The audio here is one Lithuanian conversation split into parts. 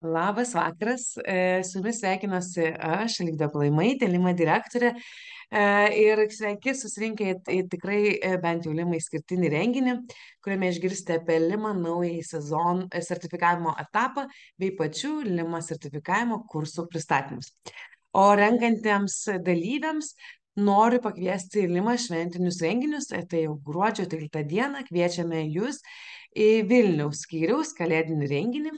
Labas vakaras, su jumis sveikinuosi aš, Lygda Plaimaitė, Lima direktorė. Ir sveiki susirinkę į tikrai bent jau Limai skirtinį renginį, kuriame išgirsite apie Lima naująjį sertifikavimo etapą bei pačių Lima sertifikavimo kursų pristatymus. O renkantiems dalyviams noriu pakviesti į Lima šventinius renginius, tai jau gruodžio 13 dieną kviečiame jūs į Vilniaus skyriaus kalėdinį renginį,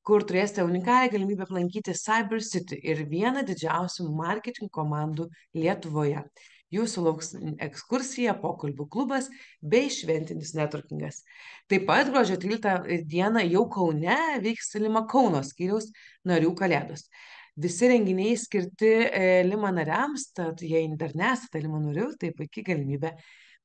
kur turėsite unikalią galimybę aplankyti Cyber City ir vieną didžiausių marketing komandų Lietuvoje. Jūsų lauks ekskursija, pokalbių klubas bei šventinis networkingas. Taip pat gruodžio 13 dieną jau Kaune vyks Lima Kauno skyriaus narių kalėdos. Visi renginiai skirti Lima nariams, tad jei dar nesate Lima narių, tai puikiai galimybė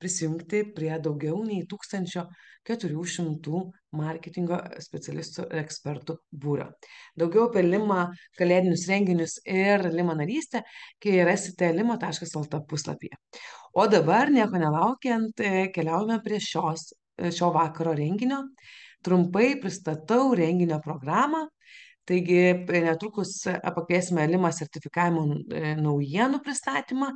prisijungti prie daugiau nei 1400 marketingo specialistų ir ekspertų būrio. Daugiau apie Lima kalėdinius renginius ir Lima narystę, kai rasite lima.lt puslapyje. O dabar, nieko nelaukiant, keliaujame prie šio vakaro renginio. Trumpai pristatau renginio programą. Taigi netrukus pakviesime Lima sertifikavimo naujienų pristatymą.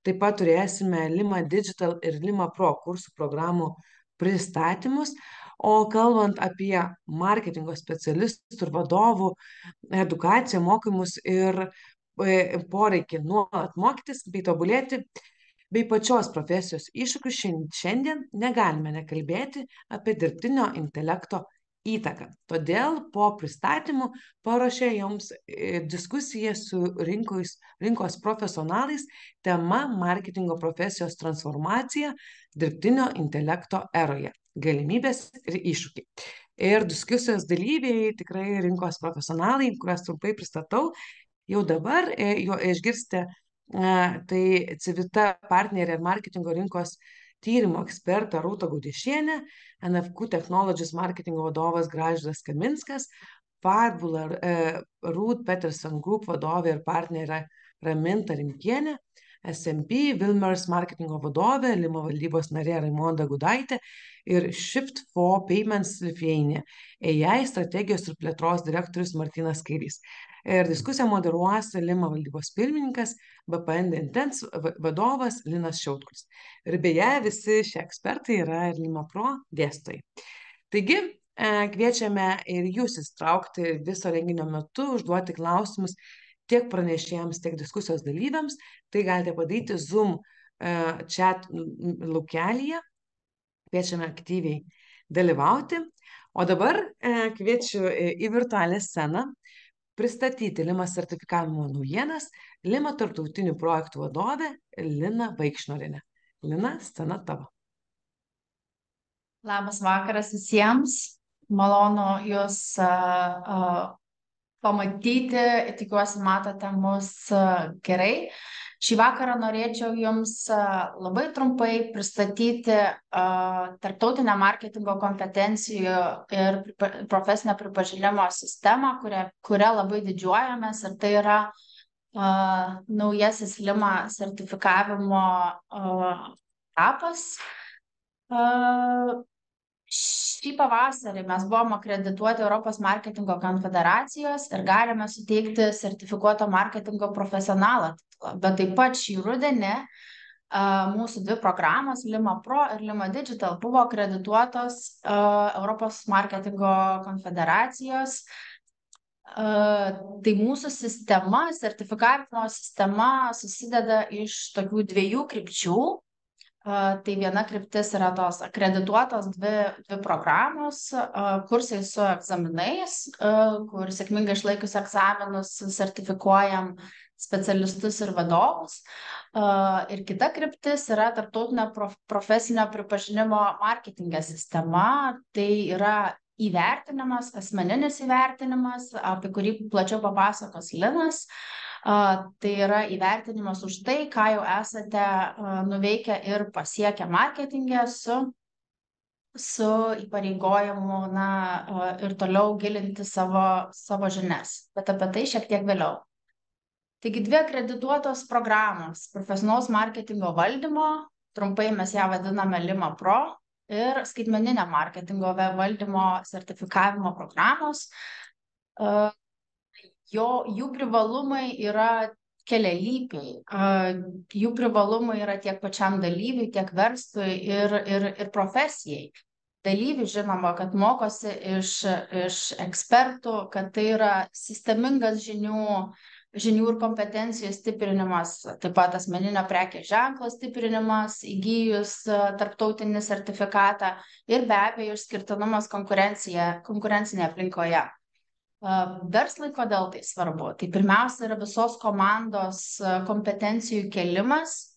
Taip pat turėsime Lima Digital ir Lima Pro kursų programų pristatymus. O kalbant apie marketingo specialistų ir vadovų edukaciją, mokymus ir poreikį nuolat mokytis bei tobulėti, bei pačios profesijos iššūkius, šiandien negalime nekalbėti apie dirbtinio intelekto įtaką. Todėl po pristatymų paruošė jums diskusiją su rinkos profesionalais tema marketingo profesijos transformacija dirbtinio intelekto eroje - galimybės ir iššūkiai. Ir diskusijos dalyviai tikrai rinkos profesionalai, kuriuos trumpai pristatau, jau dabar jo išgirsite, tai Civita partnerė ir marketingo rinkos tyrimo ekspertą Rūta Gaudišienė, NFQ Technologies marketingo vadovas Gražvydas Kaminskas, Farbular Ruth Peterson Group vadovė ir partnerė Raminta Rimkienė, SMP Wilmers marketingo vadovė, Lima valdybos narė Raimonda Gudaitė ir Shift4 Payments Lithuania AI strategijos ir plėtros direktorius Martynas Kairys. Ir diskusiją moderuos Lima valdybos pirmininkas, BPN Intense vadovas Linas Šiautkulis. Ir beje, visi šie ekspertai yra ir Lima Pro dėstytojai. Taigi, kviečiame ir jūs įstraukti viso renginio metu, užduoti klausimus tiek pranešėjams, tiek diskusijos dalyviams. Tai galite padaryti Zoom chat laukelyje. Kviečiame aktyviai dalyvauti. O dabar kviečiu į virtualią sceną pristatyti Lima sertifikavimo naujienas Lima tarptautinių projektų vadovė Lina Vaikšnorienė. Lina, scena tavo. Labas vakaras visiems. Malonu jūs pamatyti. Tikiuosi, matote mus gerai. Šį vakarą norėčiau jums labai trumpai pristatyti tarptautinę marketingo kompetencijų ir profesinio pripažinimo sistemą, kuria labai didžiuojamės, ir tai yra naujasis Lima sertifikavimo etapas. Šį pavasarį mes buvome akredituoti Europos marketingo konfederacijos ir galime suteikti sertifikuoto marketingo profesionalą titulą. Bet taip pat šį rudenį mūsų dvi programos, Lima Pro ir Lima Digital, buvo akredituotos Europos marketingo konfederacijos. Tai mūsų sistema, sertifikavimo sistema susideda iš tokių dviejų krypčių. Tai viena kryptis yra tos akredituotos dvi programos, kursai su egzaminais, kur sėkmingai išlaikius egzaminus sertifikuojam specialistus ir vadovus. Ir kita kryptis yra tarptautinio profesinio pripažinimo marketinge sistema. Tai yra įvertinimas, asmeninis įvertinimas, apie kurį plačiau papasakos Linas. Tai yra įvertinimas už tai, ką jau esate nuveikę ir pasiekę marketingė su įpareigojimu ir toliau gilinti savo žinias. Bet apie tai šiek tiek vėliau. Taigi dvi akredituotos programos profesionalaus marketingo valdymo, trumpai mes ją vadiname Lima Pro, ir skaitmeninio marketingo valdymo sertifikavimo programos. jų privalumai yra kelialypiai. Jų privalumai yra tiek pačiam dalyviui, tiek verslui ir profesijai. Dalyviai žinoma, kad mokosi iš ekspertų, kad tai yra sistemingas žinių ir kompetencijų stiprinimas, taip pat asmeninio prekės ženklo stiprinimas, įgyjus tarptautinį sertifikatą ir be abejo išskirtinumas konkurencinėje aplinkoje. Verslai kodėl tai svarbu? Tai pirmiausia yra visos komandos kompetencijų kėlimas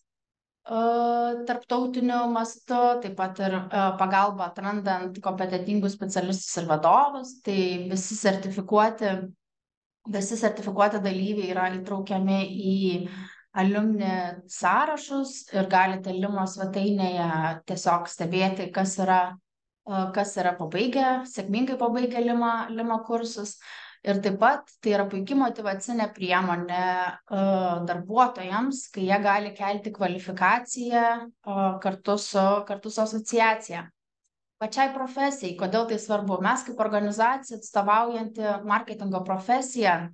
tarptautiniu mastu, taip pat ir pagalba atrandant kompetentingus specialistus ir vadovus. Tai visi sertifikuoti dalyviai yra įtraukiami į alumni sąrašus ir galite Limo svetainėje tiesiog stebėti, kas yra sėkmingai pabaigę Limo kursus. Ir taip pat tai yra puikia motyvacinė priemonė darbuotojams, kai jie gali kelti kvalifikaciją kartu su asociacija. Pačiai profesijai, kodėl tai svarbu? Mes kaip organizacija atstovaujanti marketingo profesiją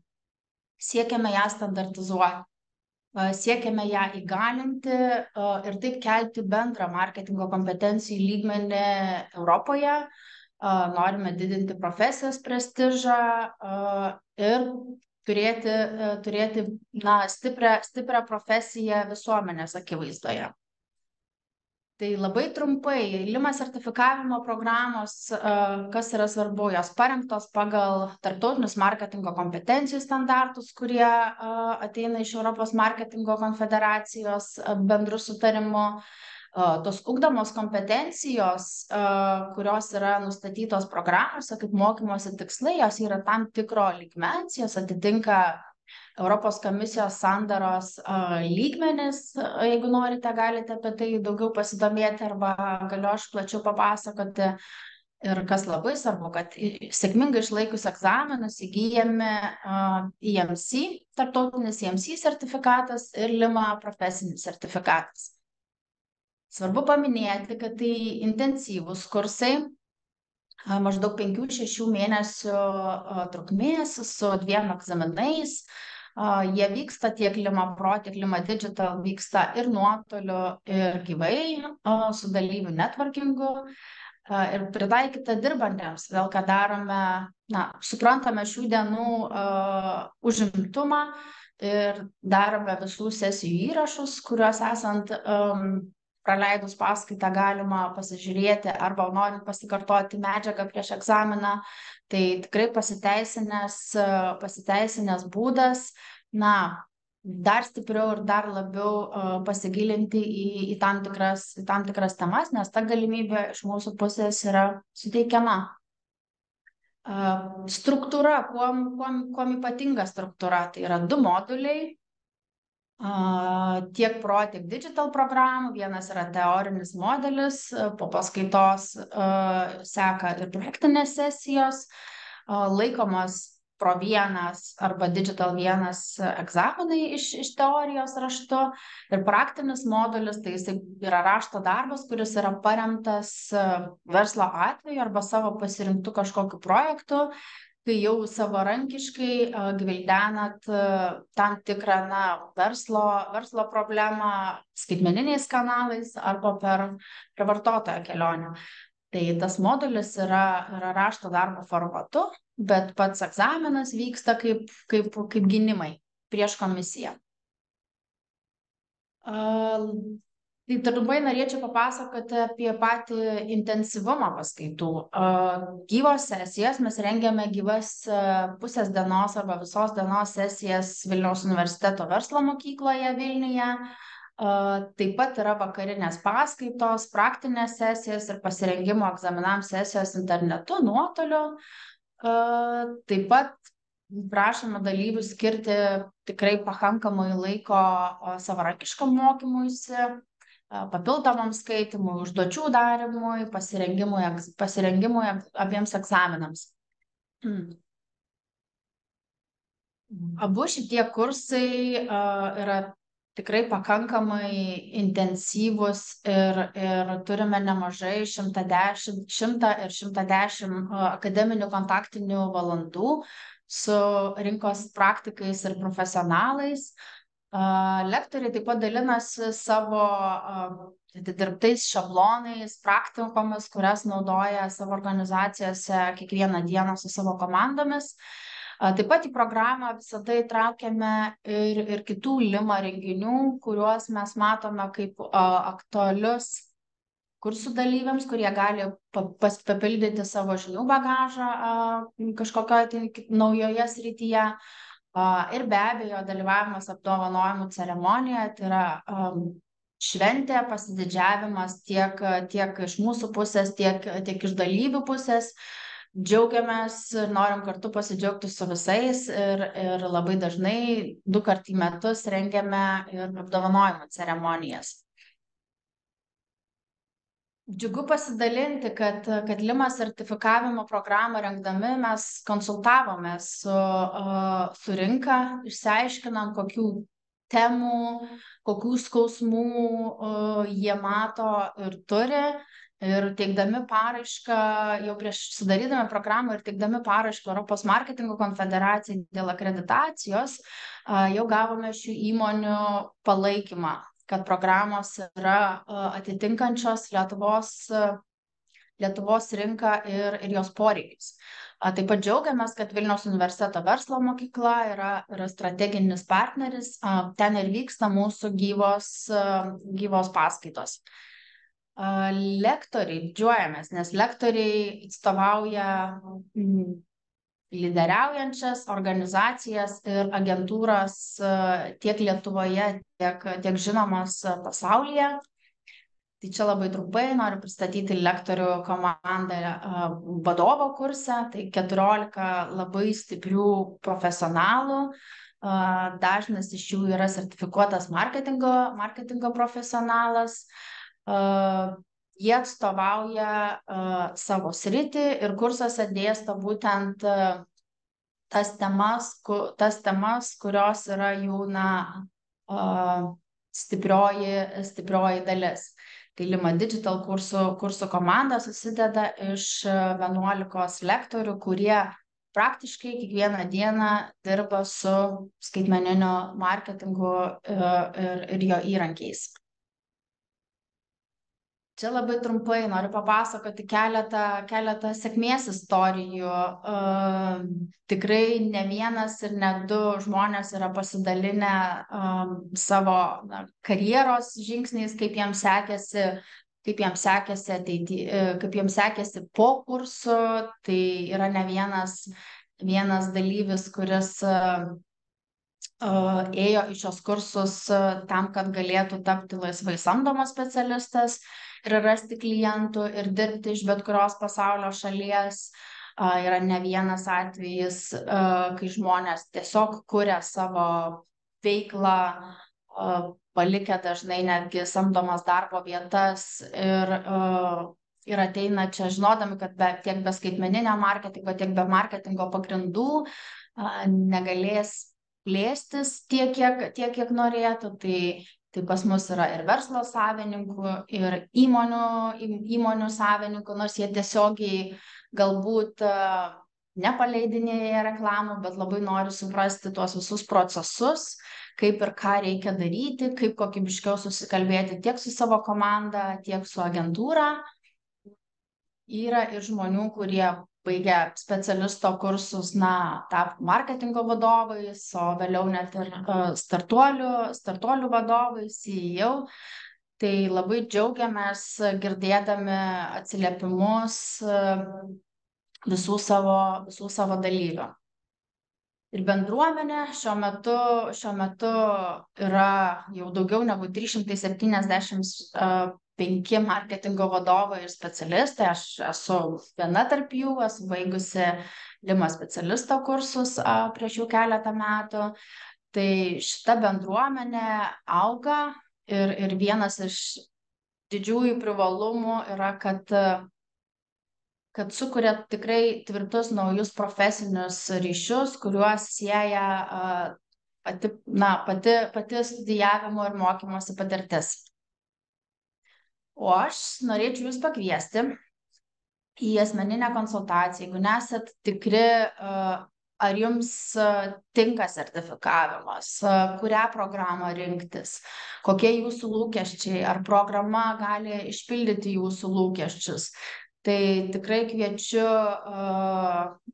siekiame ją standartizuoti. Siekiame ją įgalinti ir taip kelti bendrą marketingo kompetencijų lygmenį Europoje. Norime didinti profesijos prestižą ir turėti stiprią profesiją visuomenės akivaizdoje. Tai labai trumpai, Lima sertifikavimo programos, kas yra svarbu, jos parengtos pagal tarptautinius marketingo kompetencijų standartus, kurie ateina iš Europos marketingo konfederacijos bendrų sutarimų. Tos ugdomos kompetencijos, kurios yra nustatytos programose kaip mokymosi tikslai, jos yra tam tikro lygmens, jos atitinka Europos komisijos sandaros lygmenis. Jeigu norite, galite apie tai daugiau pasidomėti arba galiu aš plačiau papasakoti. Ir kas labai svarbu, kad sėkmingai išlaikius egzaminus įgyjame EMC, tarptautinis EMC sertifikatas ir Lima profesinis sertifikatas. Svarbu paminėti, kad tai intensyvūs kursai, maždaug 5-6 mėnesių trukmės su 2 egzaminais. Jie vyksta tiek Lima Pro, tiek Lima Digital, vyksta ir nuotoliu, ir gyvai, su dalyvių networkingu ir pritaikyta dirbantiems. Vėl, ką darome, suprantame šių dienų užimtumą ir darome visų sesijų įrašus, kuriuos esant praleidus paskaitą galima pasižiūrėti arba norint pasikartoti medžiagą prieš egzaminą. Tai tikrai pasiteisinęs būdas, dar stipriau ir dar labiau pasigilinti į tam tikras temas, nes ta galimybė iš mūsų pusės yra suteikiama. Struktūra, kuom ypatinga struktūra, tai yra 2 moduliai. Tiek Pro, tiek Digital programų. Vienas yra teorinis modelis, po paskaitos seka ir praktinės sesijos, laikomas Pro 1 arba Digital 1 egzaminai iš teorijos raštu. Ir praktinis modulis, tai jis yra rašto darbas, kuris yra paremtas verslo atveju arba savo pasirinktų kažkokiu projektu, kai jau savarankiškai gvildenat tam tikrą verslo problemą skaitmeniniais kanalais arba per vartotojo kelionę. Tai tas modulis yra rašto darbo formatu, bet pats egzaminas vyksta kaip gynimai prieš komisiją. Tai trumpai norėčiau papasakoti apie patį intensyvumą paskaitų. Gyvos sesijas mes rengiame gyvas pusės dienos arba visos dienos sesijas Vilniaus universiteto verslo mokykloje Vilniuje. Taip pat yra vakarinės paskaitos, praktinės sesijas ir pasirengimo egzaminams sesijos internetu, nuotoliu. Taip pat prašome dalyvių skirti tikrai pakankamai laiko savarankiškam mokymuisi, papildomam skaitimui, užduočių darymui, pasirengimui abiems egzaminams. Abu šitie kursai yra tikrai pakankamai intensyvus ir turime nemažai 100 ir 110 akademinių kontaktinių valandų su rinkos praktikais ir profesionalais. Lektoriai taip pat dalinasi savo atidirbtais šablonais, praktikomis, kurias naudoja savo organizacijose kiekvieną dieną su savo komandomis. Taip pat į programą visada įtraukiame ir kitų Lima renginių, kuriuos mes matome kaip aktualius kursų dalyviams, kurie gali papildyti savo žinių bagažą kažkokioje naujoje srityje. Ir be abejo, dalyvavimas apdovanojimų ceremonijoje, tai yra šventė, pasididžiavimas tiek iš mūsų pusės, tiek iš dalyvių pusės. Džiaugiamės ir norim kartu pasidžiaugti su visais ir labai dažnai 2 kartus į metus rengiame ir apdovanojimų ceremonijas. Džiugu pasidalinti, kad Lima sertifikavimo programą rengdami mes konsultavomės su rinka, išsiaiškinam, kokių temų, kokių skausmų jie mato ir turi. Ir teikdami paraišką, jau prieš sudarydami programą ir teikdami paraišką Europos marketingo konfederacijai dėl akreditacijos, jau gavome šių įmonių palaikymą, kad programos yra atitinkančios Lietuvos rinką ir jos poreikius. Taip pat džiaugiamės, kad Vilniaus universiteto verslo mokykla yra strateginis partneris, ten ir vyksta mūsų gyvos paskaitos. Lektoriai, didžiuojamės, nes lektoriai atstovauja lyderiaujančias organizacijas ir agentūras tiek Lietuvoje, tiek žinomas pasaulyje. Tai čia labai trumpai noriu pristatyti lektorių komandą vadovo kurse. Tai 14 labai stiprių profesionalų. Dažnas iš jų yra sertifikuotas marketingo profesionalas. Jie atstovauja savo sritį ir kursuose dėsto būtent tas temas, kurios yra jų stiprioji dalis. Tai Lima Digital kursų komanda susideda iš 11 lektorių, kurie praktiškai kiekvieną dieną dirba su skaitmeniniu marketingu ir jo įrankiais. Čia labai trumpai noriu papasakoti keletą sėkmės istorijų. Tikrai ne vienas ir ne 2 žmonės yra pasidalinę savo karjeros žingsniais, kaip jiems sekėsi po kursų. Tai yra ne vienas dalyvis, kuris ėjo į šios kursus tam, kad galėtų tapti laisvai samdomas specialistas ir rasti klientų ir dirbti iš bet kurios pasaulio šalies. Yra ne vienas atvejis, kai žmonės tiesiog kuria savo veiklą, palikę dažnai netgi samdomas darbo vietas ir ateina čia žinodami, kad tiek be skaitmeninio marketingo, tiek be marketingo pagrindų negalės plėstis tiek, kiek norėtų. Tai pas mus yra ir verslo savininkų, ir įmonių savininkų, nors jie tiesiogiai galbūt nepaleidinėja reklamų, bet labai nori suprasti tuos visus procesus, kaip ir ką reikia daryti, kaip kokybiškiau susikalbėti tiek su savo komanda, tiek su agentūra. Yra ir žmonių, kurie baigę specialisto kursus, tapo marketingo vadovais, o vėliau net ir startuolių vadovais, CEO. Tai labai džiaugiamės girdėdami atsiliepimus visų savo dalyvių. Ir bendruomenė šiuo metu yra jau daugiau negu 375 marketingo vadovai ir specialistai. Aš esu viena tarp jų, esu baigusi Lima specialisto kursus prieš jau keletą metų. Tai šita bendruomenė auga ir vienas iš didžiųjų privalumų yra, kad sukuria tikrai tvirtus naujus profesinius ryšius, kuriuos sieja pati studijavimo ir mokymosi patirtis. O aš norėčiau jūs pakviesti į asmeninę konsultaciją, jeigu nesat tikri, ar jums tinka sertifikavimas, kurią programą rinktis, kokie jūsų lūkesčiai, ar programa gali išpildyti jūsų lūkesčius. Tai tikrai kviečiu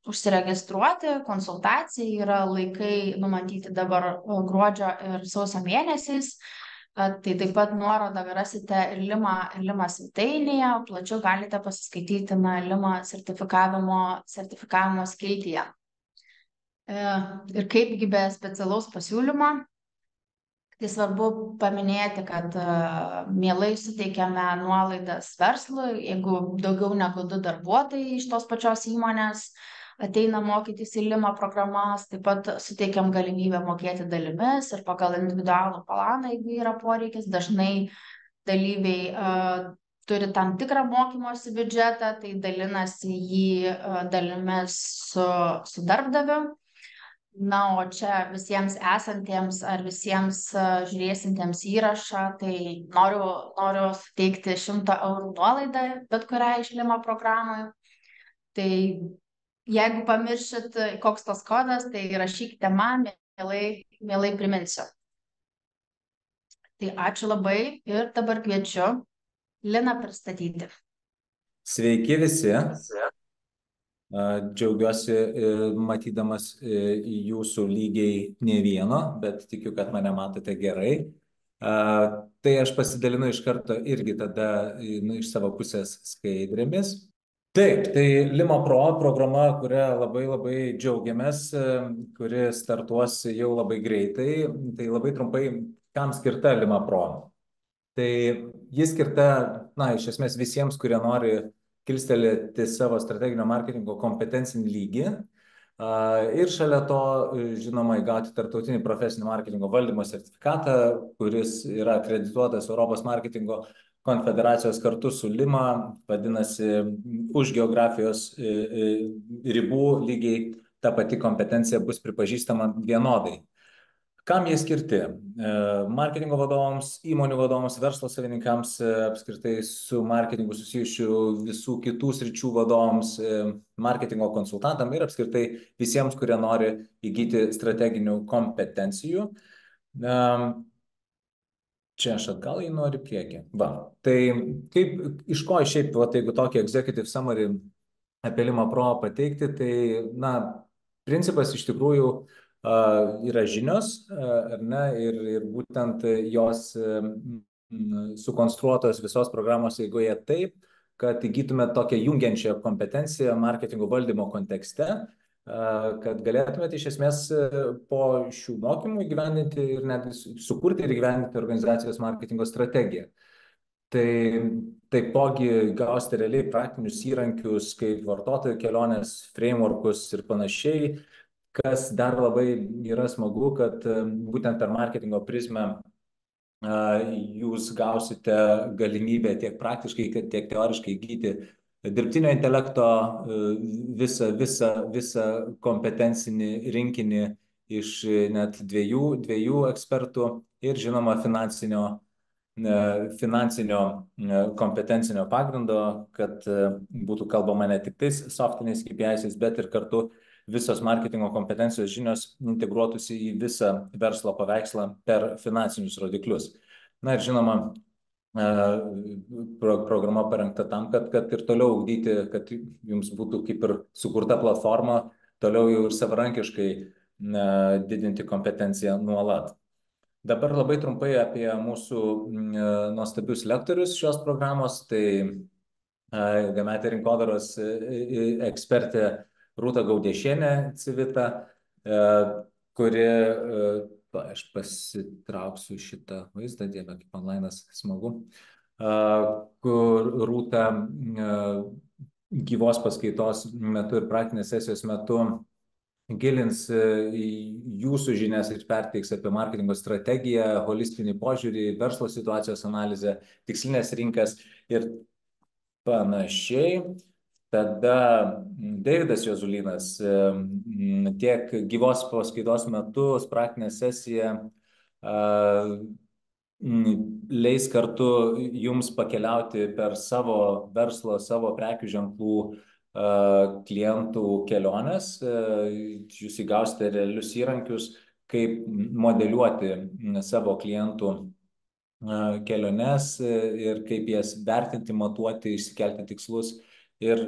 užsiregistruoti konsultacijai, yra laikai numatyti dabar gruodžio ir sausio mėnesiais. Tai taip pat nuorodą rasite ir Lima svetainėje, plačiau galite pasiskaityti Lima sertifikavimo skiltyje. Ir kaipgi be specialaus pasiūlymo, tai svarbu paminėti, kad mielai suteikiame nuolaidas verslui, jeigu daugiau negu 2 darbuotojai iš tos pačios įmonės ateina mokytis į Lima programas, taip pat suteikiam galimybę mokėti dalimis ir pagal individualų planą, jeigu yra poreikis. Dažnai dalyviai turi tam tikrą mokymosi biudžetą, tai dalinasi jį dalimis su darbdaviu. Na, o čia visiems esantiems ar visiems žiūrėsintiems įrašą, tai noriu suteikti 100 eurų nuolaidą bet kurią iš Lima programoje. Tai jeigu pamiršit, koks tas kodas, tai rašykite man, mielai priminsiu. Tai ačiū labai ir dabar kviečiu Liną pristatyti. Sveiki visi. Džiaugiuosi matydamas jūsų lygiai ne vieno, bet tikiu, kad mane matote gerai. Tai aš pasidalinu iš karto irgi tada iš savo pusės skaidrėmis. Taip, tai Lima Pro programa, kuria labai džiaugiamės, kuri startuos jau labai greitai. Tai labai trumpai, kam skirta Lima Pro? Tai jis skirta, iš esmės visiems, kurie nori kilstelėti savo strateginio marketingo kompetencinį lygį ir šalia to, žinoma, įgauti tarptautinį profesinio marketingo valdymo sertifikatą, kuris yra akredituotas Europos marketingo konfederacijos kartu su Lima, vadinasi, už geografijos ribų lygiai ta pati kompetencija bus pripažįstama vienodai. Kam jie skirti? Marketingo vadovams, įmonių vadovams, verslo savininkams, apskritai su marketingu susijusių visų kitų sričių vadovams, marketingo konsultantam ir apskritai visiems, kurie nori įgyti strateginių kompetencijų. Čia aš atgal į noriu priekį. Tai iš ko šiaip, jeigu tokį executive summary apie Lima Pro pateikti, tai, principas iš tikrųjų yra žinios, ar ne, ir būtent jos sukonstruotos visos programos eigoje taip, kad įgytume tokią jungiančią kompetenciją marketingo valdymo kontekste, kad galėtumėte iš esmės po šių mokymų įgyvendinti ir netgi sukurti ir įgyvendinti organizacijos marketingo strategiją. Tai taipogi gausite realiai praktinius įrankius, kaip vartotojų kelionės, frameworkus ir panašiai, kas dar labai yra smagu, kad būtent per marketingo prizmę jūs gausite galimybę tiek praktiškai, tiek teoriškai įgyti dirbtinio intelekto visą kompetencinį rinkinį iš net dviejų ekspertų ir, žinoma, finansinio kompetencinio pagrindo, kad būtų kalbama ne tik tais softiniais KPIs, bet ir kartu visos marketingo kompetencijos žinios integruotųsi į visą verslo paveikslą per finansinius rodiklius. Ir žinoma, programa parengta tam, kad ir toliau ugdyti, kad jums būtų kaip ir sukurta platforma, toliau jau ir savarankiškai didinti kompetenciją nuolat. Dabar labai trumpai apie mūsų nuostabius lektorius šios programos. Tai ilgametė rinkodaros ekspertė Rūta Gaudiešienė Civita, kuri, aš pasitrauksiu šitą vaizdą, dieve, kaip online'as smagu, kur Rūta gyvos paskaitos metu ir praktinės sesijos metu gilins jūsų žinias ir perteiks apie marketingo strategiją, holistinį požiūrį, verslo situacijos analizę, tikslinės rinkas ir panašiai. Tada Deividas Jozulynas tiek gyvos paskaitos metu, praktinė sesija leis kartu jums pakeliauti per savo verslo, savo prekių ženklų klientų keliones. Jūs įgausite realius įrankius, kaip modeliuoti savo klientų keliones ir kaip jas vertinti, matuoti, išsikelti tikslus ir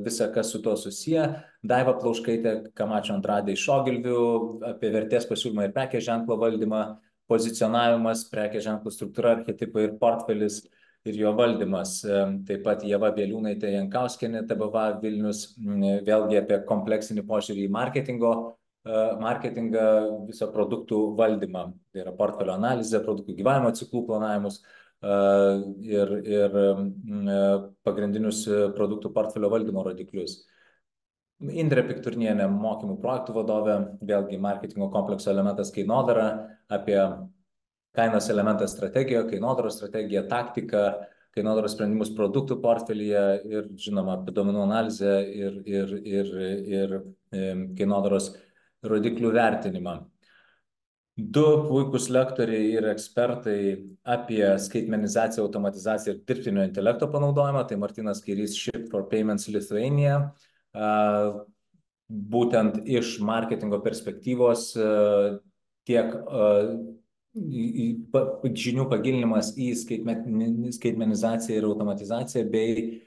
visa, kas su tuo susiję. Daiva Plauškaitė, Kamačio Antradė iš Ogilvių, apie vertės pasiūlymą ir prekės ženklo valdymą, pozicionavimas, prekės ženklo struktūra, archetipai ir portfelis ir jo valdymas. Taip pat Ieva Bieliūnaitė Jankauskienė, TBV Vilnius, vėlgi apie kompleksinį požiūrį į marketingą, viso produktų valdymą. Tai yra portfelio analizė, produktų gyvavimo ciklų planavimus ir pagrindinius produktų portfelio valdymo rodiklius. Indrė Pikturnienė, mokymų projektų vadovė, vėlgi marketingo komplekso elementas kainodara, apie kainos elementą strategiją, kainodaros strategiją, taktiką, kainodaros sprendimus produktų portfelyje ir, žinoma, apie duomenų analizę ir kainodaros rodiklių vertinimą. Du puikūs lektoriai ir ekspertai apie skaitmenizaciją, automatizaciją ir dirbtinio intelekto panaudojimą. Tai Martynas Kairys, Shift for Payments Lithuania. Būtent iš marketingo perspektyvos tiek žinių pagilinimas į skaitmenizaciją ir automatizaciją bei,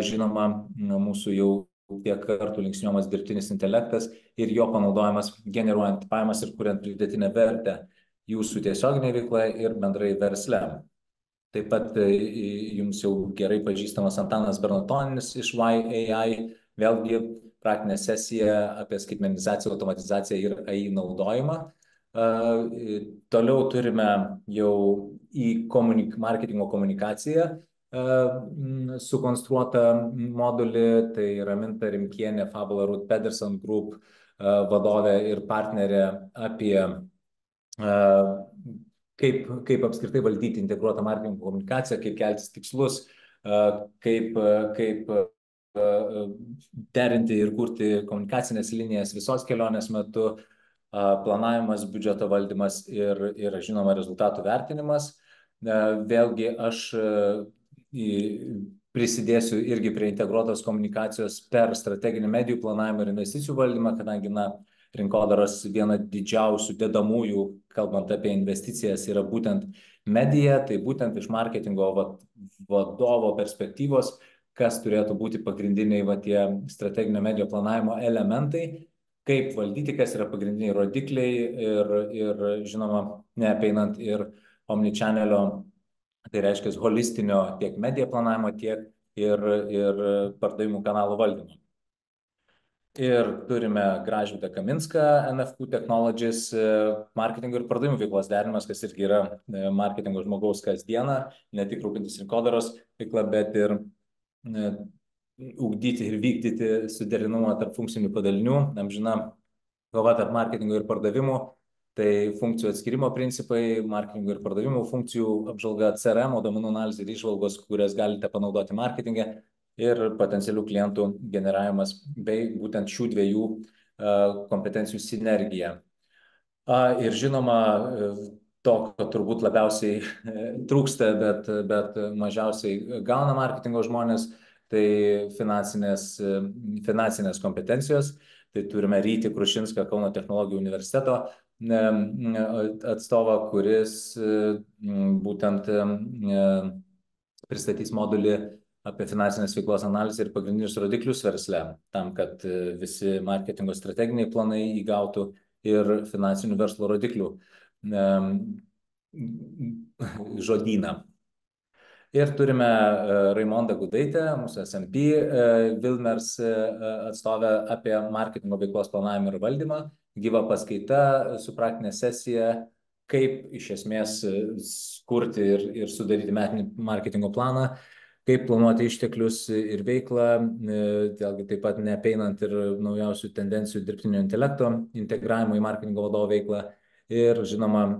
žinoma, mūsų jau tiek kartų linksniuojamas dirbtinis intelektas ir jo panaudojimas generuojant pajamas ir kuriant pridėtinę vertę jūsų tiesioginėje veikloje ir bendrai versle. Taip pat jums jau gerai pažįstamas Antanas Bernatonis iš YAI, vėlgi praktinė sesija apie skaitmenizaciją, automatizaciją ir AI naudojimą. Toliau turime jau į marketingo komunikaciją sukonstruotą modulį, tai Raminta Rimkienė, Fabula Ruth Pedersen Group vadovė ir partnerė apie kaip apskritai valdyti integruotą marketingo komunikaciją, kaip keltis tikslus, kaip derinti ir kurti komunikacinės linijas visos kelionės metu, planavimas, biudžeto valdymas ir žinoma, rezultatų vertinimas. Vėlgi aš prisidėsiu irgi prie integruotos komunikacijos per strateginį medijų planavimą ir investicijų valdymą, kadangi rinkodaros viena didžiausių dedamųjų, kalbant apie investicijas, yra būtent medija, tai būtent iš marketingo vadovo perspektyvos, kas turėtų būti pagrindiniai tie strateginio medijų planavimo elementai, kaip valdyti, kas yra pagrindiniai rodikliai ir žinoma, neapeinant ir omnichannelio, tai reiškia holistinio tiek medija planavimo, tiek ir pardavimų kanalų valdymo. Ir turime Gražvydą Kaminską, NFQ Technologies, marketingo ir pardavimų veiklos derinimas, kas irgi yra marketingo žmogaus kasdieną, ne tik rūpintis rinkodaros veikla, bet ir ugdyti ir vykdyti suderinamumą tarp funkcinių padalinių, amžina kova tarp marketingo ir pardavimų. Tai funkcijų atskirimo principai, marketingo ir pardavimų funkcijų apžvalga, CRM, duomenų analizė ir išvalgos, kurias galite panaudoti marketinge ir potencialių klientų generavimas bei būtent šių dviejų kompetencijų sinergija. Ir žinoma, to, ko turbūt labiausiai trūksta, bet mažiausiai gauna marketingo žmonės, tai finansinės kompetencijos. Tai turime Rytį Krušinską, Kauno technologijų universiteto atstovą, kuris būtent pristatys modulį apie finansinės veiklos analizę ir pagrindinius rodiklius versle, tam, kad visi marketingo strateginiai planai įgautų ir finansinių verslo rodiklių žodyną. Ir turime Raimondą Gudaitę, mūsų SMP Vilmers atstovę apie marketingo veiklos planavimą ir valdymą, gyva paskaita su praktinė sesija, kaip iš esmės kurti ir sudaryti metinį marketingo planą, kaip planuoti išteklius ir veiklą, vėlgi taip pat neapeinant ir naujausių tendencijų dirbtinio intelekto integravimo į marketingo vadovo veiklą. Ir, žinoma,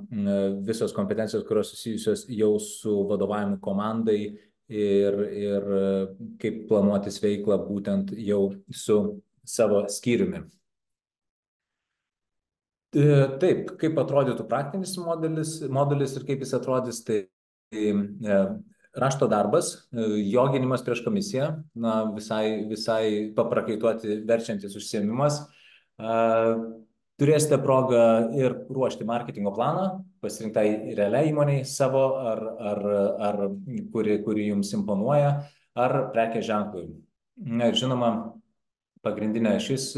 visos kompetencijos, kurios susijusios jau su vadovavimu komandai ir kaip planuotis veiklą būtent jau su savo skyriumi. Taip, kaip atrodytų praktinis modulis ir kaip jis atrodys, tai rašto darbas, jo gynimas prieš komisiją, visai paprakaituoti verčiantis užsiėmimas. Turėsite progą ir ruošti marketingo planą, pasirinktai realiai įmoniai savo, ar kuri jums imponuoja, ar prekės ženklui. Ir žinoma, pagrindinė ašis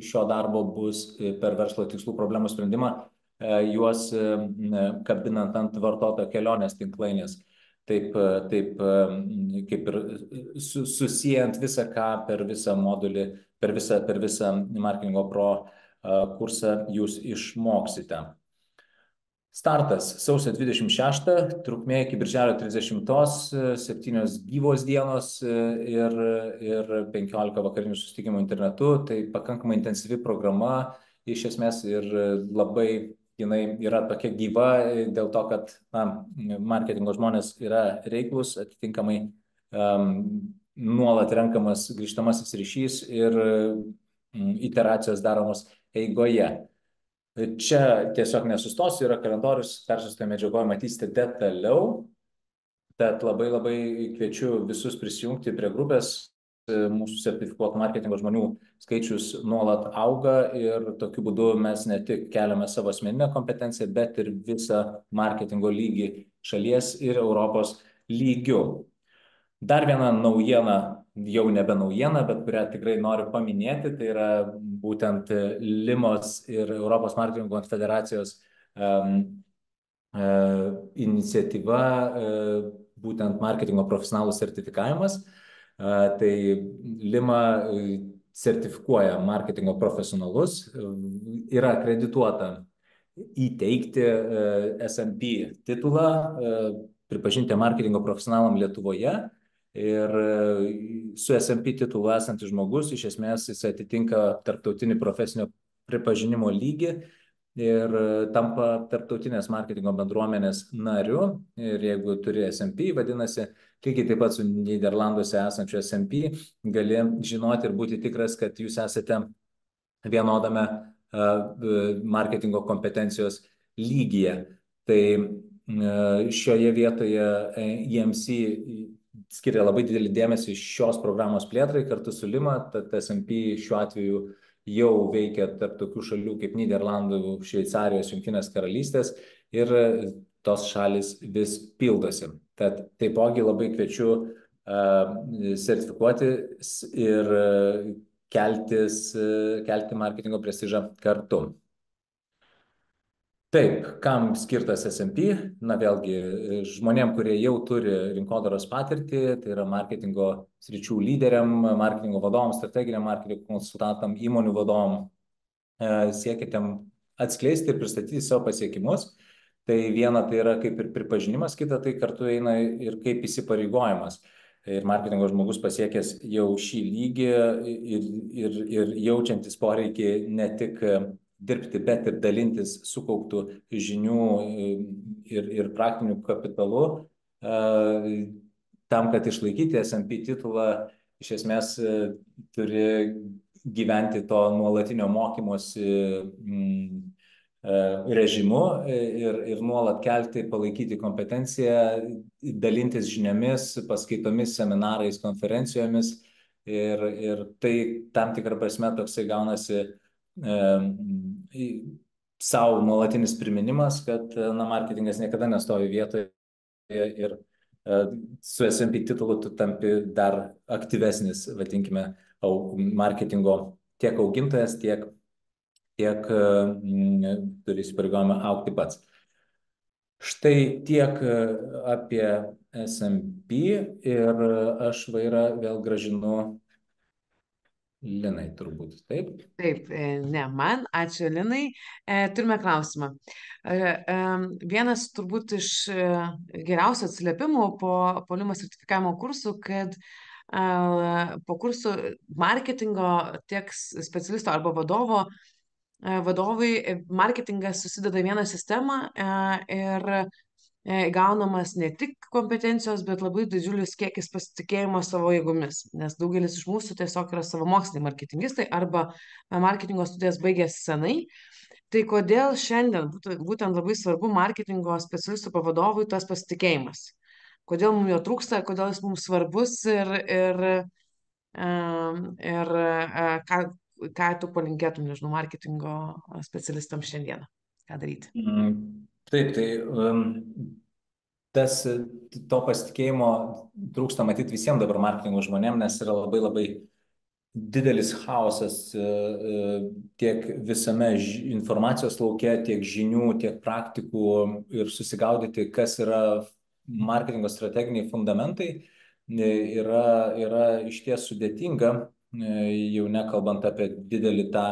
šio darbo bus per verslo tikslų problemų sprendimą, juos kabinant ant vartotojo kelionės tinklainės. Taip kaip ir susijant visą ką per visą modulį, per visą Marketingo Pro kursą jūs išmoksite. Startas sausio 26, trukmė iki birželio 30, 7 gyvos dienos ir 15 vakarinių susitikimų internetu. Tai pakankamai intensyvi programa, iš esmės, ir labai jinai yra tokia gyva dėl to, kad marketingo žmonės yra reiklus, atitinkamai nuolat renkamas grįžtamasis ryšys ir iteracijos daromos eigoje. Čia tiesiog nesustosiu, yra kalendorius, persiustoje medžiagoje matysite detaliau, tad labai kviečiu visus prisijungti prie grupės. Mūsų sertifikuotų marketingo žmonių skaičius nuolat auga ir tokiu būdu mes ne tik keliame savo asmeninę kompetenciją, bet ir visą marketingo lygį šalies ir Europos lygių. Dar viena naujiena, jau nebe naujiena, bet kurią tikrai noriu paminėti, tai yra būtent Limos ir Europos marketingo konfederacijos iniciatyva, būtent marketingo profesionalų sertifikavimas. Tai Lima sertifikuoja marketingo profesionalus, yra akredituota įteikti SMP titulą, pripažinti marketingo profesionalam Lietuvoje. Ir su SMP titulu esantis žmogus, iš esmės, jis atitinka tarptautinį profesinio pripažinimo lygį ir tampa tarptautinės marketingo bendruomenės nariu. Ir jeigu turi SMP, vadinasi, lygiai taip pat su Nyderlanduose esančiu SMP, gali žinoti ir būti tikras, kad jūs esate vienodame marketingo kompetencijos lygyje. Tai šioje vietoje EMC skiria labai didelį dėmesį šios programos plėtrai kartu su Lima, tad SMP šiuo atveju jau veikia tarp tokių šalių kaip Nyderlandų, Šveicarijos, Jungtinės karalystės ir tos šalis vis pildosi. Tad taipogi labai kviečiu sertifikuoti ir kelti marketingo prestižą kartu. Taip, kam skirtas SMP? Na vėlgi, žmonėm, kurie jau turi rinkodaros patirtį, tai yra marketingo sričių lyderiam, marketingo vadovam, strateginiam marketingo konsultantam, įmonių vadovam, siekite atskleisti ir pristatyti savo pasiekimus. Tai viena tai yra kaip ir pripažinimas, kita tai kartu eina ir kaip įsipareigojimas. Ir marketingo žmogus pasiekęs jau šį lygį ir jaučiantis poreikį ne tik dirbti, bet ir dalintis sukauptų žinių ir praktinių kapitalų, tam, kad išlaikyti SMP titulą, iš esmės turi gyventi to nuolatinio mokymosi režimu ir nuolat kelti, palaikyti kompetenciją, dalintis žiniomis, paskaitomis, seminarais, konferencijomis ir tai tam tikrą prasme toksai gaunasi savo nuolatinis priminimas, kad marketingas niekada nestovi vietoje ir su SMP titulu tu tampi dar aktyvesnis, vadinkime, marketingo tiek augintojas, tiek turi įsipareigojimą augti pats. Štai tiek apie SMP ir aš vairą vėl grąžinu Linai, turbūt, taip? Taip, ne, man, ačiū Linai. Turime klausimą. Vienas turbūt iš geriausių atsiliepimų po Limo sertifikavimo kursų, kad po kursų marketingo tiek specialisto arba vadovai marketingas susideda vieną sistemą ir gaunamas ne tik kompetencijos, bet labai didžiulis kiekis pasitikėjimo savo jėgomis, nes daugelis iš mūsų tiesiog yra savamoksliniai marketingistai arba marketingo studijas baigęs senai. Tai kodėl šiandien būtent labai svarbu marketingo specialistų pavadovui tas pasitikėjimas? Kodėl mums jo trūksta, kodėl jis mums svarbus ką tu palinkėtum, nežinau, marketingo specialistams šiandieną? Ką daryti? Taip, tai to pasitikėjimo trūksta matyti visiems dabar marketingo žmonėms, nes yra labai labai didelis chaosas tiek visame informacijos lauke, tiek žinių, tiek praktikų ir susigaudyti, kas yra marketingo strateginiai fundamentai, yra išties sudėtinga, jau nekalbant apie didelį tą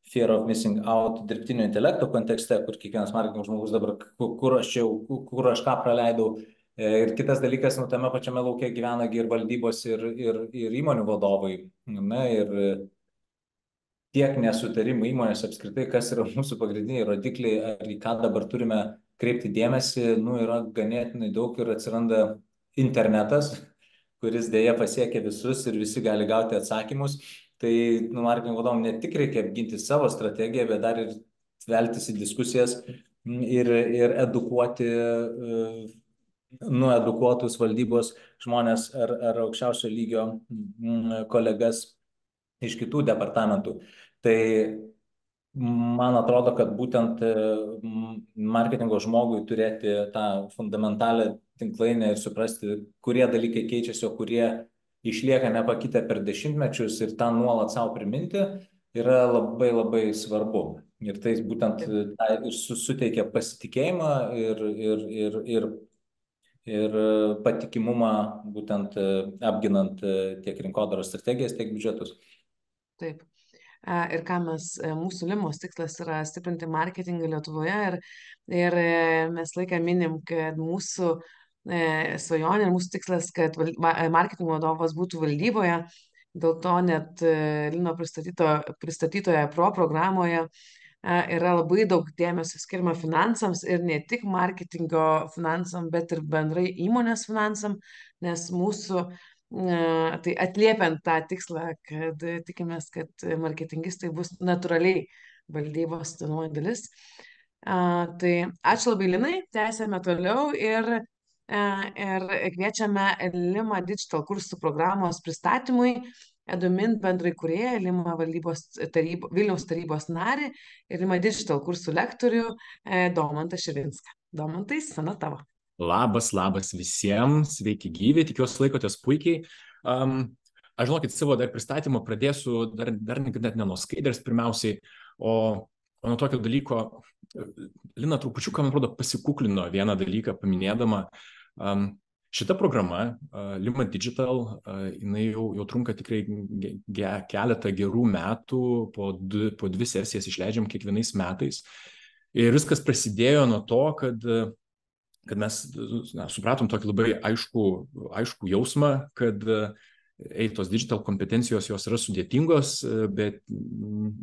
fear of missing out dirbtinio intelekto kontekste, kur kiekvienas marketingo žmogus dabar, kur aš ką praleidau. Ir kitas dalykas, tame pačiame lauke gyvena ir valdybos, ir įmonių vadovai. Na, ir tiek nesutarimų įmonės apskritai, kas yra mūsų pagrindiniai rodikliai, ar į ką dabar turime kreipti dėmesį, yra ganėtinai daug ir atsiranda internetas, kuris dėja pasiekia visus ir visi gali gauti atsakymus. Tai marketingo vadovam ne tik reikia apginti savo strategiją, bet dar ir veltis į diskusijas ir edukuoti edukuotus valdybos žmonės ar aukščiausio lygio kolegas iš kitų departamentų. Tai man atrodo, kad būtent marketingo žmogui turėti tą fundamentalią tinklainę ir suprasti, kurie dalykai keičiasi, o kurie išlieka nepakitę per dešimtmečius ir tą nuolat savo priminti, yra labai labai svarbu. Ir tai būtent suteikia pasitikėjimą ir patikimumą būtent apginant tiek rinkodaros strategijas, tiek biudžetus. Taip. Ir ką mūsų Limos tikslas yra stiprinti marketingą Lietuvoje ir mes laiką minim, kad mūsų svajonė ir mūsų tikslas, kad marketingo vadovas būtų valdyboje. Dėl to net Lino pristatytoje Pro programoje yra labai daug dėmesio skiriama finansams ir ne tik marketingo finansam, bet ir bendrai įmonės finansam, nes mūsų tai atliepiant tą tikslą, kad tikimės, kad marketingistai bus natūraliai valdybos sudėdamoji dalis. Tai ačiū labai, Linai, tęsėme toliau ir kviečiame Lima Digital kursų programos pristatymui Edumin bendraįkūrėją, Lima Vilniaus tarybos narį ir Lima Digital kursų lektorių Domantą Širinską. Domantai, scena tavo. Labas visiems, sveiki gyvi, tikiuosi laikotės puikiai. Aš žinokit, savo dar pristatymą pradėsiu dar net ne nuo skaidrės pirmiausiai, o nuo tokio dalyko. Lina trupučiuką, man atrodo, pasikuklino vieną dalyką paminėdama. Šita programa, Lima Digital, jinai jau trunka tikrai keletą gerų metų, po dvi sesijas išleidžiam kiekvienais metais. Ir viskas prasidėjo nuo to, kad mes supratom tokį labai aiškų jausmą, kad tos digital kompetencijos jos yra sudėtingos, bet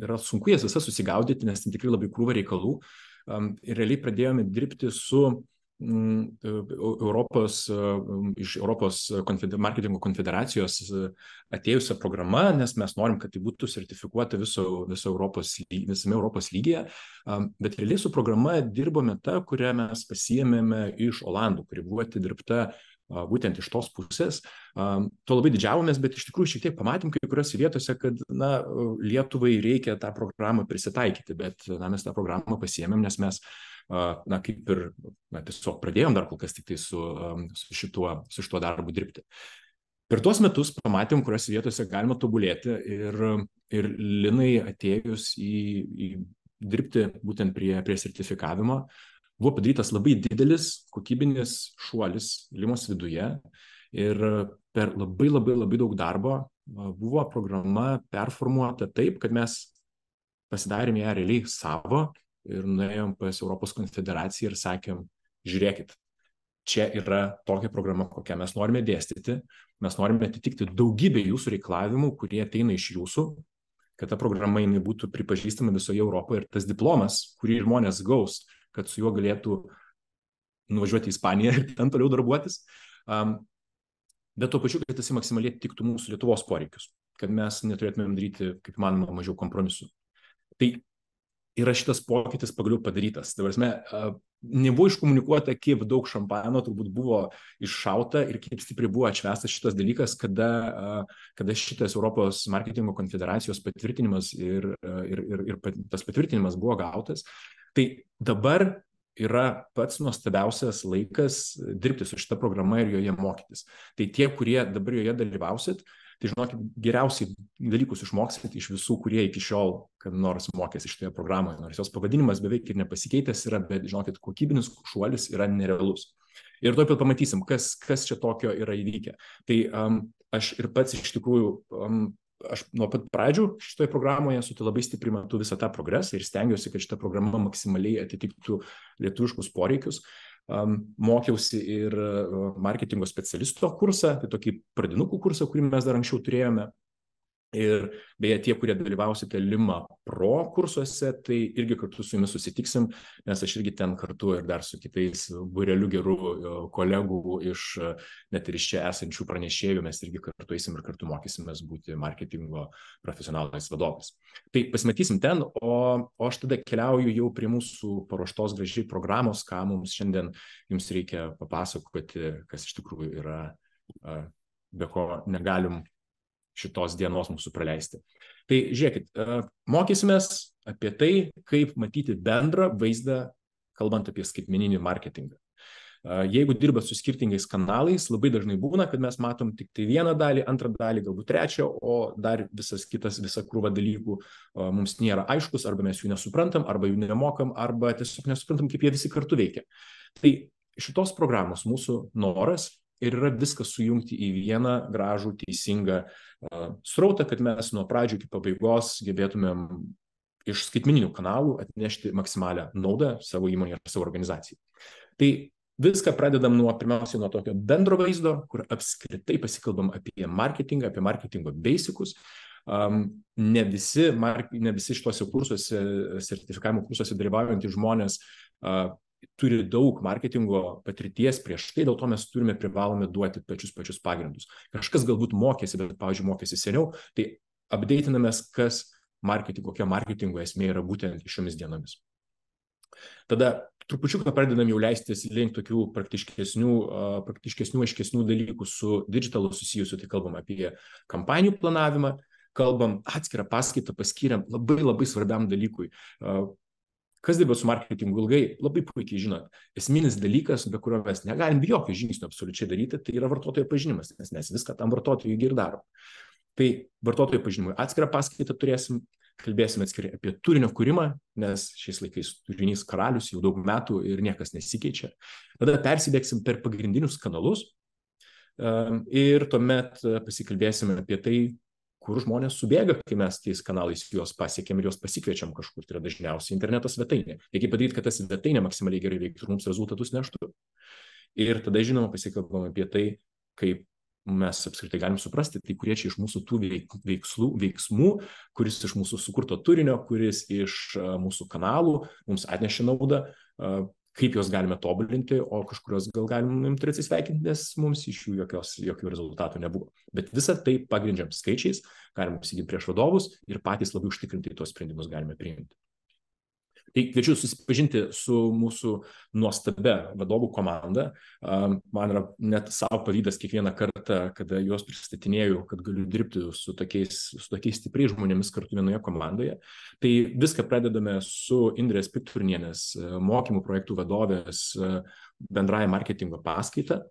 yra sunku jas visas susigaudyti, nes tikrai labai krūva reikalų. Ir realiai pradėjome dirbti su iš Europos marketingo konfederacijos atėjusią programą, nes mes norim, kad tai būtų sertifikuota visame Europos lygyje, bet realiai su programa dirbome ta, kurią mes pasiėmėme iš Olandų, kuri buvo atidirbta būtent iš tos pusės. To labai didžiavomės, bet iš tikrųjų šiek tiek pamatėm kai kuriuose vietose, kad Lietuvai reikia tą programą prisitaikyti, bet mes tą programą pasiėmėm, nes mes kaip ir tiesiog pradėjom dar kol kas tik tai su šituo darbu dirbti. Per tuos metus pamatėm, kuriuose vietose galima tobulėti ir Linai atėjus į dirbti būtent prie sertifikavimo, buvo padarytas labai didelis kokybinis šuolis Limos viduje ir per labai daug darbo buvo programa performuota taip, kad mes pasidarėm ją realiai savo ir nuėjom pas Europos konfederaciją ir sakėm, žiūrėkit, čia yra tokia programa, kokią mes norime dėstyti, mes norime atitikti daugybę jūsų reikalavimų, kurie ateina iš jūsų, kad ta programa jinai būtų pripažįstama visoje Europoje ir tas diplomas, kurį žmonės gaus, kad su juo galėtų nuvažiuoti į Ispaniją ir ten toliau darbuotis. Bet tuo pačiu, kad jisai maksimaliai tiktų mūsų Lietuvos poreikius, kad mes neturėtumėm daryti kaip manoma mažiau kompromisų. Tai yra šitas pokytis pagaliau padarytas. Tai prasme, nebuvo iškomunikuota, kaip daug šampano turbūt buvo iššauta ir kaip stipriai buvo atšvestas šitas dalykas, kada šitas Europos marketingo konfederacijos patvirtinimas ir tas patvirtinimas buvo gautas. Tai dabar yra pats nuostabiausias laikas dirbti su šita programa ir joje mokytis. Tai tie, kurie dabar joje dalyvausit, tai žinokit, geriausiai dalykus išmoksit iš visų, kurie iki šiol kad nors mokėsi šitoje programoje, nors jos pavadinimas beveik ir nepasikeitęs yra, bet žinokit, kokybinis šuolis yra nerealus. Ir tuoj pat pamatysim, kas čia tokio yra įvykę. Tai aš ir pats iš tikrųjų, aš nuo pat pradžių šitoje programoje labai stipriai matau visą tą progresą ir stengiuosi, kad šita programa maksimaliai atitiktų lietuviškus poreikius. Mokiausi ir marketingo specialisto kursą, tai tokį pradinukų kursą, kurį mes dar anksčiau turėjome. Ir beje, tie, kurie dalyvausite Lima Pro kursuose, tai irgi kartu su jumis susitiksim, nes aš irgi ten kartu ir dar su kitais būreliu gerų kolegų iš net ir iš čia esančių pranešėjų, mes irgi kartu eisim ir kartu mokysimės būti marketingo profesionalais vadovais. Tai pasimatysim ten, o aš tada keliauju jau prie mūsų paruoštos gražiai programos, ką mums šiandien jums reikia papasakoti, kas iš tikrųjų yra, be ko negalim šitos dienos mūsų praleisti. Tai žiūrėkit, mokysimės apie tai, kaip matyti bendrą vaizdą, kalbant apie skaitmeninį marketingą. Jeigu dirbat su skirtingais kanalais, labai dažnai būna, kad mes matom tik tai vieną dalį, antrą dalį, galbūt trečią, o dar visa krūva dalykų mums nėra aiškus, arba mes jų nesuprantam, arba jų nemokam, arba tiesiog nesuprantam, kaip jie visi kartu veikia. Tai šitos programos mūsų noras ir yra viskas sujungti į vieną gražų, teisingą srautą, kad mes nuo pradžių iki pabaigos gebėtumėm iš skaitmeninių kanalų atnešti maksimalią naudą savo įmonėje ir savo organizacijai. Tai viską pradedam pirmiausiai nuo tokio bendro vaizdo, kur apskritai pasikalbam apie marketingą, apie marketingo basicus. Ne visi šituose kursuose, sertifikavimo kursuose dalyvaujantys žmonės turi daug marketingo patirties prieš tai, dėl to mes privalome duoti pačius pagrindus. Kažkas galbūt mokėsi, bet, pavyzdžiui, mokėsi seniau, tai updatinamės, kokia marketingo esmė yra būtent šiomis dienomis. Tada trupučiuką pradedam jau leistis link tokių praktiškesnių, aiškesnių dalykų su digitalu susijusiu, tai kalbam apie kampanijų planavimą, kalbam atskirą paskaitą paskyrėm labai svarbiam dalykui. Kas dirba su marketingu ilgai, labai puikiai žinot, esminis dalykas, be kurio mes negalim jokio žingsnio absoliučiai daryti, tai yra vartotojo pažinimas, nes mes viską tam vartotojui ir darom. Tai vartotojo pažinimui atskirą paskaitą turėsim, kalbėsime atskirai apie turinio kūrimą, nes šiais laikais turinys karalius jau daug metų ir niekas nesikeičia. Tada persidėksim per pagrindinius kanalus ir tuomet pasikalbėsime apie tai, kur žmonės subėga, kai mes tais kanalais juos pasiekėm ir juos pasikviečiam kažkur, tai yra dažniausiai interneto svetainė. Reikia padaryti, kad ta svetainė maksimaliai gerai veiktų ir mums rezultatus neštų. Ir tada, žinoma, pasikalbam apie tai, kaip mes apskritai galim suprasti, tai kurie čia iš mūsų tų veiksmų, kuris iš mūsų sukurto turinio, kuris iš mūsų kanalų mums atnešė naudą, kaip juos galime tobulinti, o kažkurios gal galim turėti atsisveikinti, nes mums iš jų jokių rezultatų nebuvo. Bet visą tai pagrindžiam skaičiais, galim apsigyti prieš vadovus ir patys labai užtikrinti tuos sprendimus galime priimti. Tai kviečiu susipažinti su mūsų nuostabia vadovų komanda. Man yra net savo pavydas kiekvieną kartą, kada juos pristatinėjau, kad galiu dirbti su tokiais stipriais žmonėmis kartu vienoje komandoje. Tai viską pradedame su Indrės Pikturnienės mokymų projektų vadovės bendrąja marketingo paskaita.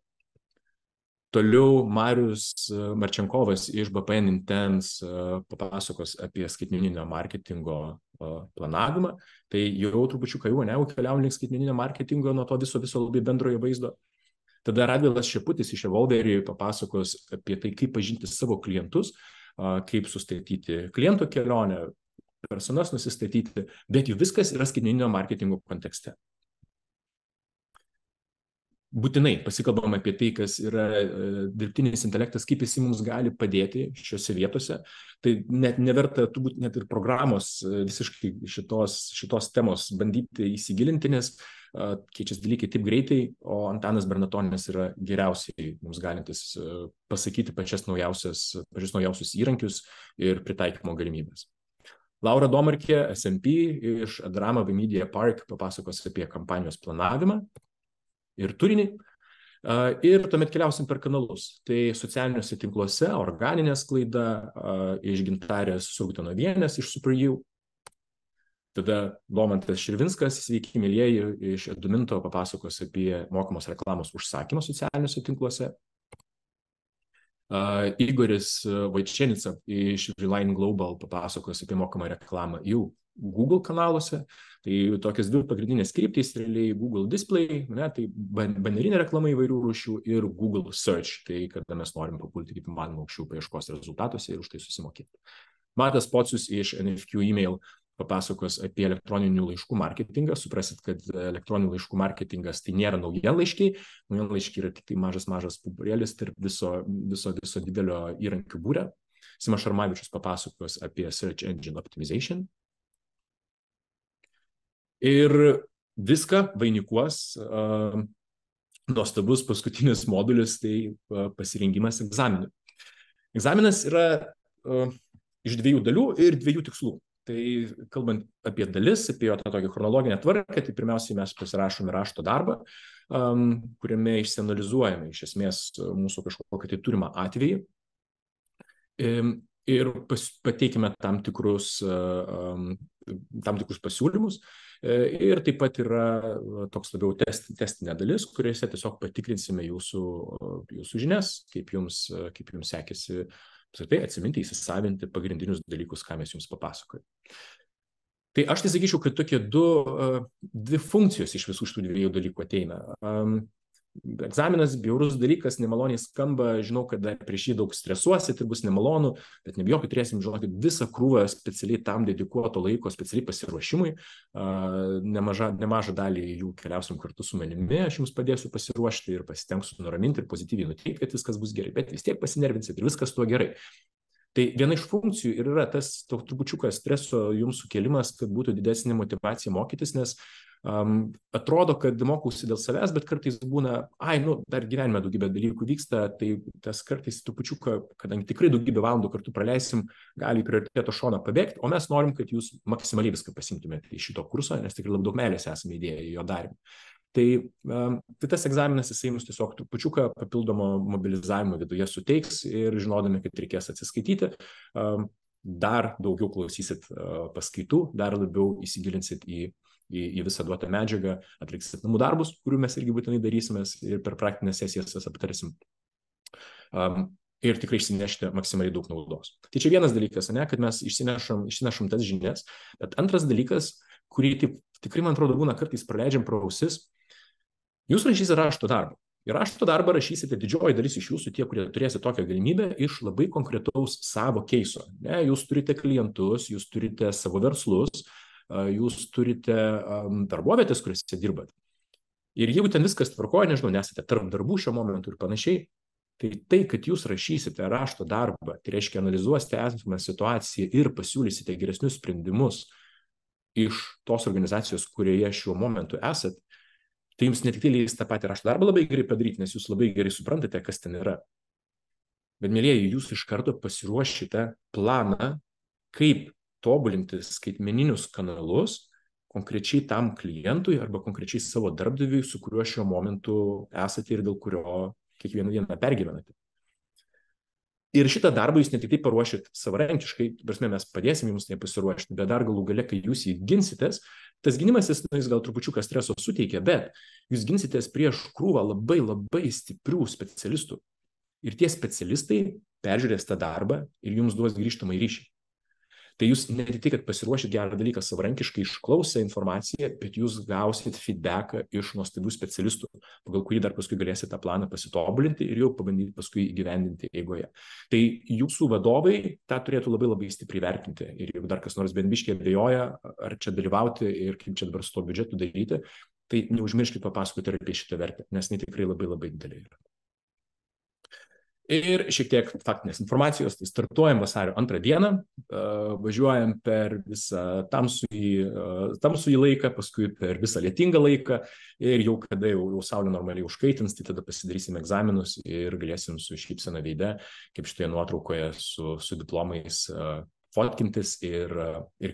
Toliau Marius Marčenkovas iš BPN Intense papasakos apie skaitmeninio marketingo planavimą. Tai jau trupučiuką jau keliaujam link skaitmeninio marketingo nuo to viso labai bendrojo vaizdo. Tada Radvilas Šeputis iš Evolverį papasakos apie tai, kaip pažinti savo klientus, kaip sustatyti kliento kelionę, personas nusistatyti, bet jau viskas yra skaitmeninio marketingo kontekste. būtinai pasikalbam apie tai, kas yra dirbtinis intelektas, kaip jis mums gali padėti šiose vietose. Tai net neverta turbūt net ir programos visiškai šitos temos bandyti įsigilinti, nes keičiasi dalykai taip greitai, o Antanas Bernatonis yra geriausiai mums galintis pasakyti pačius naujausius įrankius ir pritaikymo galimybės. Laura Domarkė, SMP iš Adorama Media Park papasakos apie kampanijos planavimą ir turinį. Ir tuomet keliausim per kanalus. Tai socialiniuose tinkluose organinė sklaida iš Gintarės Surgutanovienės iš SuperU. Tada Domantas Širvinskas, sveiki mielieji, iš Eduminto papasakos apie mokamos reklamos užsakymą socialiniuose tinkluose. Igoris Vaičenica iš Reline Global papasakos apie mokamą reklamą jau Google kanaluose. Tai tokios dvi pagrindinės kryptys, realiai Google Display, tai banerinė reklama įvairių rūšių ir Google Search, tai kada mes norim papulti kaip įmanoma aukščiau paieškos rezultatuose ir už tai susimokėti. Matas Pocius iš NFQ Email papasakos apie elektroninių laiškų marketingą. Suprasit, kad elektroninių laiškų marketingas tai nėra naujienlaiškiai. Naujienlaiškiai yra tik tai mažas pupurėlis tarp viso didelio įrankių būrio. Simas Šarmavičius papasakos apie Search Engine Optimization. Ir viską vainikuos nuostabus paskutinis modulis, tai pasirengimas egzaminui. Egzaminas yra iš 2 dalių ir 2 tikslų. Tai kalbant apie dalis, apie jo tą tokią chronologinę tvarką, tai pirmiausiai mes pasirašome rašto darbą, kuriame išsianalizuojame iš esmės mūsų kažkokį tai turimą atvejį ir pateikime tam tikrus pasiūlymus. Ir taip pat yra toks labiau testinė dalis, kuriuose tiesiog patikrinsime jūsų žinias, kaip jums sekėsi atsiminti, įsisavinti pagrindinius dalykus, ką mes jums papasakojame. Tai aš tai sakyčiau, kad tokie dvi funkcijos iš visų šitų 2 dalykų ateina. Egzaminas bjaurus dalykas, nemaloniai skamba, žinau, kad dar prieš jį daug stresuosit ir bus nemalonu, bet nebijokit, turėsim, žinokit, visą krūvą specialiai tam dedikuoto laiko, specialiai pasiruošimui. Nemažą dalį jų keliausim kartu su manimi, aš jums padėsiu pasiruošti ir pasitengsiu nuraminti ir pozityviai nuteikti, kad viskas bus gerai, bet vis tiek pasinervinsit ir viskas tuo gerai. Tai viena iš funkcijų ir yra tas trupučiukas streso jums sukėlimas, kad būtų didesnė motyvacija mokytis, nes atrodo, kad mokausi dėl savęs, bet kartais būna, dar gyvenime daugybė dalykų vyksta, tai tas kartais trupučiuką, kadangi tikrai daugybę valandų kartu praleisim, gali į prioriteto šoną pabėgti, o mes norim, kad jūs maksimaliai viską pasimtumėte iš šito kurso, nes tikrai labai daug meilės esame įdėję į jo darimą. Tai tas egzaminas jisai mums tiesiog trupučiuką papildomo mobilizavimo viduje suteiks ir žinodami, kad reikės atsiskaityti, dar daugiau klausysit paskaitų, dar labiau įsigilinsit į visą duotą medžiagą, atliksit namų darbus, kurių mes irgi būtinai darysimės ir per praktinės sesijas aptarsim. Ir tikrai išsinešti maksimaliai daug naudos. Tai čia vienas dalykas, kad mes išsinešam tas žinias, bet antras dalykas, kurį tikrai, man atrodo, būna kartais praleidžiam pro ausis, jūs rašysite rašto darbą. Ir rašto darbą rašysite didžioji dalis iš jūsų, tie, kurie turėsite tokią galimybę, iš labai konkretaus savo keiso. Jūs turite klientus, jūs turite savo verslus, jūs turite darbovietės, kuriuose dirbat. Ir jeigu ten viskas tvarkoja, nežinau, nesate tarp darbų šiuo momentu ir panašiai, tai, kad jūs rašysite rašto darbą, tai reiškia analizuosite esamą situaciją ir pasiūlysite geresnius sprendimus iš tos organizacijos, kurioje šiuo momentu esat, tai jums ne tik tai leis tą patį rašto darbą labai gerai padaryti, nes jūs labai gerai suprantate, kas ten yra. Bet, mielieji, jūs iš karto pasiruošite planą, kaip tobulinti skaitmeninius kanalus konkrečiai tam klientui arba konkrečiai savo darbdaviui, su kuriuo šiuo momentu esate ir dėl kurio kiekvieną dieną pergyvenate. Ir šitą darbą jūs ne tik tai paruošit savarankiškai, mes padėsim jums tai pasiruošti, bet dar galų gale, kai jūs jį ginsitės, tas gynimas jis gal trupučiuką streso suteikia, bet jūs ginsitės prieš krūvą labai stiprių specialistų. Ir tie specialistai peržiūrės tą darbą ir jums duos grįžtamą ryšį. Tai jūs ne tik tai, kad pasiruošit gerą dalyką savarankiškai, išklausę informaciją, bet jūs gausit feedbacką iš nuostabių specialistų, pagal kurį dar paskui galėsite tą planą pasitobulinti ir jau pabandyti paskui įgyvendinti eigoje. Tai jūsų vadovai tą turėtų labai stipriai vertinti. Ir jeigu dar kas nors bent biškį abejoja, ar čia dalyvauti ir kaip čia dabar su to biudžetu daryti, tai neužmirškit papasakoti ir apie šitą vertę, nes tai tikrai labai labai didelė yra. Ir šiek tiek faktinės informacijos, tai startuojam vasario 2 dieną, važiuojam per visą tamsųjį laiką, paskui per visą lietingą laiką ir jau kada jau saulė normaliai užkaitins, tai tada pasidarysim egzaminus ir galėsim su šypsena veide, kaip šitoje nuotraukoje su diplomais fotkintis ir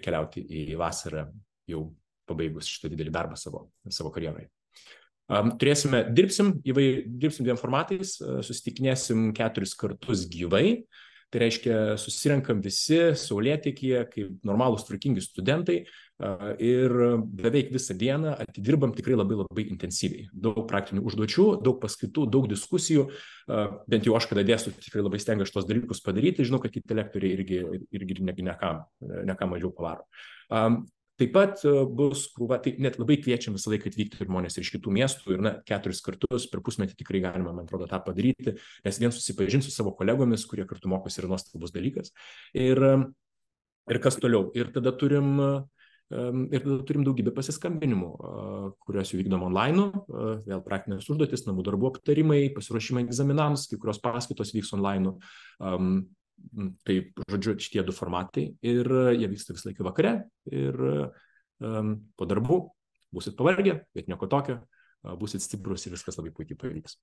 keliauti į vasarą jau pabaigus šitą didelį darbą savo karjeroje. Dirbsim 2 formatais, susitikinėsim 4 kartus gyvai, tai reiškia susirenkam visi saulėtekyje kaip normalūs tvarkingi studentai ir beveik visą dieną atidirbam tikrai labai labai intensyviai. Daug praktinių užduočių, daug paskaitų, daug diskusijų, bent jau aš kada dėstu tikrai labai stengiuosi šitos dalykus padaryti, žinau, kad kiti lektoriai irgi ne ką mažiau pavaro. Taip pat bus krūva, tai net labai kviečiam visą laiką atvykti žmonės ir iš kitų miestų ir 4 kartus per pusmetį tikrai galima, man atrodo, tą padaryti, nes vien susipažinti su savo kolegomis, kurie kartu mokosi, yra nuostabus dalykas. Ir kas toliau? Ir tada turim daugybę pasiskambinimų, kuriuos jau vykdom online, vėl praktinės užduotis, namų darbų aptarimai, pasiruošimai egzaminams, kai kurios paskaitos vyks online. Tai, žodžiu, šitie 2 formatai ir jie vyksta visą laiką vakare ir po darbų būsit pavargę, bet nieko tokio, būsit stiprus ir viskas labai puikiai pavyks.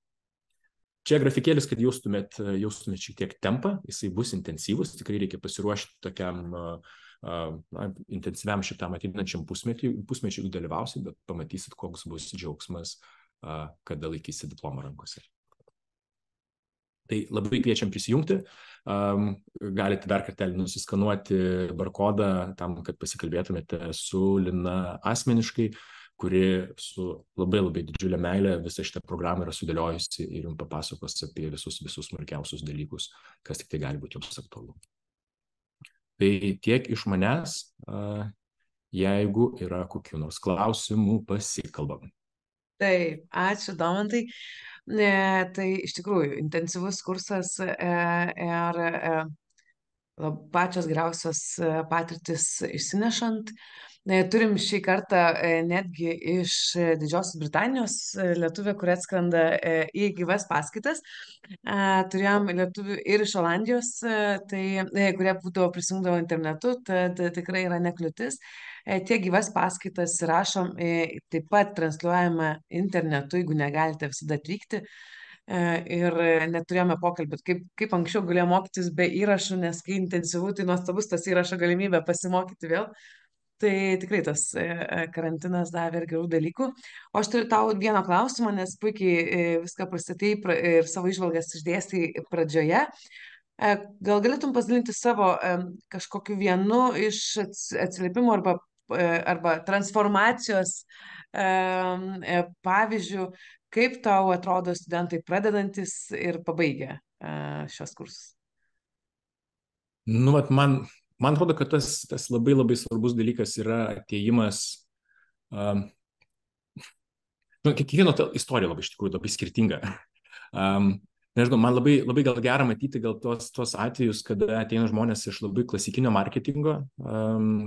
Čia grafikėlis, kad jaustumėt šiek tiek tempą, jisai bus intensyvus, tikrai reikia pasiruošti tokiam intensyviam šitam ateinančiam pusmečiui dalyvausit, bet pamatysit, koks bus džiaugsmas, kada laikysi diplomą rankose. Tai labai kviečiam prisijungti, galite dar kartelį nusiskanuoti barkodą tam, kad pasikalbėtumėte su Lina asmeniškai, kuri su labai labai didžiulė meilė visą šitą programą yra sudėliojusi ir jums papasakos apie visus smulkiausius dalykus, kas tik tai gali būti jums aktualu. Tai tiek iš manęs, jeigu yra kokių nors klausimų, pasikalbam. Taip, ačiū, Domantai. Tai iš tikrųjų intensyvus kursas ir pačios geriausios patirtis išsinešant. Turim šį kartą netgi iš Didžiosios Britanijos lietuvę, kurie atskrenda į gyvas paskaitas. Turėjom lietuvių ir iš Olandijos, kurie būdavo prisijungdavo internetu, tad tikrai yra nekliūtis. Tiek gyvas paskaitas rašom, taip pat transliuojame internetu, jeigu negalite visada atvykti. Ir neturėjome pokalbį, kaip anksčiau galėjome mokytis be įrašų, nes kai intensyvu, tai nuostabus tas įrašo galimybė pasimokyti vėl. Tai tikrai tas karantinas davė ir gerų dalykų. O aš turiu tau vieną klausimą, nes puikiai viską pristatei ir savo įžvalgas išdėstai pradžioje. Gal galėtum pasidalinti savo kažkokiu vienu iš atsiliepimų arba transformacijos pavyzdžių, kaip tau atrodo studentai pradedantis ir pabaigę šios kursus? Man atrodo, kad tas labai labai svarbus dalykas yra atėjimas. Kiekvieno istorija labai iš tikrųjų labai skirtinga. Nežinau, man labai, labai gal gera matyti gal tos atvejus, kada ateina žmonės iš labai klasikinio marketingo,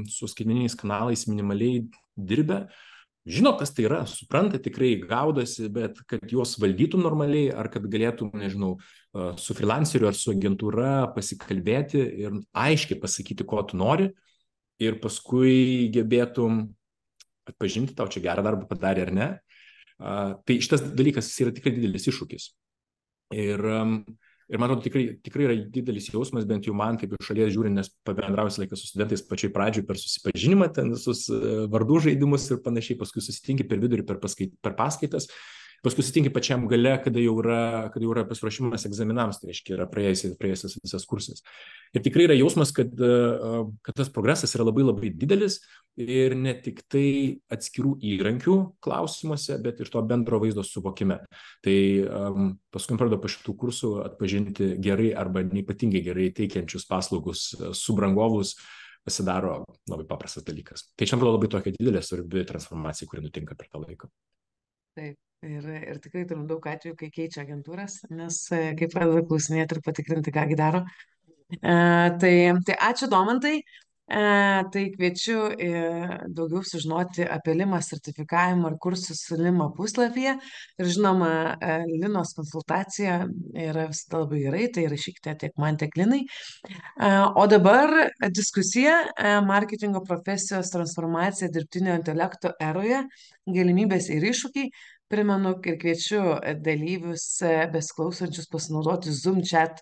su skaitmeniniais kanalais minimaliai dirbę, žino, kas tai yra, supranta, tikrai gaudosi, bet kad juos valdytų normaliai, ar kad galėtų, nežinau, su freelanceriu ar su agentūra pasikalbėti ir aiškiai pasakyti, ko tu nori, ir paskui gebėtum atpažinti, tau čia gerą darbą padarė ar ne. Tai šitas dalykas yra tikrai didelis iššūkis. Ir man atrodo, tikrai yra didelis jausmas, bent jau man, kaip iš šalies žiūrint, nes pabendrausi laiką su studentais pačioj pradžioj per susipažinimą, ten visus vardų žaidimus ir panašiai, paskui susitinki per vidurį per paskaitas, paskui susitinki pačiam gale, kada jau yra pasiruošimas egzaminams, tai reiškia, yra praėjęs visas kursas. Ir tikrai yra jausmas, kad tas progresas yra labai labai didelis ir ne tik tai atskirų įrankių klausimuose, bet ir to bendro vaizdo suvokime. Tai paskui pradeda po šitų kursų atpažinti gerai arba neypatingai gerai teikiančius paslaugus subrangovus, pasidaro labai paprastas dalykas. Tai čia atrodo labai tokia didelė svarbi transformacija, kuri nutinka per tą laiką. Taip. Ir tikrai turim daug atvejų, kai keičia agentūras, nes kaip pradeda klausinėti ir patikrinti, kągi daro. Tai ačiū, Domantai. Tai kviečiu daugiau sužinoti apie Lima sertifikavimą ir kursus Lima puslapyje. Ir žinoma, Linos konsultacija yra visada labai gerai, tai rašykite tiek man, tiek Linai. O dabar diskusija marketingo profesijos transformacija dirbtinio intelekto eroje, galimybės ir iššūkiai. Primenu ir kviečiu dalyvius besiklausančius pasinaudoti Zoom chat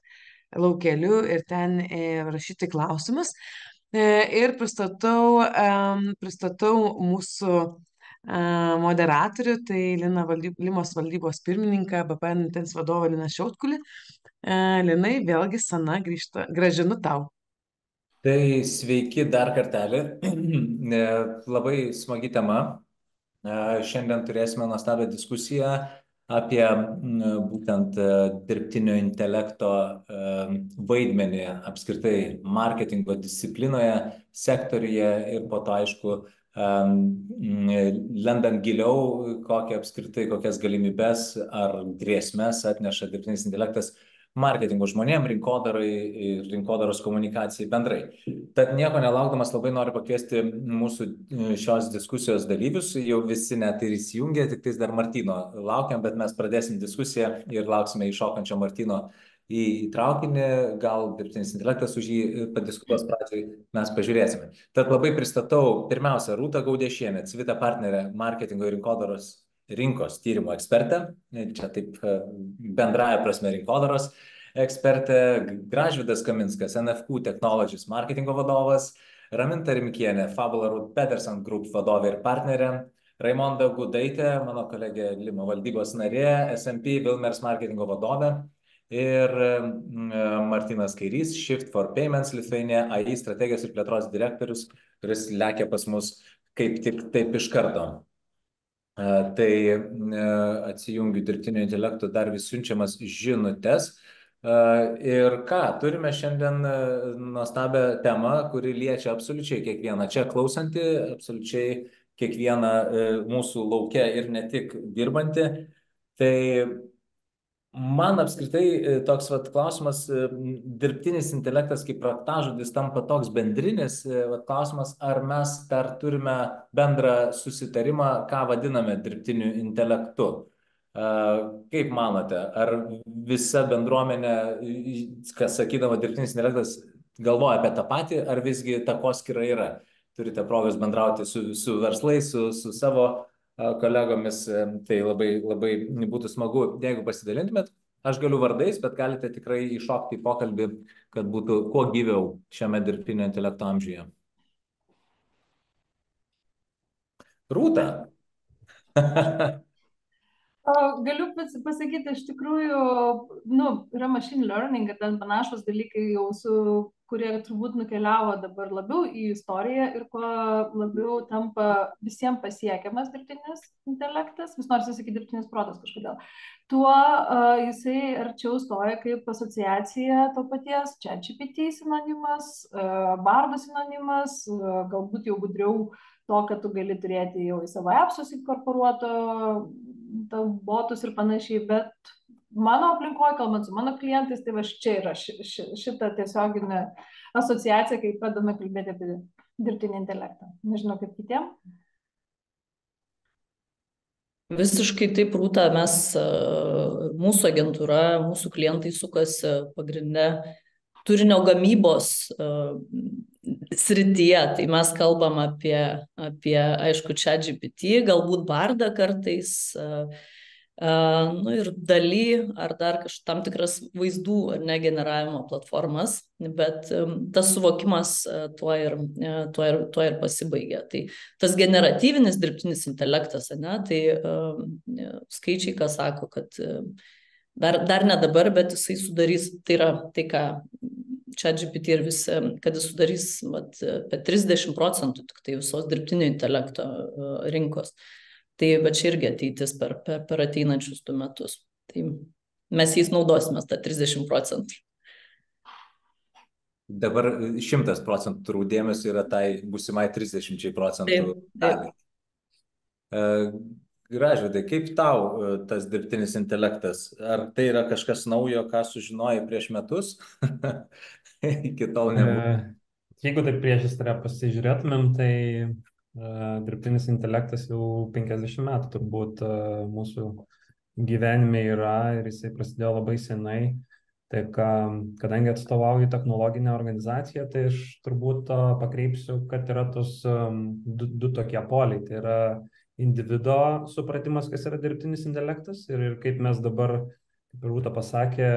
laukeliu ir ten rašyti klausimus. Ir pristatau mūsų moderatorių, tai Limos valdybos pirmininką, BPN Intens vadovą Liną Šiautkulį. Linai, vėlgi Sana gražinu tau. Tai sveiki dar kartelį. Labai smagi tema. Šiandien turėsime nuostabią diskusiją apie būtent dirbtinio intelekto vaidmenį apskritai marketingo disciplinoje, sektoriuje ir po to, aišku, lendant giliau, kokias galimybes ar grėsmes atneša dirbtinis intelektas marketingo žmonėm, rinkodarai ir rinkodaros komunikacijai bendrai. Tad nieko nelaukdamas labai noriu pakviesti mūsų šios diskusijos dalyvius, jau visi net ir įsijungė, tik tais dar Martyno laukiam, bet mes pradėsim diskusiją ir lauksime iššokančio Martyno į traukinį, gal dirbtinis intelektas už jį padiskutuos pradžiai, mes pažiūrėsime. Tad labai pristatau pirmiausia Rūtą Gaudiešienę, Civita partnerę marketingo ir rinkodaros rinkos tyrimo ekspertę, čia taip bendraja prasme rinkodaros ekspertė, Gražvydas Kaminskas, NFQ Technologies marketingo vadovas, Raminta Rimkienė, Fabula Root Peterson Group vadovė ir partnerė, Raimonda Gudaitė, mano kolegė Lima valdybos narė, SMP Wilmers marketingo vadovė ir Martynas Kairys, Shift for Payments Lithuania, AI strategijos ir plėtros direktorius, kuris lekia pas mus kaip tik taip iš karto. Tai atsijungiu dirbtinio intelekto dar vis siunčiamas žinutes. Ir ką, turime šiandien nuostabią temą, kuri liečia absoliučiai kiekvieną čia klausantį, absoliučiai kiekvieną mūsų lauke ir ne tik dirbantį. Tai man apskritai toks klausimas, dirbtinis intelektas kaip raktažodis tampa toks bendrinis klausimas, ar mes dar turime bendrą susitarimą, ką vadiname dirbtiniu intelektu. Kaip manote, ar visa bendruomenė, kas sakydama dirbtinis intelektas, galvoja apie tą patį, ar visgi takoskyra yra? Turite progos bendrauti su verslais, su savo kolegomis, tai labai būtų smagu, jeigu pasidalintumėt. Aš galiu vardais, bet galite tikrai įšokti į pokalbį, kad būtų kuo gyviau šiame dirbtinio intelekto amžiuje. Rūta. Galiu pasakyti, iš tikrųjų, yra machine learning ir ten panašus dalykai jau kurie turbūt nukeliavo dabar labiau į istoriją ir kuo labiau tampa visiems pasiekiamas dirbtinis intelektas, vis nors sakyti dirbtinis protas kažkodėl, tuo jisai arčiau stoja kaip asociacija to paties ChatGPT sinonimas, Bardo sinonimas, galbūt jau gudriau to, kad tu gali turėti jau į savo appsus inkorporuoto botus ir panašiai, bet mano aplinkoje, kalbant su mano klientais, tai va čia yra šita tiesioginė asociacija, kai pradame kalbėti apie dirbtinį intelektą. Nežinau, kaip kitiem. Visiškai taip, Rūta, mūsų agentūra, mūsų klientai sukasi pagrindinė turinio gamybos srityje, tai mes kalbam apie aišku, ChatGPT, galbūt Bardą kartais, ir Daly, ar dar tam tikras vaizdų ar ne generavimo platformas, bet tas suvokimas tuo ir pasibaigia. Tai tas generatyvinis dirbtinis intelektas, tai skaičiai, ką sako, kad dar ne dabar, bet jisai sudarys, tai yra tai, ką ChatGPT ir visi, kad jis sudarys apie 30% tik tai visos dirbtinio intelekto rinkos. Tai bet čia irgi ateitis per ateinančius 2 metus. Tai mes jais naudosime tą 30%. Dabar 100% turbūt dėmesio yra tai būsimai 30% daliai. Gražvydai, kaip tau tas dirbtinis intelektas? Ar tai yra kažkas naujo, ką sužinojai prieš metus? Iki tol nebuvo. jeigu taip priešistorę pasižiūrėtumėm, tai dirbtinis intelektas jau 50 metų turbūt mūsų gyvenime yra ir jisai prasidėjo labai senai. Tai kadangi atstovauju technologinę organizaciją, tai aš turbūt pakreipsiu, kad yra tos du tokie poliai. Tai yra individo supratimas, kas yra dirbtinis intelektas ir kaip mes dabar, kaip ir Rūta pasakė,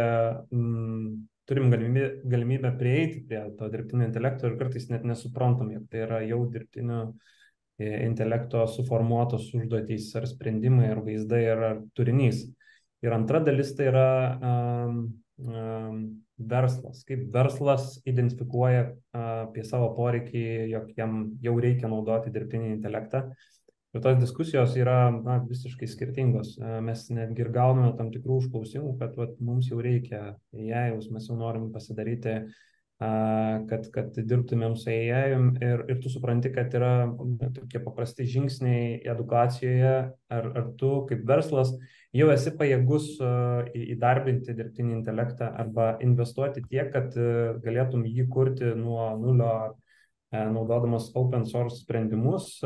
turim galimybę prieiti prie to dirbtinio intelekto ir kartais net nesuprantam, jog tai yra jau dirbtinio intelekto suformuotos užduotys ar sprendimai, ar vaizdai, ar turinys. Ir antra dalis tai yra verslas. Kaip verslas identifikuoja apie savo poreikį, jog jam jau reikia naudoti dirbtinį intelektą. Ir tos diskusijos yra visiškai skirtingos. Mes netgi ir gauname tam tikrų užklausimų, kad mums jau reikia AI, mes jau norim pasidaryti, kad dirbtumėm su AI ir tu supranti, kad yra tokie paprasti žingsniai edukacijoje, ar tu kaip verslas jau esi pajėgus įdarbinti dirbtinį intelektą arba investuoti tiek, kad galėtum jį kurti nuo nulio, naudodamas open source sprendimus,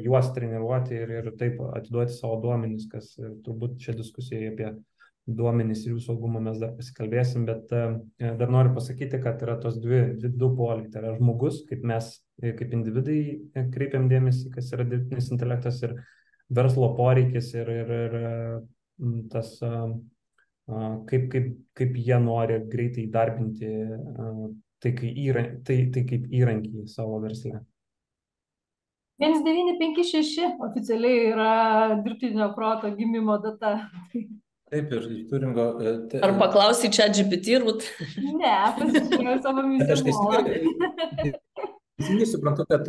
juos treniruoti ir taip atiduoti savo duomenis, kas turbūt čia diskusijoje apie duomenys ir jų saugumą mes dar pasikalbėsim, bet dar noriu pasakyti, kad yra tos du poliai. Tai yra žmogus, kaip mes, kaip individai kreipiam dėmesį, kas yra dirbtinis intelektas, ir verslo poreikis ir tas, kaip jie nori greitai įdarbinti tai kaip įrankį savo versle. 1956 oficialiai yra dirbtinio proto gimimo data. Taip, ir turim Ar paklausai ChatGPT, Rūt? Ne, pasižiūrėjau savo misiją. Teisingai suprantu, kad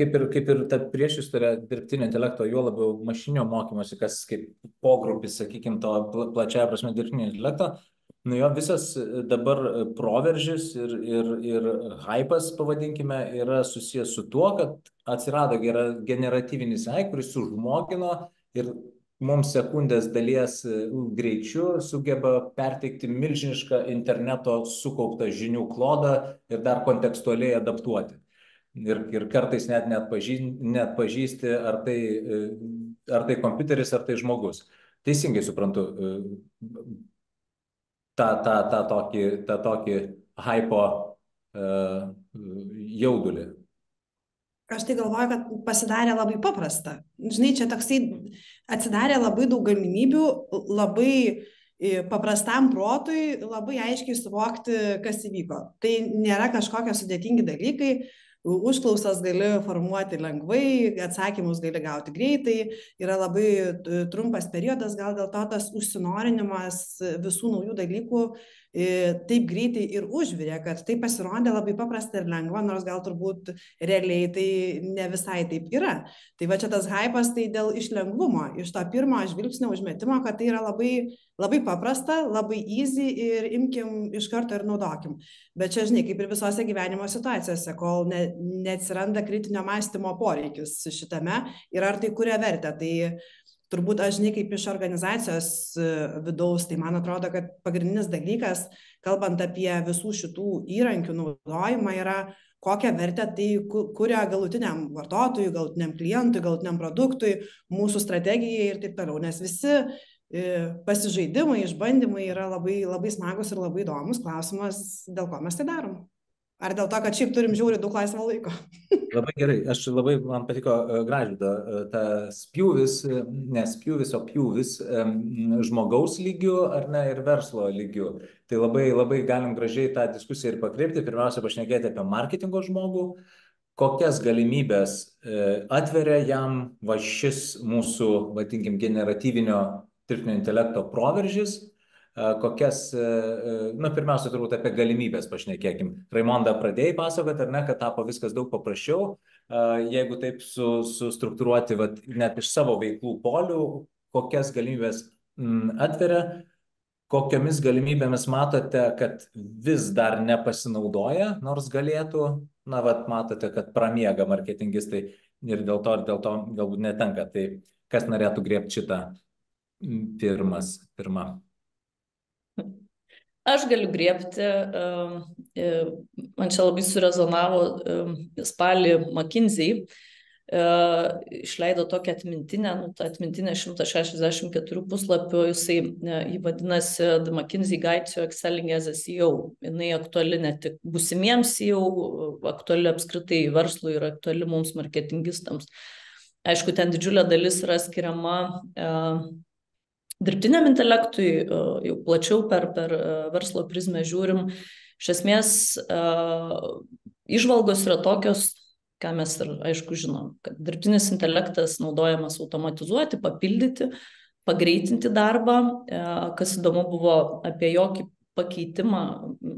kaip ir ta priešistorė dirbtinio intelekto, juo labiau mašininio mokymosi, kas kaip pogrupis, sakykime, to plačiaja prasme dirbtinio intelekto, jo visas dabar proveržis ir hypas, pavadinkime, yra susijęs su tuo, kad atsirado generatyvinis AI, kuris sužmogino ir mums sekundės dalies greičiu sugeba perteikti milžinišką interneto sukauptą žinių klodą ir dar kontekstualiai adaptuoti. Ir kartais net pažįsti, ar tai kompiuteris, ar tai žmogus. Teisingai suprantu tą tokį hypo jaudulį. Aš tai galvoju, kad pasidarė labai paprasta. Žinai, čia toksai atsidarė labai daug galimybių, labai paprastam protui labai aiškiai suvokti, kas įvyko. Tai nėra kažkokie sudėtingi dalykai, užklausas gali formuoti lengvai, atsakymus gali gauti greitai, yra labai trumpas periodas, gal dėl to tas užsinorinimas visų naujų dalykų taip greitai ir užvirė, kad tai pasirodė labai paprasta ir lengva, nors gal turbūt realiai tai ne visai taip yra. Tai va čia tas hypas tai dėl iš lengvumo, iš to pirmo žvilgsnio užmetimo, kad tai yra labai paprasta, labai easy ir imkim iš karto ir naudokim. Bet čia, žinai, kaip ir visose gyvenimo situacijose, kol neatsiranda kritinio mąstymo poreikis šitame ir ar tai kuria vertę. Tai turbūt aš, žinai, kaip iš organizacijos vidaus, tai man atrodo, kad pagrindinis dalykas, kalbant apie visų šitų įrankių naudojimą, yra kokią vertę tai kuria galutiniam vartotojui, galutiniam klientui, galutiniam produktui, mūsų strategijai ir taip toliau. Nes visi pasižaidimai, išbandymai yra labai, labai smagus ir labai įdomus. Klausimas, dėl ko mes tai darom? Ar dėl to, kad šiaip turim žiauriai daug laisvo laiko? Labai gerai. Man patiko Gražvydo spjūvis, ne spjūvis, o pjūvis žmogaus lygių ar ne ir verslo lygių. Tai labai galim gražiai tą diskusiją ir pakreipti. Pirmiausia, pašnekėti apie marketingo žmogų, kokias galimybės atveria jam va šis mūsų, vadinkim, generatyvinio dirbtinio intelekto proveržis. Kokias, pirmiausia, turbūt apie galimybės pašnekėkim. Raimonda, pradėjai pasakoti, ar ne, kad tapo viskas daug paprasčiau, jeigu taip sustruktūruoti net iš savo veiklų polių, kokias galimybės atveria, kokiomis galimybėmis matote, kad vis dar nepasinaudoja, nors galėtų, matote, kad pramiega marketingistai ir dėl to galbūt netenka. Tai kas norėtų griebti šitą pirma? Aš galiu griebti, man čia labai surezonavo spalį McKinsey, išleido tokią atmintinę, ta atmintinė 164 puslapių, jį vadinasi The McKinsey Guide to Excelling as a CEO. Jinai aktuali ne tik būsimiems CEO, aktuali apskritai verslui ir aktuali mums marketingistams. Aišku, ten didžiulė dalis yra skiriama dirbtiniam intelektui, jau plačiau per verslo prizmę žiūrim. Iš esmės, įžvalgos yra tokios, ką mes ir aišku žinom, kad dirbtinis intelektas naudojamas automatizuoti, papildyti, pagreitinti darbą. Kas įdomu buvo apie jokį pakeitimą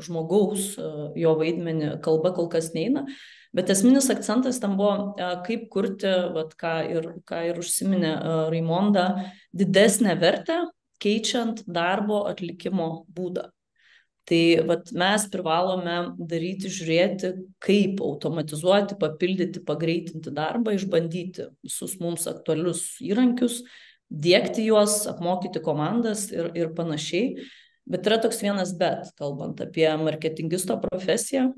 žmogaus, jo vaidmenį, kalba kol kas neina. Bet esminis akcentas tam buvo, kaip kurti, ką ir užsiminė Raimonda, didesnę vertę, keičiant darbo atlikimo būdą. Tai mes privalome daryti, žiūrėti, kaip automatizuoti, papildyti, pagreitinti darbą, išbandyti visus mums aktualius įrankius, diegti juos, apmokyti komandas ir panašiai. Bet yra toks vienas bet, kalbant apie marketingisto profesiją.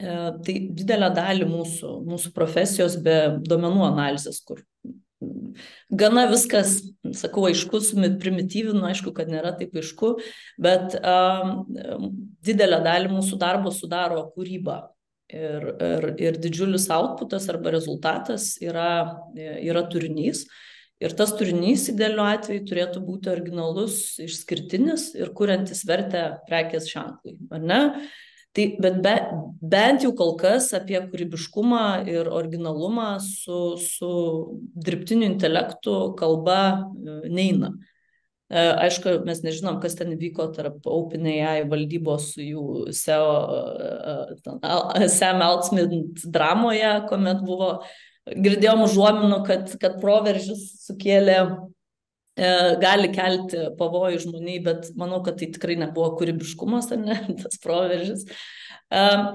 Tai didelę dalį mūsų profesijos be duomenų analizės, kur gana viskas, sakau, aišku, primityvinu, aišku, kad nėra taip aišku, bet didelę dalį mūsų darbo sudaro kūryba. Ir didžiulis outputas arba rezultatas yra turinys. Ir tas turinys idealiu atveju turėtų būti originalus, išskirtinis ir kuriantis vertę prekės ženklui, ar ne? Tai, bet bent jau kol kas apie kūrybiškumą ir originalumą su dirbtiniu intelektu kalba neina. Aišku, mes nežinom, kas ten vyko tarp OpenAI valdybos su jų SEO, Sam Altman dramoje, kuomet buvo, girdėjom užuominų, kad proveržis sukėlė, gali kelti pavojų žmoniai, bet manau, kad tai tikrai nebuvo kūrybiškumas, ar ne, tas proveržis.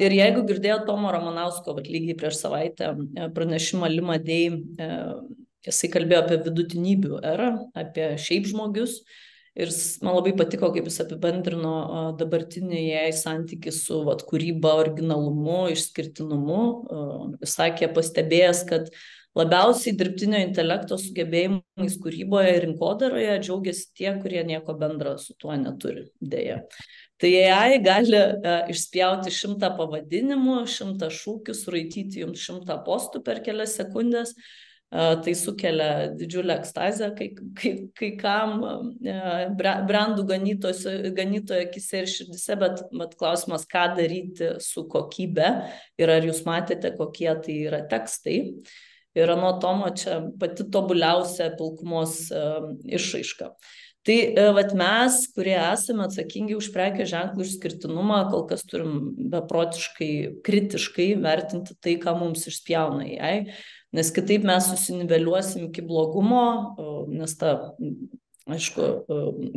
Ir jeigu girdėjo Tomo Ramanausko, lygiai prieš savaitę pranešimą Lima Day, jisai kalbėjo apie vidutinybių erą, apie šiaip žmogius. Ir man labai patiko, kaip jis apibendrino dabartinį jai santykį su kūryba, originalumu, išskirtinumu. Jis sakė, pastebėjęs, kad labiausiai dirbtinio intelekto sugebėjimais kūryboje ir rinkodaroje džiaugiasi tie, kurie nieko bendro su tuo neturi, dėja. Tai AI gali išspjauti 100 pavadinimų, 100 šūkių, suraityti jums 100 postų per kelias sekundės. Tai sukelia didžiulę ekstazę kai kam brandų ganytojo akise ir širdise, bet klausimas, ką daryti su kokybe ir ar jūs matėte, kokie tai yra tekstai. Ir anot Tomo čia pati tobuliausia pilkumos išraiška. Tai mes, kurie esame atsakingi už prekės ženklų išskirtinumą, kol kas turim beprotiškai, kritiškai vertinti tai, ką mums išspjauna AI, nes kitaip mes susiniveliuosim iki blogumo, nes aišku,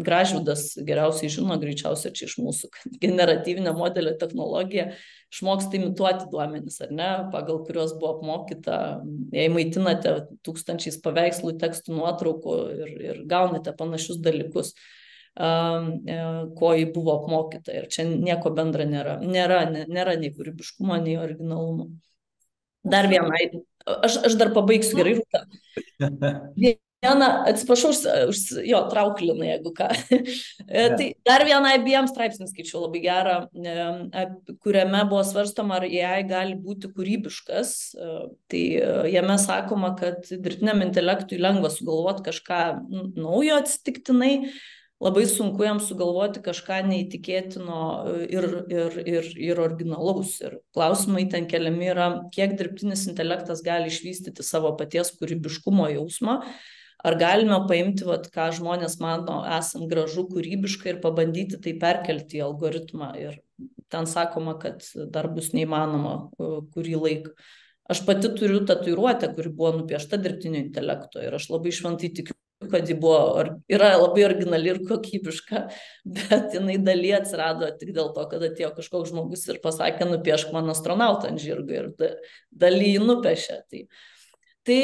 Gražvydas geriausiai žino, greičiausiai čia iš mūsų, kad generatyvinė modelio technologija išmoksta imituoti duomenis, ar ne, pagal kurios buvo apmokyta, jei maitinate 1000 paveikslų, tekstų, nuotraukų ir gaunate panašius dalykus, ko jį buvo apmokyta. Ir čia nieko bendra nėra. Nėra nei kūrybiškumo, nei originalumo. Dar vienai, aš dar pabaigsiu, gerai, Rūta. Atsiprašau, trauklina, jeigu ką. Tai dar vieną IBM straipsnį skaičiau labai gerą, kuriame buvo svarstoma, ar AI gali būti kūrybiškas. Tai jame sakoma, kad dirbtiniam intelektui lengva sugalvoti kažką naujo atsitiktinai, labai sunku jam sugalvoti kažką neįtikėtino ir originalaus. Ir klausimai ten keliami yra, kiek dirbtinis intelektas gali išvystyti savo paties kūrybiškumo jausmą. Ar galime paimti, ką žmonės mano, esam gražu, kūrybiškai ir pabandyti tai perkelti į algoritmą. Ir ten sakoma, kad dar bus neįmanoma kurį laiką. Aš pati turiu tatuiruotę, kuri buvo nupiešta dirbtinio intelekto ir aš labai šventai tikiu, kad ji yra labai originali ir kokybiška, bet jinai daly atsirado tik dėl to, kad atėjo kažkoks žmogus ir pasakė, nupiešk man astronautą ant žirgo ir daly jį nupiešė. Tai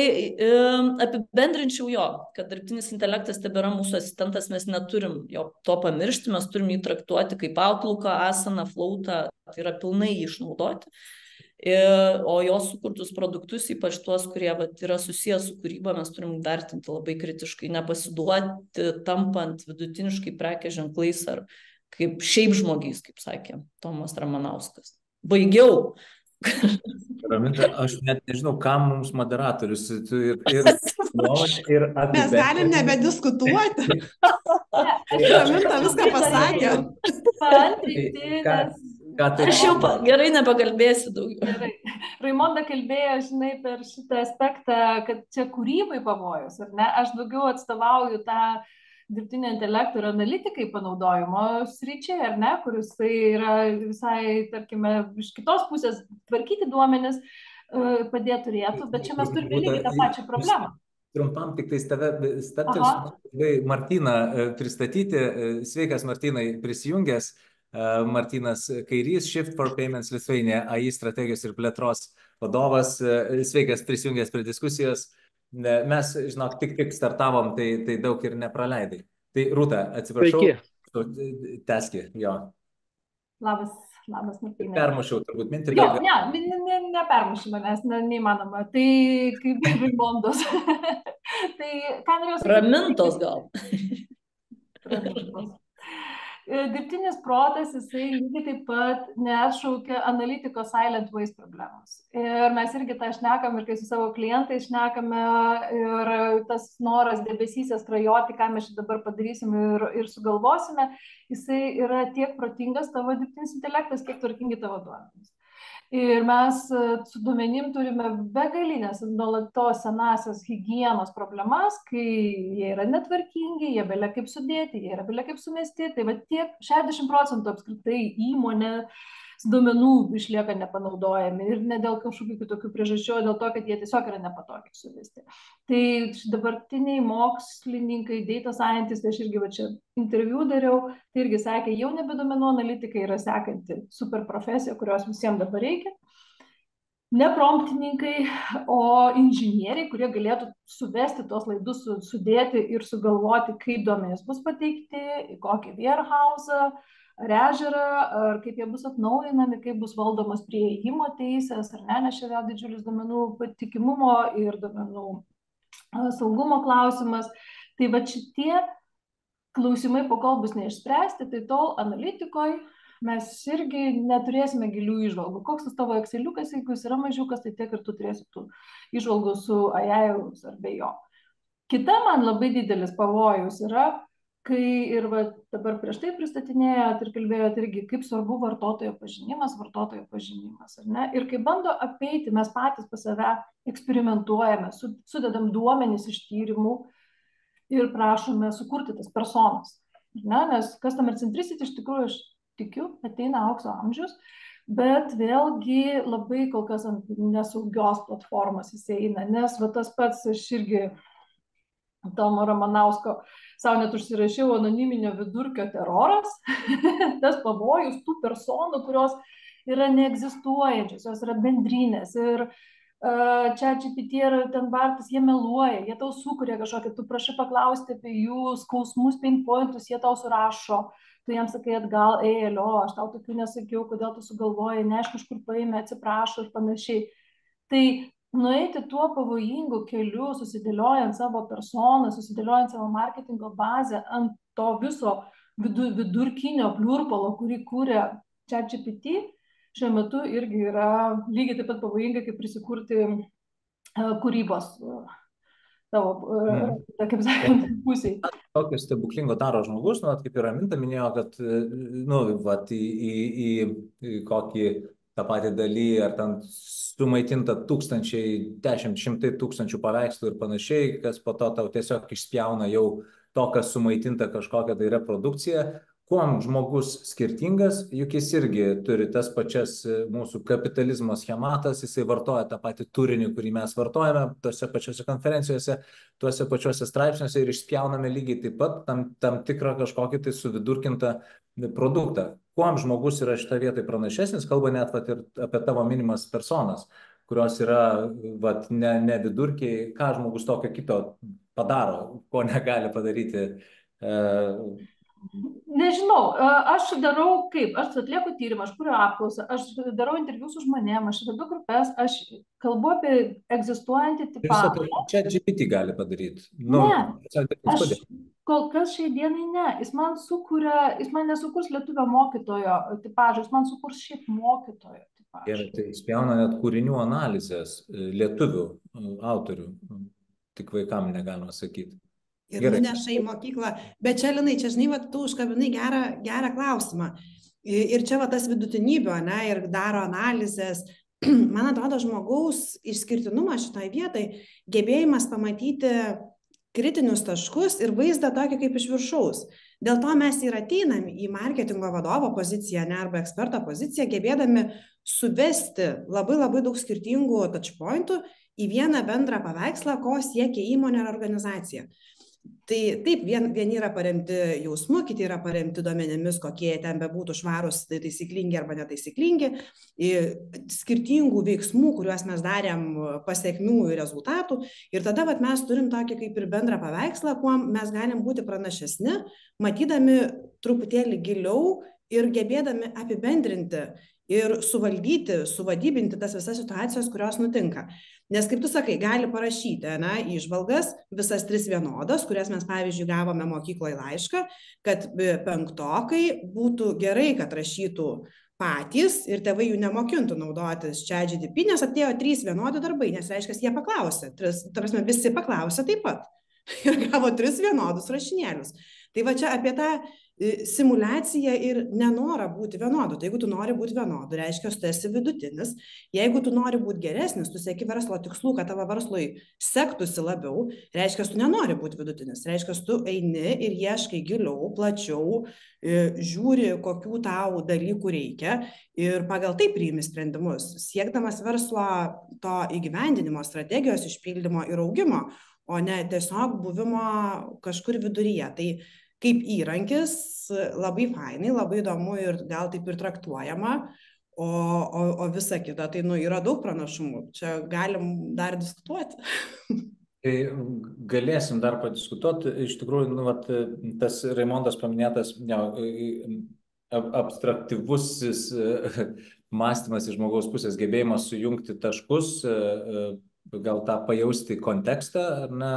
apibendrinčiau jo, kad dirbtinis intelektas tebėra mūsų asistentas, mes neturim jo to pamiršti, mes turim jį traktuoti kaip Outlooką, Asaną, Floatą, tai yra pilnai jį išnaudoti. O jos sukurtus produktus, ypač tuos, kurie yra susijęs su kūryba, mes turim vertinti labai kritiškai, nepasiduoti tampant vidutiniškai prekės ženklais ar kaip šiaip žmogiais, kaip sakė Tomas Ramanauskas. Baigiau. Raminta, aš net nežinau, kam mums moderatorius ir Mes galim nebediskutuoti. Raminta viską pasakė. Paantrinti, nes Aš jau gerai nepakalbėsiu daugiau. Gerai. Raimonda kalbėjo, žinai, per šitą aspektą, kad čia kūrybai pavojus, ar ne? Aš daugiau atstovauju tą dirbtinio intelekto ir analitikai panaudojimo sričiai, ar ne, kuris tai yra visai, tarkime, iš kitos pusės tvarkyti duomenis padėti turėtų, bet čia mes turime lygiai tą pačią problemą. Trumpam tik tai tave stabtelsiu, Martyną pristatyti. Sveikas, Martynai, prisijungęs. Martynas Kairys, Shift for Payments Lithuania, AI strategijos ir plėtros vadovas. Sveikas, prisijungęs prie diskusijos. Mes, žinok, tik startavom, tai daug ir nepraleidai. Tai Rūta, atsiprašau, tęski, jo. Labas, Martynai. Permušiau turbūt mintį. Jo, nepermuši manęs, neįmanoma. Tai kaip Raimondos. Tai ką norėjau sakyti? Ramintos gal. Ramintos. Dirbtinis protas, jisai lygiai taip pat neatšaukia analitikos silent waste problemos. Ir mes irgi tą šnekam, ir kai su savo klientais šnekame, ir tas noras debesyse skrajoti, ką mes dabar padarysim ir sugalvosime, jisai yra tiek protingas tavo dirbtinis intelektas, kiek tvarkingi tavo duomenys. Ir mes su duomenim turime begalinės nuolatos senasias higienos problemas, kai jie yra netvarkingi, jie belia kaip sudėti, jie yra belia kaip sumesti. Tai va tiek 60% apskritai įmonė duomenų išlieka nepanaudojami ir ne dėl kažkokių kitokių priežasčių, o dėl to, kad jie tiesiog yra nepatogiai suvesti. Tai dabartiniai mokslininkai, data scientists, aš irgi va čia interviu dariau, tai irgi sakė, jau nebe duomenų analitikai yra sekanti super profesija, kurios visiems dabar reikia. Ne promptininkai, o inžinieriai, kurie galėtų suvesti tos laidus, sudėti ir sugalvoti, kaip duomenys bus pateikti, į kokį warehouse, ar ežerą, ar kaip jie bus atnaujinami, kaip bus valdomos prieėjimo teisės, ar ne, nes čia vėl didžiulis duomenų patikimumo ir duomenų saugumo klausimas. Tai va šitie klausimai, pakol bus neišspręsti, tai tol analitikoje mes irgi neturėsime gilių įžvalgų. Koks tas tavo Exceliukas, jeigu jis yra mažiukas, tai tiek ir tu turėsi tų įžvalgų su AI ar be jo. Kita man labai didelis pavojus yra, kai ir va, dabar prieš tai pristatinėjot ir kalbėjot irgi, kaip svarbu vartotojo pažinimas, ar ne? Ir kai bando apeiti, mes patys pas save eksperimentuojame, sudedam duomenis iš tyrimų ir prašome sukurti tas personas. Ne? Nes customer centricity iš tikrųjų, aš tikiu, ateina aukso amžius, bet vėlgi labai kol kas ant nesaugios platformos jis eina, nes va tas pats aš irgi Tomo Ramanausko savo net užsirašiau anoniminio vidurkio teroras, tas pavojus tų personų, kurios yra neegzistuojančios, jos yra bendrinės ir ChatGPT ir ten Bartas, jie meluoja, jie tau sukuria kažkokią, tu prašai paklausti apie jų skausmus, pain pointus, jie tau surašo, tu jiems sakai atgal, aš tau tokių nesakiau, kodėl tu sugalvojai, neaišku, iš kur paėmė, atsiprašo ir panašiai. Tai nueiti tuo pavojingu keliu, susidėliojant savo personą, susidėliojant savo marketingo bazę ant to viso vidurkinio pliurpalo, kurį kūrė ChatGPT, šiuo metu irgi yra lygiai taip pat pavojinga, kaip prisikurti kūrybos tavo, kaip sakant, pusiai. Tokio stebuklingo daro žmogus, kaip ir Raminta minėjo, kad į kokį tą patį dalį, ar ten sumaitinta tūkstančiai, 10-100 tūkstančių paveikslų ir panašiai, kas po to tau tiesiog išspjauna jau to, kas sumaitinta kažkokia tai reprodukcija. Kuom žmogus skirtingas, juk jis irgi turi tas pačias mūsų kapitalizmo schematas, jisai vartoja tą patį turinį, kurį mes vartojame tose pačiose konferencijose, tuose pačiuose straipsniuose ir išspjauname lygiai taip pat tam tikrą kažkokį tai suvidurkintą produktą. Kuom žmogus yra šitą vietą pranašesnis, kalba net ir apie tavo minimas personas. kurios yra vat, ne vidurkiai, ką žmogus tokio kito padaro, ko negali padaryti. Nežinau, aš darau kaip, aš atlieku tyrimą, aš kuriu apklausą, aš darau interviu su žmonėm, aš vedu grupės, aš kalbu apie egzistuojantį Visą tipažą. tai čia GPT gali padaryti. Aš kol kas šiai dienai ne, jis man nesukurs lietuvio mokytojo tipažą, jis man sukurs šiaip mokytojo tipažą. Ir tai spjauna net kūrinių analizės lietuvių autorių, tik vaikam negalima sakyti. Ir nuneša į mokyklą. Bet čia, Linai, čia, žinai, va, tu užkabinai gerą klausimą. Ir čia va tas vidutinybių, ne, ir daro analizės. Man atrodo, žmogaus išskirtinumas šitoj vietai, gebėjimas pamatyti kritinius taškus ir vaizdą tokį kaip iš viršaus. Dėl to mes ir ateinam į marketingo vadovo poziciją, ne, arba eksperto poziciją, gebėdami suvesti labai daug skirtingų touchpointų į vieną bendrą paveikslą, ko siekia įmonė ar organizacija. Tai taip, vieni yra paremti jausmu, kiti yra paremti duomenimis, kokie ten bebūtų švarūs, tai taisyklingi arba netaisyklingi, skirtingų veiksmų, kuriuos mes darėm, pasiekmių ir rezultatų. Ir tada vat, mes turim tokį kaip ir bendrą paveikslą, kuo mes galim būti pranašesni, matydami truputėlį giliau ir gebėdami apibendrinti ir suvaldyti, suvadybinti tas visas situacijas, kurios nutinka. Nes, kaip tu sakai, gali parašyti įžvalgas, visas 3 vienodas, kurias mes, pavyzdžiui, gavome mokykloje laišką, kad penktokai būtų gerai, kad rašytų patys ir tėvai jų nemokintų naudotis ChatGPT, nes atėjo 3 vienodi darbai, nes reiškia, jie paklausė, visi paklausė taip pat ir gavo 3 vienodus rašinėlius. Tai va čia apie tą simuliacija ir nenorą būti vienodu. Tai jeigu tu nori būti vienodu, reiškia, tu esi vidutinis. Jeigu tu nori būti geresnis, tu sieki verslo tikslų, kad tavo verslui sektųsi labiau, reiškia, tu nenori būti vidutinis. Reiškia, tu eini ir ieškai giliau, plačiau, žiūri, kokių tau dalykų reikia ir pagal tai priimi sprendimus, siekdamas verslo to įgyvendinimo, strategijos išpildymo ir augimo, o ne tiesiog buvimo kažkur viduryje. Tai kaip įrankis labai fainai, labai įdomu ir gal taip ir traktuojama, o visa kita, tai yra daug pranašumų. Čia galim dar diskutuoti. Tai galėsim dar padiskutuoti. Iš tikrųjų, tas Raimondos paminėtas abstraktyvusis mąstymas iš žmogaus pusės, gebėjimas sujungti taškus, gal tą pajausti kontekstą, ar ne,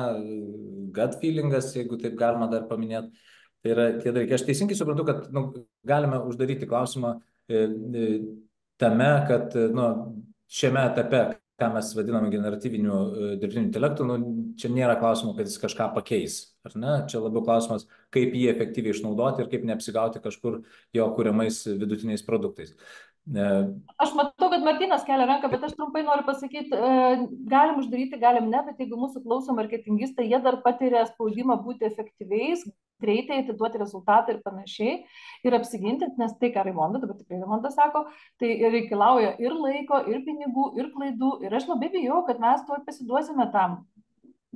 gut feelingas, jeigu taip galima dar paminėti. Tai yra tie dalykai. Aš teisingai suprantu, kad galime uždaryti klausimą tame, kad šiame etape, ką mes vadiname generatyviniu dirbtiniu intelektu, čia nėra klausimo, kad jis kažką pakeis. Ar ne? Čia labiau klausimas, kaip jį efektyviai išnaudoti ir kaip neapsigauti kažkur jo kuriamais vidutiniais produktais. Aš matau, kad Martynas kelia ranką, bet aš trumpai noriu pasakyti, galim uždaryti, galim ne, bet jeigu mūsų klauso marketingistai, jie dar patiria spaudimą būti efektyviais, greitai atiduoti rezultatą ir panašiai, ir apsiginti, nes tai, ką Raimonda, dabar tikrai Raimonda sako, tai reikalauja ir laiko, ir pinigų, ir klaidų, ir aš labai bijau, kad mes tuoj pasiduosime tam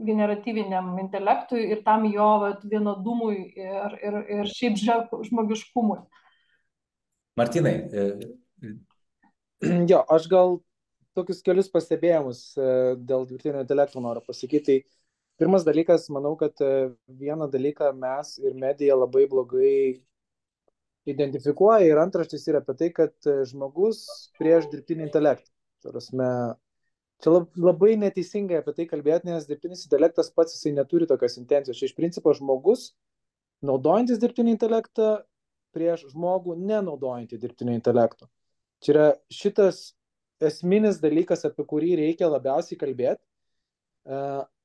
generatyviniam intelektui ir tam jo vienodumui ir šiaip žmogiškumui. Martynai. Jo, aš gal tokius kelius pastebėjimus dėl dirbtinio intelekto noriu pasakyti. Tai pirmas dalykas, manau, kad vieną dalyką mes ir medija labai blogai identifikuoja ir antraštys yra apie tai, kad žmogus prieš dirbtinį intelektą. Čia labai neteisingai apie tai kalbėti, nes dirbtinis intelektas pats jisai neturi tokios intencijos. Čia iš principo žmogus, naudojantis dirbtinį intelektą, prieš žmogų nenaudojantį dirbtinio intelekto. Čia yra šitas esminis dalykas, apie kurį reikia labiausiai kalbėti.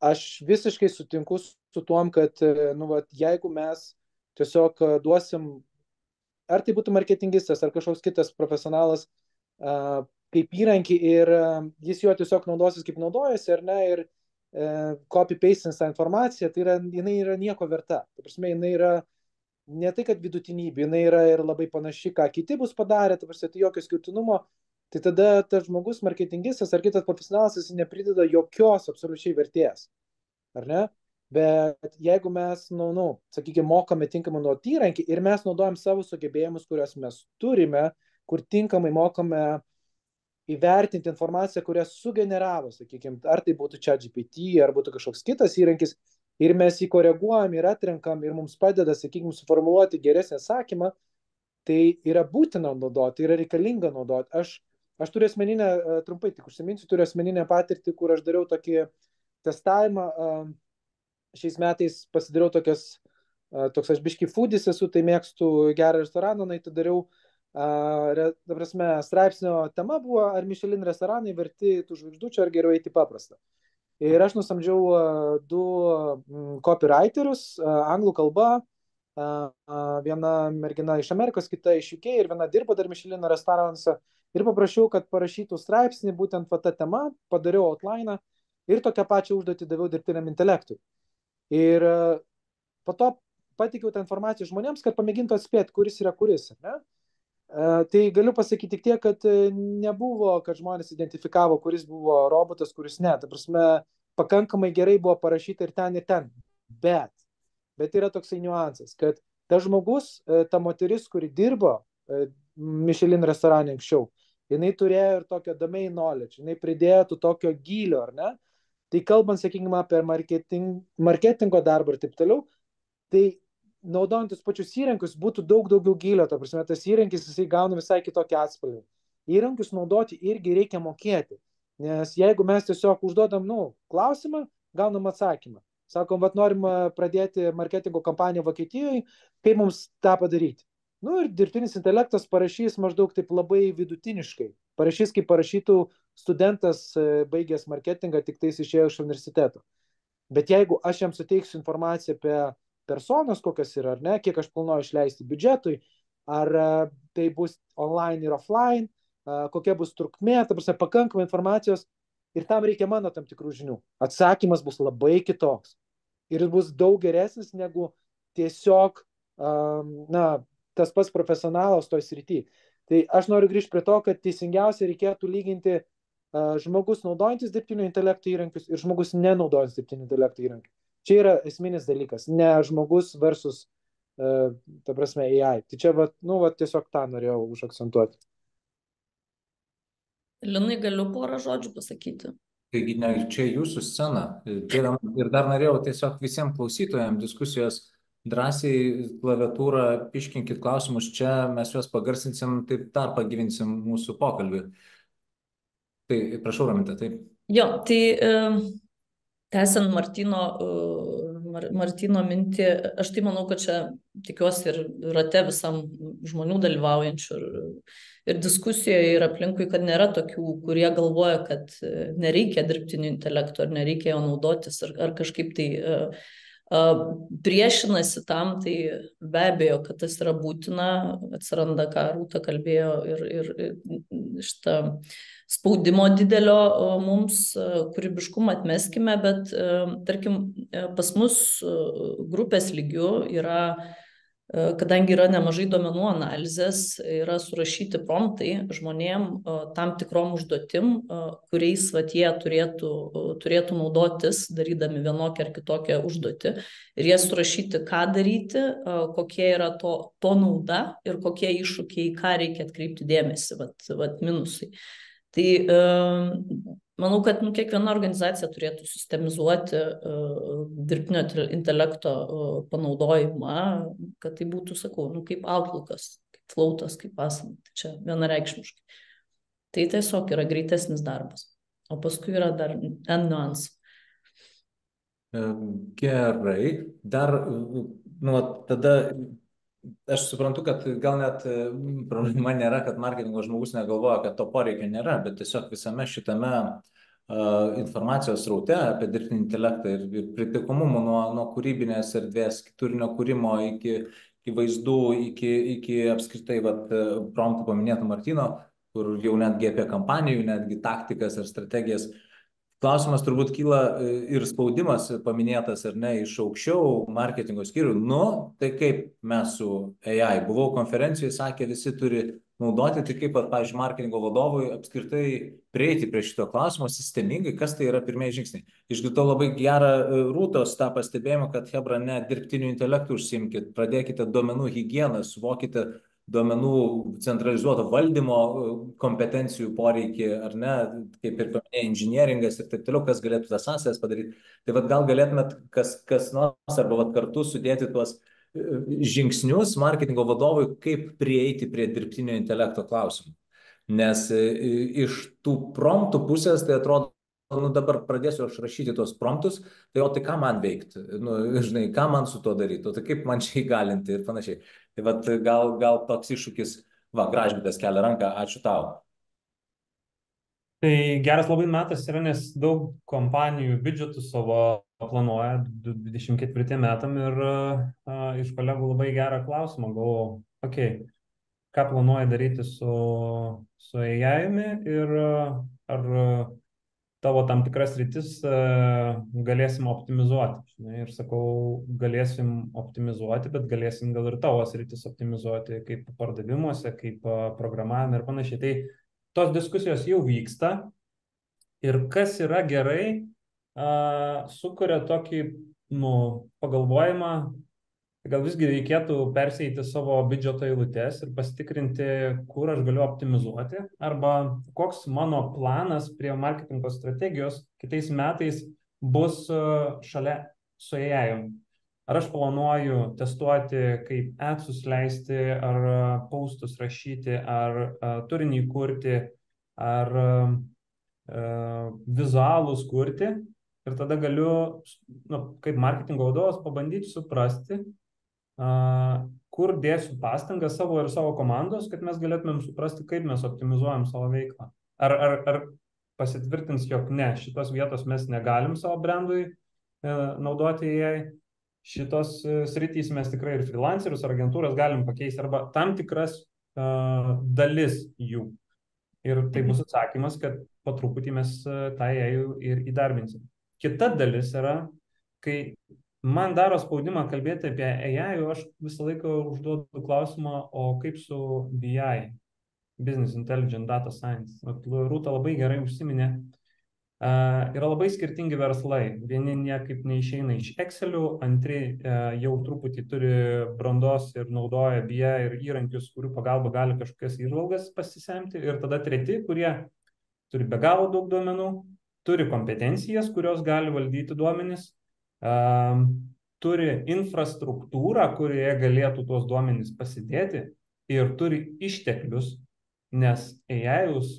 Aš visiškai sutinku su tuom, kad jeigu mes tiesiog duosim, ar tai būtų marketingistas, ar kažkoks kitas profesionalas, kaip įrankį ir jis jo tiesiog naudosis kaip naudojasi, ar ne, ir copy-pastins tą informaciją, tai jinai yra nieko verta. Ta prasme, jinai yra ne tai, kad vidutinybė, jinai yra ir labai panaši, ką kiti bus padarę, tai jokio skirtinumo, tai tada tas žmogus, marketingistas ar kitas profesionalas, jis neprideda jokios absoliučiai vertės, ar ne? Bet jeigu mes, sakykime, mokame tinkamai naudoti įrankį ir mes naudojam savo sugebėjimus, kuriuos mes turime, kur tinkamai mokame įvertinti informaciją, kurią sugeneravo, sakykime, ar tai būtų ChatGPT, ar būtų kažkoks kitas įrankis, ir mes jį koreguojam ir atrenkam ir mums padeda, sakykime, suformuoluoti geresnį atsakymą, tai yra būtina naudoti, yra reikalinga naudoti. Aš turiu asmeninę, trumpai tik užsiminsiu, turiu asmeninę patirtį, kur aš dariau tokį testavimą, šiais metais pasidariau toks aš biški foodis esu, tai mėgstu gerą restoraną, tai dariau, ta prasme, straipsnio tema buvo, ar Michelin restoranai verti tų žvaigždučių, ar geriau eiti paprastą. Ir aš nusamdžiau 2 copywriterius, anglų kalba, viena mergina iš Amerikos, kita iš UK, ir viena dirba dar Michelin restoranuose, ir paprašiau, kad parašytų straipsnį, būtent ta tema, padariau outline'ą ir tokią pačią užduotį daviau dirbtiniam intelektui. Ir po to patikiau tą informaciją žmonėms, kad pamėgintų atspėti, kuris yra kuris. Ne? Tai galiu pasakyti tik tiek, kad nebuvo, kad žmonės identifikavo, kuris buvo robotas, kuris ne. Ta prasme, pakankamai gerai buvo parašyta ir ten. Bet yra toksai niuansas, kad tas žmogus, ta moteris, kuri dirbo Michelin restorane anksčiau, jinai turėjo ir tokio domain knowledge, jinai pridėjo tokio gylio, ar ne? Tai kalbant, sakykime, apie marketingo darbą ir taip toliau, tai naudojantis pačius įrankius būtų daug daugiau gylio, ta prasme, tas įrankis jisai gauna visai kitokį atspalvį. Įrankius naudoti irgi reikia mokėti, nes jeigu mes tiesiog užduodam, klausimą, gaunam atsakymą. Sakom, norim pradėti marketingo kampaniją Vokietijoje, kaip mums tą padaryti? Ir dirbtinis intelektas parašys maždaug taip labai vidutiniškai. Parašys, kaip parašytų studentas baigęs marketingą, tik tais išėjo iš universiteto. Bet jeigu aš jam suteiksiu informaciją apie personas, kokios yra, ar ne, kiek aš planuoju išleisti biudžetui, ar tai bus online ir offline, kokia bus trukmė, ta prasme, pakankamai informacijos, ir tam reikia mano tam tikrų žinių. Atsakymas bus labai kitoks. Ir bus daug geresnis negu tiesiog, tas pats profesionalas toj srity. Tai aš noriu grįžti prie to, kad teisingiausia reikėtų lyginti žmogus naudojantis dirbtinio intelekto įrankius ir žmogus nenaudojantis dirbtinio intelekto įrankių. Čia yra esminis dalykas, ne žmogus versus, ta prasme, AI. Tai čia, tiesiog tą norėjau užakcentuoti. Linai, galiu porą žodžių pasakyti? Taigi, čia jūsų scena. Ir dar norėjau tiesiog visiems klausytojams diskusijos drąsiai klaviatūrą, piškinkit klausimus čia, mes juos pagarsinsim, taip dar pagyvinsim mūsų pokalbį. Tai prašau, Raminta, taip. Jo, tai tęsiant Martyno mintį, aš tai manau, kad čia tikiuosi ir rate visam žmonių dalyvaujančių ir diskusijoje ir aplinkui, kad nėra tokių, kurie galvoja, kad nereikia dirbtinio intelekto, ar nereikia jo naudotis, ar kažkaip tai priešinasi tam, tai be abejo, kad tas yra būtina, atsiranda, ką Rūta kalbėjo, ir šitą spaudimo didelio mums, kūrybiškumą atmeskime, bet tarkim, pas mus grupės lygių yra, kadangi yra nemažai duomenų analizės, yra surašyti promptai žmonėm tam tikrom užduotim, kuriais jie turėtų naudotis, darydami vienokią ar kitokią užduotį. Ir jie surašyti, ką daryti, kokie yra to nauda ir kokie iššūkiai, ką reikia atkreipti dėmesį, minusai. Tai manau, kad kiekviena organizacija turėtų sistemizuoti dirbtinio intelekto panaudojimą, kad tai būtų, sakau, kaip Outlookas, kaip Flautas, kaip Asana. Čia vienareikšmiškai. Tai tiesiog yra greitesnis darbas. O paskui yra dar N niuansų. Gerai. Dar, tada aš suprantu, kad gal net problema nėra, kad marketingo žmogus negalvoja, kad to poreikio nėra, bet tiesiog visame šitame informacijos sraute apie dirbtinį intelektą ir pritaikomumą nuo kūrybinės erdvės, turinio kūrimo iki vaizdų, iki apskritai promptų paminėtų Martyno, kur jau netgi apie kampanijų, netgi taktikas ar strategijas. Klausimas turbūt kyla ir spaudimas paminėtas ar ne iš aukščiau marketingo skyrių. Tai kaip mes su AI, buvau konferencijoje, sakė, visi turi naudoti, tai kaip, pavyzdžiui, marketingo vadovui apskritai prieiti prie šito klausimo sistemingai, kas tai yra pirmieji žingsniai. Išgirdau labai gerą Rūtos tą pastebėjimą, kad hebra, ne dirbtiniu intelektu užsiimkit, pradėkite duomenų higieną, suvokite duomenų centralizuoto valdymo kompetencijų poreikį, ar ne, kaip ir paminėjai, inžinieringas ir taip toliau, kas galėtų tas sąsajas padaryti. Tai vat gal galėtumėt kas nors arba vat kartu sudėti tuos žingsnius marketingo vadovui, kaip prieiti prie dirbtinio intelekto klausimų. Nes iš tų promptų pusės tai atrodo, nu dabar pradėsiu aš rašyti tos promptus, tai o tai ką man veikti, nu, žinai, ką man su tuo daryti, o tai kaip man čia įgalinti ir panašiai. Tai vat gal toks iššūkis, Gražvydas kelia ranką, ačiū tau. Tai geras labai metas yra, nes daug kompanijų biudžetų savo planuoja 24 metam ir iš kolegų labai gerą klausimą galvoju, ką planuoja daryti su AI-umi ir ar tavo tam tikras rytis galėsim optimizuoti. Žinai, ir sakau, galėsim optimizuoti, bet galėsim gal ir tavo rytis optimizuoti, kaip pardavimuose, kaip programavime ir panašiai. Tai tos diskusijos jau vyksta ir kas yra gerai, sukuria tokį pagalvojimą, gal visgi reikėtų persieiti savo biudžeto eilutes ir pasitikrinti, kur aš galiu optimizuoti, arba koks mano planas prie marketingo strategijos kitais metais bus šalia su AI. Ar aš planuoju testuoti, kaip adsus leisti, ar postus rašyti, ar turinį kurti, ar vizualus kurti. Ir tada galiu, kaip marketingo vadovas, pabandyti suprasti, kur dėsiu pastangas savo ir savo komandos, kad mes galėtumėm suprasti, kaip mes optimizuojam savo veiklą. Ar pasitvirtins, jog ne, šitos vietos mes negalim savo brandui naudoti AI, šitos sritys mes tikrai ir freelancerius ar agentūras galim pakeisti, arba tam tikras dalis jų. Ir tai bus atsakymas, kad po truputį mes tą AI ir įdarbinsim. Kita dalis yra, kai man daro spaudimą kalbėti apie AI, aš visą laiką užduodu klausimą, o kaip su BI, Business Intelligence Data Science. Rūta labai gerai užsiminė. Yra labai skirtingi verslai. Vieni niekaip neišeina iš Excelių, antri jau truputį turi brandos ir naudoja BI ir įrankius, kurių pagalba gali kažkokias įžvalgas pasisemti. Ir tada treti, kurie turi be galo daug duomenų, turi kompetencijas, kurios gali valdyti duomenis, turi infrastruktūrą, kurioje galėtų tuos duomenis pasidėti ir turi išteklius, nes AI-us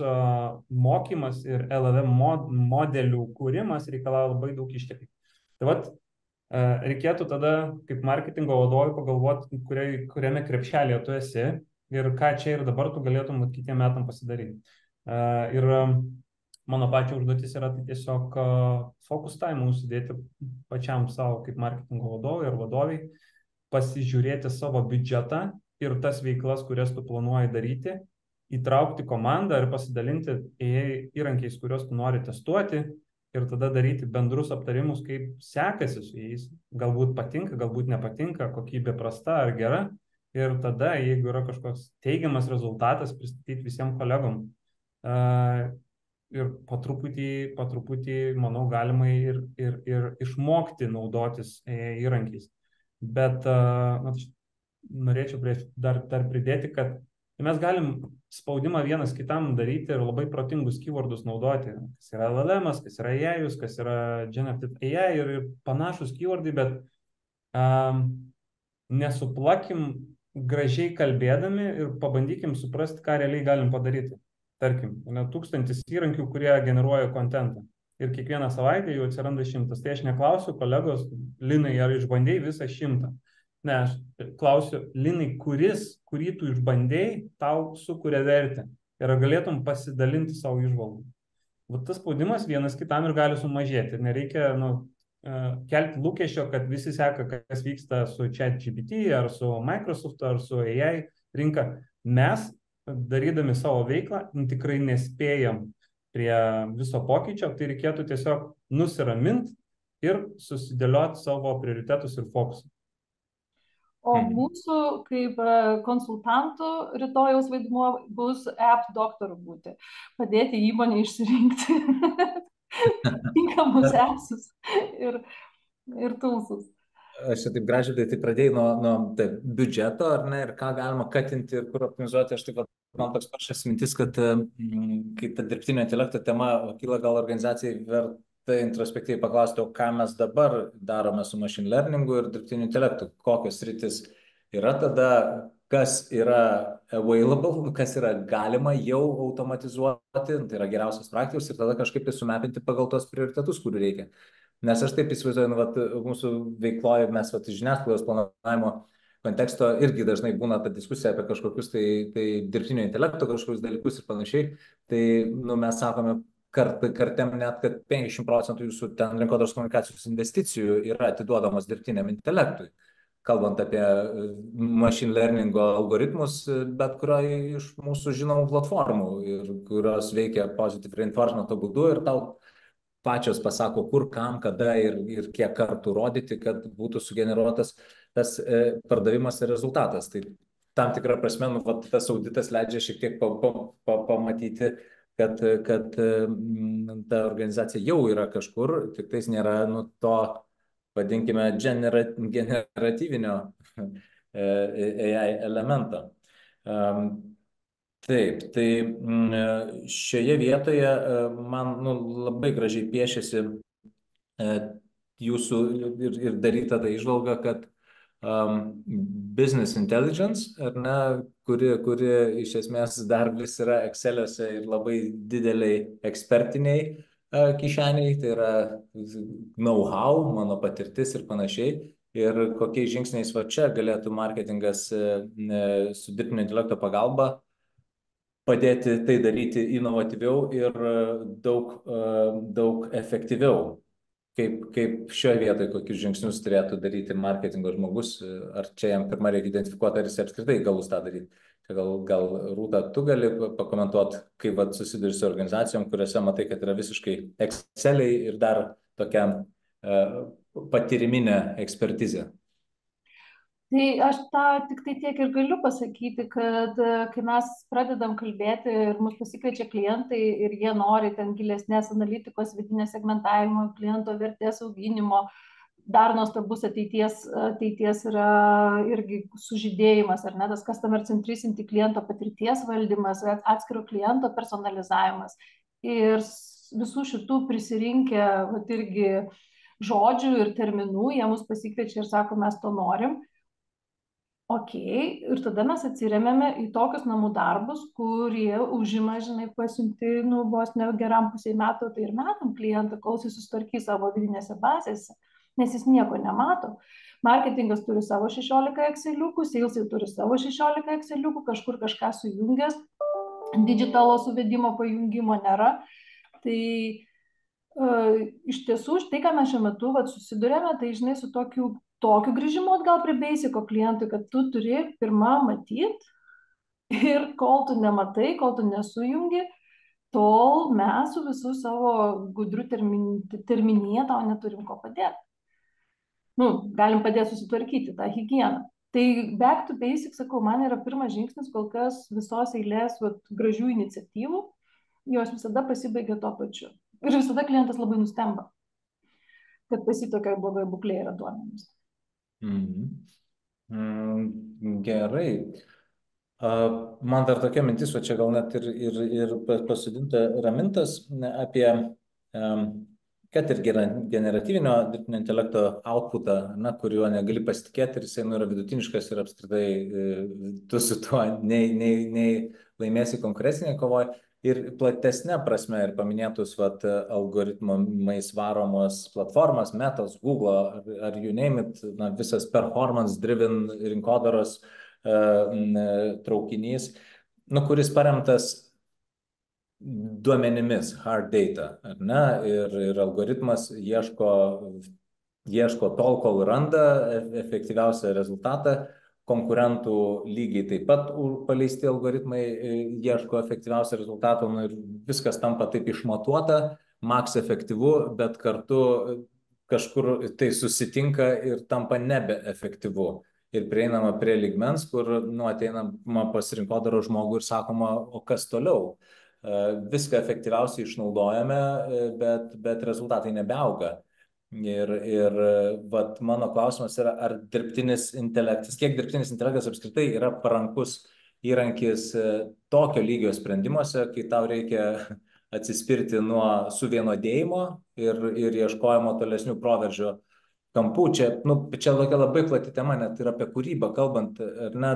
mokymas ir LLM modelių kūrimas reikalauja labai daug išteklių. Tai vat, reikėtų tada kaip marketingo vadovui pagalvoti, kuriame krepšelėje tu esi ir ką čia ir dabar tu galėtum kitiem metam pasidaryti. Ir mano pačio užduotis yra tai tiesiog focus time užsidėti pačiam savo kaip marketingo vadovui ar vadoviai, pasižiūrėti savo biudžetą ir tas veiklas, kurias tu planuoji daryti, įtraukti komandą ir pasidalinti įrankiais, kuriuos tu nori testuoti ir tada daryti bendrus aptarimus, kaip sekasi su jais. Galbūt patinka, galbūt nepatinka, kokybė prasta ar gera. Ir tada, jeigu yra kažkoks teigiamas rezultatas, pristatyti visiems kolegom. Ir po truputį, manau, galima ir išmokti naudotis įrankiais. Bet norėčiau dar pridėti, kad mes galim spaudimą vienas kitam daryti ir labai protingus keywordus naudoti, kas yra LLM, kas yra AI, kas yra Generative AI ir panašus keywordai, bet nesuplakim gražiai kalbėdami ir pabandykim suprasti, ką realiai galim padaryti. Tarkim, 1000 įrankių, kurie generuoja kontentą ir kiekvieną savaitę jų atsiranda 100. Tai aš neklausiu kolegos, Linai, ar išbandėjai visą 100? Ne, aš klausiu, Linai, kurį tu išbandėjai, tau sukuria vertę ir galėtum pasidalinti savo įžvalgų. Tas spaudimas vienas kitam ir gali sumažėti. Ir nereikia kelti lūkesčio, kad visi seka, kas vyksta su ChatGPT ar su Microsoft ar su AI rinka. Mes, darydami savo veiklą, tikrai nespėjam prie viso pokyčio, tai reikėtų tiesiog nusiraminti ir susidėlioti savo prioritetus ir fokusą. O mūsų kaip konsultantų rytojaus vaidmuo bus app doktorų būti. Padėti įmonė išsirinkti tinkamus appsus ir toolsus. aš čia taip gražiai tai pradėjau nuo biudžeto, ar ne, ir ką galima katinti ir kur optimizuoti. Aš taip pat, man toks pačias mintis, kad kai ta dirbtinio intelekto tema kyla, gal organizacijai verta introspektyviai paklausti, o ką mes dabar darome su machine learningu ir dirbtiniu intelektu, kokios sritis yra tada, kas yra available, kas yra galima jau automatizuoti, tai yra geriausios praktikos ir tada kažkaip tai sumepinti pagal tos prioritetus, kurių reikia. Nes aš taip įsivaizduoju, mūsų veikloje mes žiniasklaidos planavimo konteksto irgi dažnai būna ta diskusija apie kažkokius tai dirbtinio intelekto kažkokius dalykus ir panašiai. Tai mes sakome kartėm net, kad 50% jūsų ten rinkodaros komunikacijos investicijų yra atiduodamos dirbtiniam intelektui. Kalbant apie machine learningo algoritmus, bet kurioje iš mūsų žinomų platformų, ir kurios veikia positive reinforcement būdu ir tau pačios pasako, kur, kam, kada ir kiek kartų rodyti, kad būtų sugeneruotas tas pardavimas ir rezultatas. Tai tam tikrą prasme, tas auditas leidžia šiek tiek pamatyti, kad ta organizacija jau yra kažkur, tik tais nėra to, vadinkime, generatyvinio AI elemento. Taip, tai šioje vietoje man labai gražiai piešiasi jūsų ir daryta ta įžvalga, kad business intelligence, ar ne, kuri iš esmės dar vis yra Exceliuose ir labai dideliai ekspertiniai kišeniai, tai yra know-how, mano patirtis ir panašiai. Ir kokiais žingsniais va čia galėtų marketingas su dirbtinio intelekto pagalba padėti tai daryti inovatyviau ir daug efektyviau. Kaip šioje vietoje, kokius žingsnius turėtų daryti marketingo žmogus, ar čia jam pirmą reikia identifikuoti, ar jis apskritai galus tą daryti. Gal Rūta, tu gali pakomentuoti, kaip susiduri su organizacijom, kuriuose matai, kad yra visiškai Exceliai ir dar tokia patyriminė ekspertizė. Tai aš tą tik tai tiek ir galiu pasakyti, kad kai mes pradedam kalbėti ir mus pasikviečia klientai ir jie nori ten gilesnės analitikos, vidinės segmentavimo, kliento vertės auginimo, dar nuostabus ateities yra irgi sužydėjimas, ar ne, tas customer centricity, kliento patirties valdymas, atskiro kliento personalizavimas. Ir visų šitų prisirinkę irgi žodžių ir terminų, jie mus pasikviečia ir sako, mes to norim. Ok, ir tada mes atsiremėme į tokius namų darbus, kurie užima, pasiunti, vos ne geram pusiai metų, tai ir metam klientą, kol jis susitvarkys savo vidinėse bazėse, nes jis nieko nemato. Marketingas turi savo 16 Exceliukų, salesai turi savo 16 Exceliukų, kažkur kažką sujungęs, digitalo suvedimo pajungimo nėra. Tai iš tiesų, tai, ką mes šiuo metu susidurėme, tai su tokiu grįžimu atgal prie basico klientui, kad tu turi pirmą matyti ir kol tu nematai, kol tu nesujungi, tol mes su visų savo gudriu terminėje tau neturim ko padėti. Galim padėti susitvarkyti tą higieną. Tai back to basics, sakau, man yra pirmas žingsnis, kol kas visos eilės gražių iniciatyvų, jos visada pasibaigia tuo pačiu. Ir visada klientas labai nustemba, kad pas jį tokia blogai būklė yra duomenys. Gerai. Man dar tokia mintis, o čia gal net ir pasodinta Ramintas apie, kad ir generatyvinio dirbtinio intelekto outputą, kuriuo negali pasitikėti ir jisai yra vidutiniškas ir apskritai tu su tuo nei laimėsi konkurencinėje kovoje. Ir platesnė prasme ir paminėtus algoritmais varomos platformas, Metas, Google, ar you name it, visas performance-driven rinkodaros traukinys, kuris paremtas duomenimis, hard data, ar ne? Ir algoritmas ieško tol, kol randa efektyviausią rezultatą. Konkurentų lygiai taip pat paleisti algoritmai ieško efektyviausio rezultato ir viskas tampa taip išmatuota, maks efektyvu, bet kartu kažkur tai susitinka ir tampa nebeefektyvu. Ir prieinama prie lygmens, kur ateinama pas rinkodaros žmogų ir sakoma, o kas toliau? Viską efektyviausiai išnaudojame, bet rezultatai nebeauga. Ir vat, mano klausimas yra, ar dirbtinis intelektas, kiek dirbtinis intelektas apskritai yra parankus įrankis tokio lygio sprendimuose, kai tau reikia atsispirti nuo suvienodėjimo ir ieškojimo tolesnių proveržio kampų. Čia tokia labai plati tema, net ir apie kūrybą kalbant, ar ne,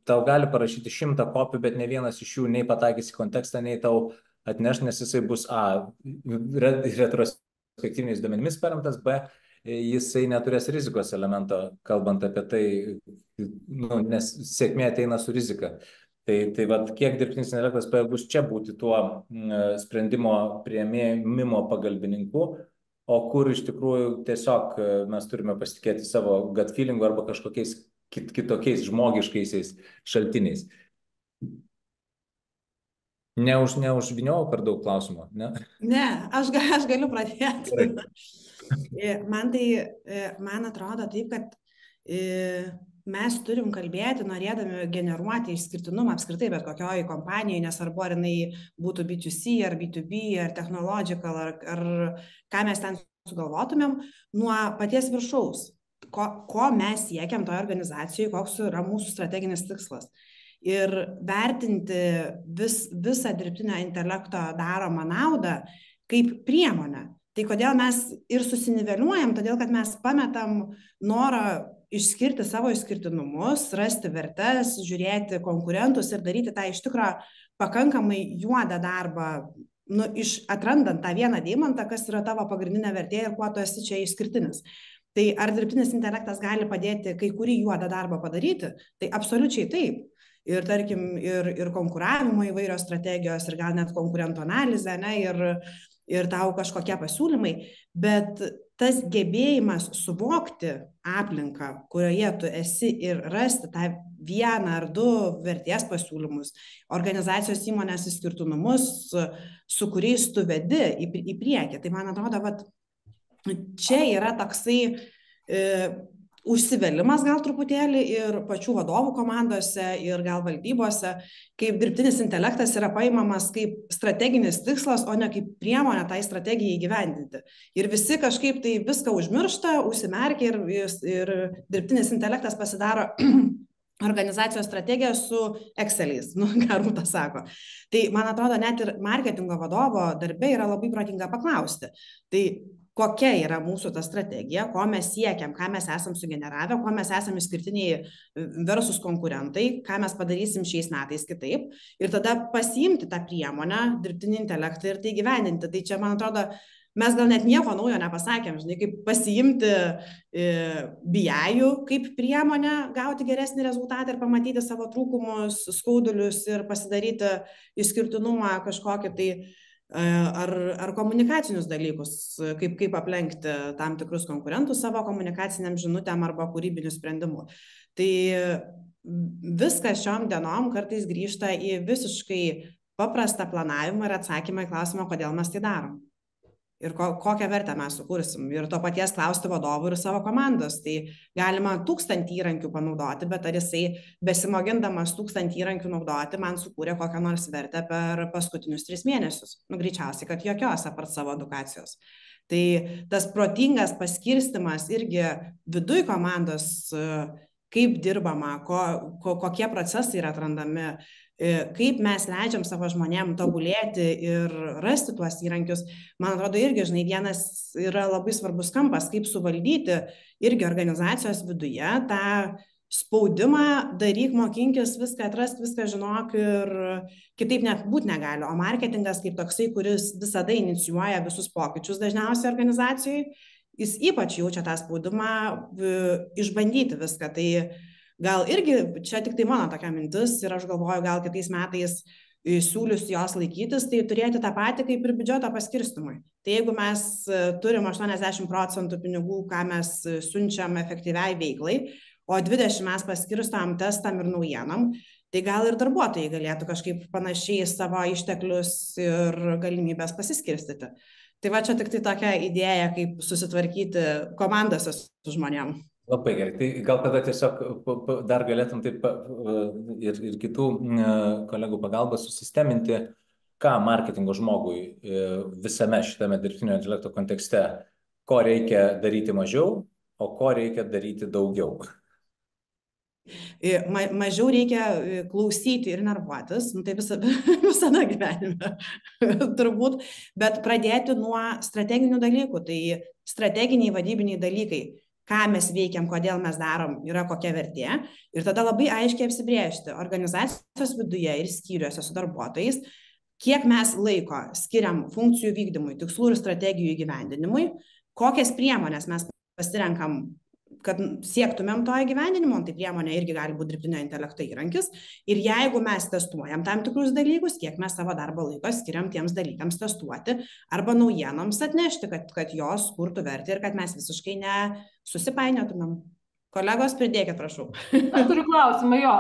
tau gali parašyti 100 kopijų, bet ne vienas iš jų nei pataikys į kontekstą, nei tau atneš, nes jisai bus retrospektyviniais duomenimis paremtas, B, jisai neturės rizikos elemento, kalbant apie tai, nes sėkmė ateina su rizika. Tai vat, kiek dirbtinis intelektas pajėgus čia būti tuo sprendimo priėmimo pagalbininku, o kur iš tikrųjų tiesiog mes turime pasitikėti savo gut feelingu arba kažkokiais kitokiais žmogiškaisiais šaltiniais. Neužviniojau per daug klausimų, ne? Ne, aš galiu pradėti. Man atrodo taip, kad mes turim kalbėti, norėdami generuoti išskirtinumą apskritai bet kokioj kompanijai, nesvarbu ar jinai būtų B2C, ar B2B, ar technological, ar ką mes ten sugalvotumėm, nuo paties viršaus, ko mes siekiam toje organizacijoje, koks yra mūsų strateginis tikslas. Ir vertinti visą dirbtinio intelekto daromą naudą kaip priemonę. Tai kodėl mes ir susiniveliuojam, todėl kad mes pametam norą išskirti savo išskirtinumus, rasti vertes, žiūrėti konkurentus ir daryti tą iš tikrųjų pakankamai juodą darbą, atrandant tą vieną deimantą, kas yra tavo pagrindinė vertė ir kuo tu esi čia išskirtinis. Tai ar dirbtinis intelektas gali padėti kai kurį juodą darbą padaryti? Tai absoliučiai taip. Ir tarkim, ir konkuravimo įvairios strategijos, ir gal net konkurentų analizė, ne, ir tau kažkokie pasiūlymai, bet tas gebėjimas suvokti aplinką, kurioje tu esi ir rasti tą vieną ar du vertės pasiūlymus, organizacijos įmonės išskirtinumus, su kuriais tu vedi į priekį. Tai man atrodo, vat, čia yra toksai užsivelimas gal truputėlį ir pačių vadovų komandose ir gal valdybose, kaip dirbtinis intelektas yra paimamas kaip strateginis tikslas, o ne kaip priemonė tai strategijai įgyvendinti. Ir visi kažkaip tai viską užmiršta, užsimerkia ir dirbtinis intelektas pasidaro organizacijos strategija su Exceliais, ką Rūta sako. Tai man atrodo, net ir marketingo vadovo darbe yra labai protinga paklausti. Tai kokia yra mūsų ta strategija, ko mes siekiam, ką mes esam sugeneravę, ko mes esam išskirtiniai versus konkurentai, ką mes padarysim šiais metais kitaip ir tada pasiimti tą priemonę, dirbtinį intelektą ir tai gyveninti. Tai čia, man atrodo, mes gal net nieko naujo nepasakėm, žinai, kaip pasiimti BI kaip priemonę, gauti geresnį rezultatą ir pamatyti savo trūkumus, skaudulius ir pasidaryti išskirtinumą kažkokį tai ar komunikacinius dalykus, kaip aplenkti tam tikrus konkurentus savo komunikaciniam žinutėm arba kūrybinių sprendimų. Tai viskas šiom dienom kartais grįžta į visiškai paprastą planavimą ir atsakymą į klausimą, kodėl mes tai darom. Ir kokią vertę mes sukursim. Ir to paties klausti vadovų ir savo komandos. Tai galima 1000 įrankių panaudoti, bet ar jisai besimogindamas 1000 įrankių naudoti man sukūrė kokią nors vertę per paskutinius 3 mėnesius. Greičiausiai, kad jokios apart savo edukacijos. Tai tas protingas paskirstimas irgi viduj komandos, kaip dirbama, kokie procesai yra atrandami, kaip mes leidžiam savo žmonėm tobulėti ir rasti tuos įrankius, man atrodo, irgi, žinai, vienas yra labai svarbus kampas, kaip suvaldyti irgi organizacijos viduje tą spaudimą, daryk, mokinkis, viską atrask, viską žinok ir kitaip net būt negali. O marketingas kaip toksai, kuris visada inicijuoja visus pokyčius dažniausiai organizacijai, jis ypač jaučia tą spaudimą išbandyti viską. Tai gal irgi čia tik tai mano tokia mintis ir aš galvoju, gal kitais metais siūlius jos laikytis, tai turėti tą patį kaip ir biudžeto paskirstimui. Tai jeigu mes turim 80% pinigų, ką mes siunčiam efektyviai veiklai, o 20% mes paskirstam testam ir naujienam, tai gal ir darbuotojai galėtų kažkaip panašiai savo išteklius ir galimybės pasiskirstyti. Tai va čia tik tai tokia idėja, kaip susitvarkyti komandose su žmonėm. Labai gerai. Tai gal tada tiesiog dar galėtum taip ir kitų kolegų pagalbą susisteminti, ką marketingo žmogui visame šitame dirbtinio intelekto kontekste ko reikia daryti mažiau, o ko reikia daryti daugiau. Mažiau reikia klausyti ir nervuotis, tai visada gyvenime turbūt, bet pradėti nuo strateginių dalykų, tai strateginiai vadybiniai dalykai, ką mes veikiam, kodėl mes darom, yra kokia vertė ir tada labai aiškiai apsibrėžti organizacijos viduje ir skyriuose su darbuotojais, kiek mes laiko skiriam funkcijų vykdymui, tikslų ir strategijų įgyvendinimui, kokias priemonės mes pasirenkam, kad siektumėm to įgyvendinimo, tai priemonė irgi gali būti dirbtinio intelekto įrankis. Ir jeigu mes testuojam tam tikrus dalykus, kiek mes savo darbo laiko skiriam tiems dalykams testuoti arba naujienoms atnešti, kad jos kurtų vertę ir kad mes visiškai nesusipainiotumėm. Kolegos, pridėkit, prašau. Aš turiu klausimą, jo.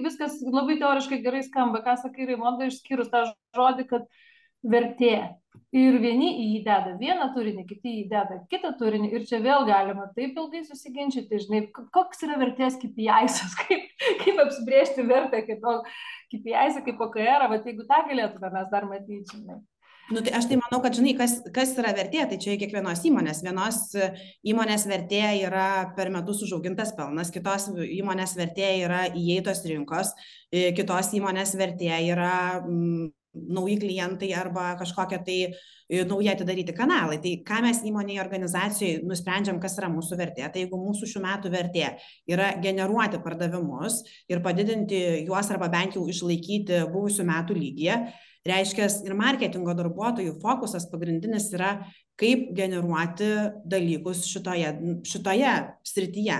Viskas labai teoriškai gerai skamba, ką sakai, Raimonda, išskyrus tą žodį, kad vertė. Ir vieni į jį deda vieną turinį, kiti į jį deda kitą turinį. Ir čia vėl galima taip ilgai susiginčyti, žinai, koks yra vertės KPI-sas, kaip apsibrėžti vertę, kaip KPI-są, kaip OKR, bet jeigu tą galėtume mes dar matyti, žinai. Tai aš tai manau, kad žinai, kas yra vertė, tai čia kiekvienos įmonės. Vienos įmonės vertė yra per metus užaugintas pelnas, kitos įmonės vertė yra įeitos rinkos, kitos įmonės vertė yra nauji klientai arba kažkokie tai nauji atidaryti kanalai. Tai ką mes įmonėje organizacijoje nusprendžiam, kas yra mūsų vertė. Tai jeigu mūsų šių metų vertė yra generuoti pardavimus ir padidinti juos arba bent jau išlaikyti buvusių metų lygyje, reiškia ir marketingo darbuotojų fokusas pagrindinis yra, kaip generuoti dalykus šitoje srityje.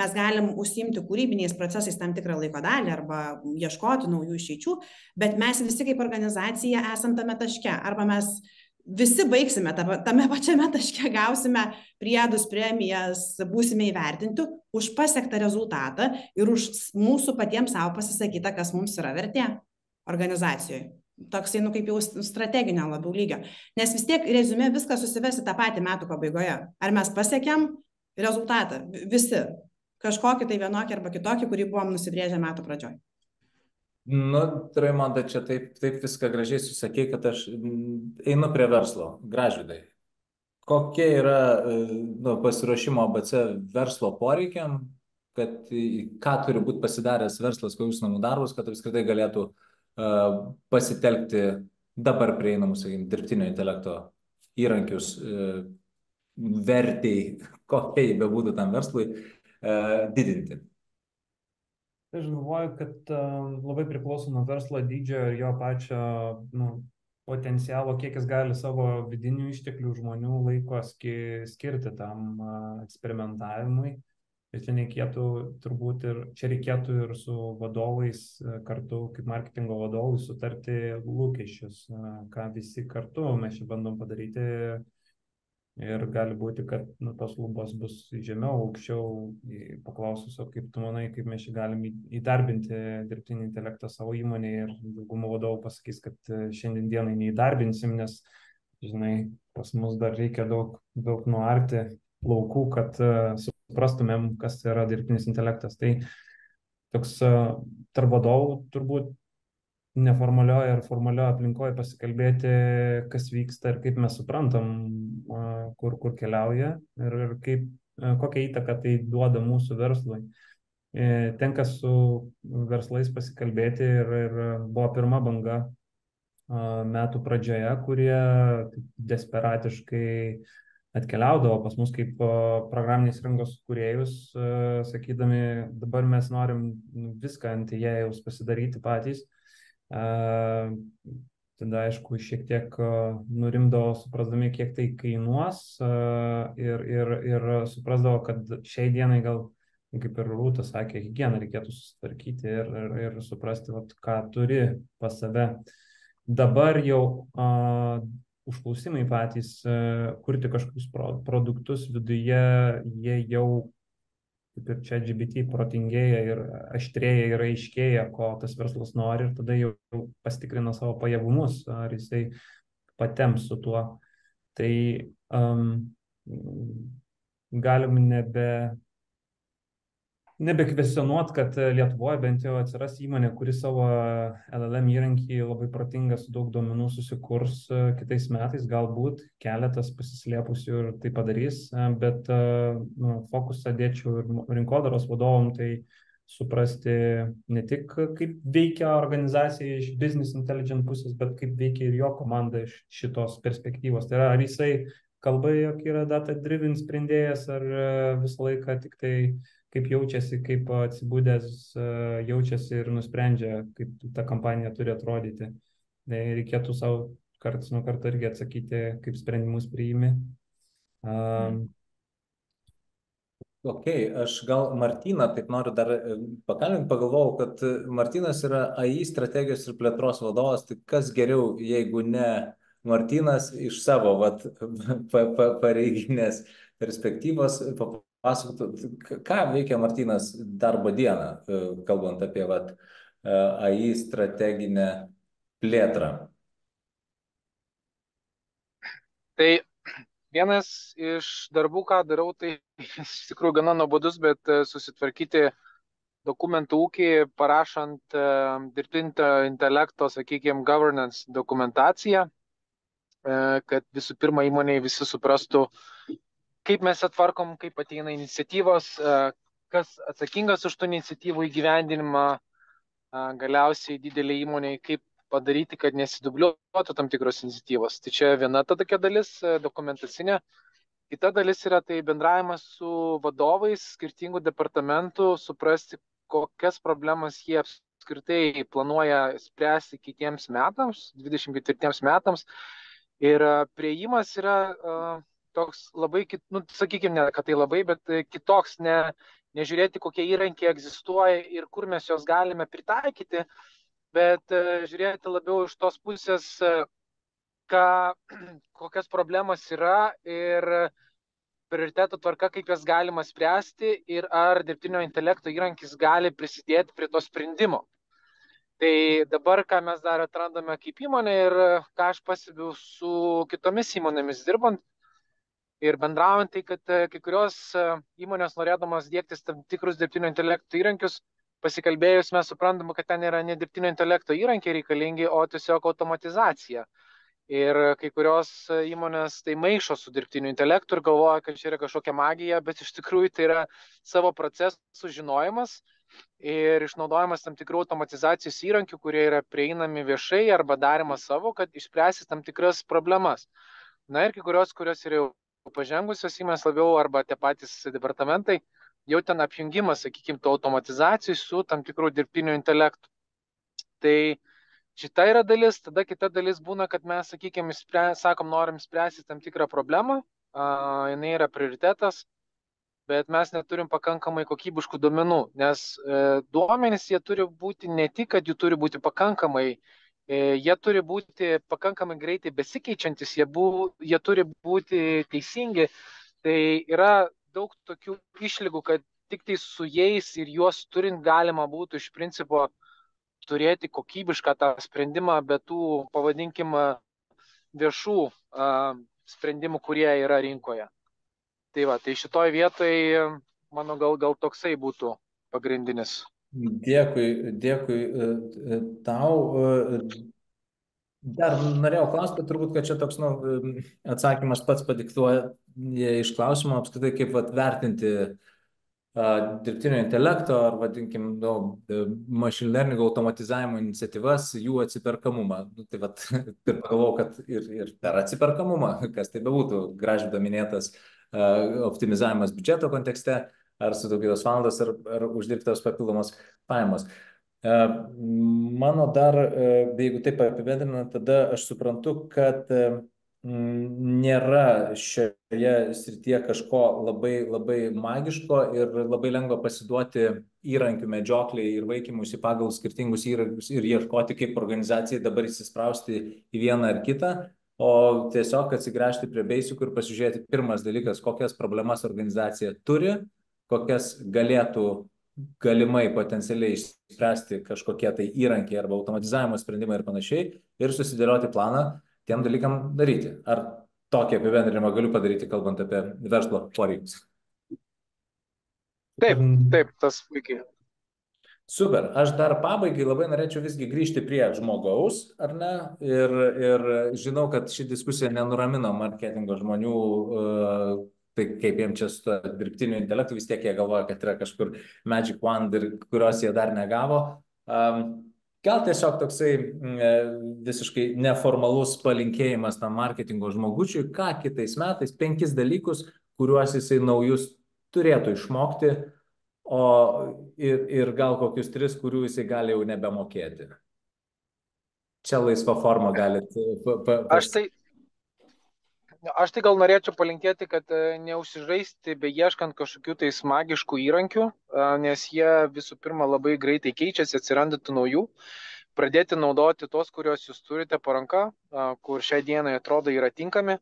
Mes galim užsiimti kūrybiniais procesais tam tikrą laiko dalį arba ieškoti naujų išeičių, bet mes visi kaip organizacija esam tame taške. Arba mes visi baigsime tame pačiame taške, gausime priedus, premijas, būsime įvertinti už pasiektą rezultatą ir už mūsų patiems savo pasisakytą, kas mums yra vertė organizacijoje. Toksai, kaip jau strateginio labiau lygio. Nes vis tiek reziumė viskas susivesi tą patį metų pabaigoje. Ar mes pasiekėm rezultatą? Visi. Kažkokį tai vienokį arba kitokį, kurį buvom nusibrėžę metų pradžioj. Raimonda, čia taip viską gražiai susakė, kad aš einu prie verslo. Gražvydai. Kokie yra pasiruošimo ABC verslo poreikiam, kad ką turi būti pasidaręs verslas, kokius namų darbus, kad apskritai galėtų pasitelkti dabar prieinamus, dirbtinio intelekto įrankius vertei, kokiai bebūtų tam verslui, didinti? Aš galvoju, kad labai priklauso nuo verslo dydžio ir jo pačio potencialo, kiek jis gali savo vidinių išteklių žmonių laiko skirti tam eksperimentavimui. Ir čia reikėtų turbūt reikėtų ir su vadovais kartu, kaip marketingo vadovai, sutarti lūkesčius, ką visi kartu mes čia bandom padaryti. Ir gali būti, kad tos lubos bus žemiau, aukščiau, paklausus, o kaip tu manai, kaip mes čia galim įdarbinti dirbtinį intelektą savo įmonėje, ir dauguma vadovų pasakys, kad šiandien dienai neįdarbinsim, nes, žinai, pas mus dar reikia daug nuarti laukų, kad suprastumėm, kas yra dirbtinis intelektas. Tai toks tarp vadovų turbūt neformalioje ir formalioje aplinkoje pasikalbėti, kas vyksta ir kaip mes suprantam, kur keliauja ir kokią įtaką tai duoda mūsų verslui. Tenka su verslais pasikalbėti ir buvo pirma banga metų pradžioje, kurie desperatiškai atkeliaudavo pas mus kaip programinės įrangos kūrėjus, sakydami, dabar mes norim viską ant įėjaus pasidaryti patys. Tada, aišku, šiek tiek nurimdavo, suprasdami, kiek tai kainuos, ir suprasdavo, kad šiai dienai gal, kaip ir Rūta sakė, higieną reikėtų susitvarkyti ir suprasti, ką turi pas save. Dabar jau užklausimai patys, kurti kažkokius produktus viduje, jie jau, kaip ir ChatGPT, protingėja ir aštrėja ir aiškėja, ko tas verslas nori, ir tada jau pasitikrina savo pajėgumus, ar jisai patems su tuo. Tai galim nebekvesionuot, kad Lietuvoje bent jau atsiras įmonė, kuri savo LLM įrankį labai protingą su daug duomenų susikurs kitais metais, galbūt keletas pasislėpusių ir tai padarys, bet fokusą dėčiau ir rinkodaros vadovom, tai suprasti ne tik kaip veikia organizacija iš business intelligence pusės, bet kaip veikia ir jo komanda iš šitos perspektyvos. Tai yra, ar jisai kalba, jog yra data-driven sprendėjas, ar visą laiką tik tai kaip jaučiasi, kaip atsibūdęs jaučiasi ir nusprendžia, kaip ta kampanija turi atrodyti. Tai reikėtų savo karts nuo karto irgi atsakyti, kaip sprendimus priimi. Ok, aš gal Martyną taip noriu dar pakalbinti, pagalvojau, kad Martynas yra AI strategijos ir plėtros vadovas, tai kas geriau, jeigu ne Martynas iš savo pareiginės perspektyvos papasakotų, ką veikia Martynas darbo dieną, kalbant apie AI strateginę plėtrą. Tai vienas iš darbų, ką darau, tai iš tikrųjų gana nuobodus, bet susitvarkyti dokumentų ūkį, parašant dirbtinio intelekto, sakykime, governance dokumentaciją, kad visų pirma įmonėje visi suprastų, kaip mes atvarkom, kaip ateina iniciatyvos, kas atsakingas už tų iniciatyvų įgyvendinimą, galiausiai didelė įmonė, kaip padaryti, kad nesidubliuotų tam tikros iniciatyvos. Tai čia viena ta tokia dalis dokumentacinė. Kita dalis yra tai bendravimas su vadovais skirtingų departamentų, suprasti, kokias problemas jie apskritai planuoja spręsti kitiems metams, 24 metams. Ir priėjimas yra toks labai, sakykime, ne kad tai labai, bet kitoks, nežiūrėti, kokie įrankiai egzistuoja ir kur mes juos galime pritaikyti, bet žiūrėti labiau iš tos pusės, kokias problemas yra ir prioritetų tvarka, kaip jas galima spręsti ir ar dirbtinio intelekto įrankis gali prisidėti prie to sprendimo. Tai dabar, ką mes dar atrandame kaip įmonė ir ką aš pastebiu su kitomis įmonėmis dirbant ir bendraujant, tai kad kai kurios įmonės norėdamos dėktis tam tikrus dirbtinio intelekto įrankius, pasikalbėjus mes suprantame, kad ten yra ne dirbtinio intelekto įrankiai reikalingi, o tiesiog automatizacija. Ir kai kurios įmonės tai maišo su dirbtiniu intelektu ir galvoja, kad čia yra kažkokia magija, bet iš tikrųjų tai yra savo procesų žinojimas ir išnaudojimas tam tikrų automatizacijos įrankių, kurie yra prieinami viešai arba darimas savo, kad išspręsti tam tikras problemas. Na ir kai kurios yra jau pažengusios įmonės labiau arba tie patys departamentai, jau ten apjungimas, sakykime, to automatizacijų su tam tikrų dirbtiniu intelektu. Tai šita yra dalis, tada kita dalis būna, kad mes, sakykime, sakom, norim spręsti tam tikrą problemą, jinai yra prioritetas, bet mes neturim pakankamai kokybiškų duomenų, nes duomenys jie turi būti ne tik, kad jų turi būti pakankamai, jie turi būti pakankamai greitai besikeičiantis, jie turi būti teisingi, tai yra daug tokių išlygų, kad tik tai su jais ir juos turint galima būtų iš principo turėti kokybišką tą sprendimą, bet tų, pavadinkim, viešų sprendimų, kurie yra rinkoje. Tai va, tai šitoj vietoje, mano gal toksai būtų pagrindinis. Dėkui tau. Dar norėjau klausti, turbūt, kad čia toks atsakymas pats padiktuoja iš klausimo apskritai, kaip vertinti dirbtinio intelekto ar vadinkim machine learning automatizavimo iniciatyvas, jų atsiperkamumą. Tai pagalvojau, kad ir per atsiperkamumą, kas tai bebūtų, Gražvydo minėtas optimizavimas biudžeto kontekste, ar sutaupytos valandos, ar uždirbtos papildomos pajamos. Mano dar, jeigu taip apibendrinant, tada aš suprantu, kad nėra šioje srityje kažko labai magiško ir labai lengva pasiduoti įrankių medžiokliai ir vaikymusi pagal skirtingus įrankius ir ieškoti, kaip organizacijai dabar įsisprausti į vieną ar kitą, o tiesiog atsigręžti prie basicų ir pasižiūrėti pirmas dalykas, kokias problemas organizacija turi, kokias galėtų galimai potencialiai išspręsti kažkokie tai įrankiai arba automatizavimo sprendimai ir panašiai ir susidėlioti planą tiem dalykam daryti. Ar tokį apibendrinimą galiu padaryti, kalbant apie verslo poreikius? Taip, tas puikiai. Super. Aš dar pabaigai labai norėčiau visgi grįžti prie žmogaus, ar ne? Ir žinau, kad ši diskusija nenuramino marketingo žmonių, tai kaip jiems čia su dirbtiniu intelektu, vis tiek jie galvoja, kad yra kažkur magic wand, kurios jie dar negavo. Gal tiesiog toksai visiškai neformalus palinkėjimas tam marketingo žmogučiui, ką kitais metais, 5 dalykus, kuriuos jisai naujus turėtų išmokti, ir gal kokius 3, kurių jisai gali jau nebemokėti. Čia laisva forma galite. Aš tai gal norėčiau palinkėti, kad neužsižaisti beieškant kažkokių tai magiškų įrankių, nes jie visų pirma labai greitai keičiasi, atsiranda tų naujų. Pradėti naudoti tos, kuriuos jūs turite po ranka, kur šiai dienai atrodo yra tinkami,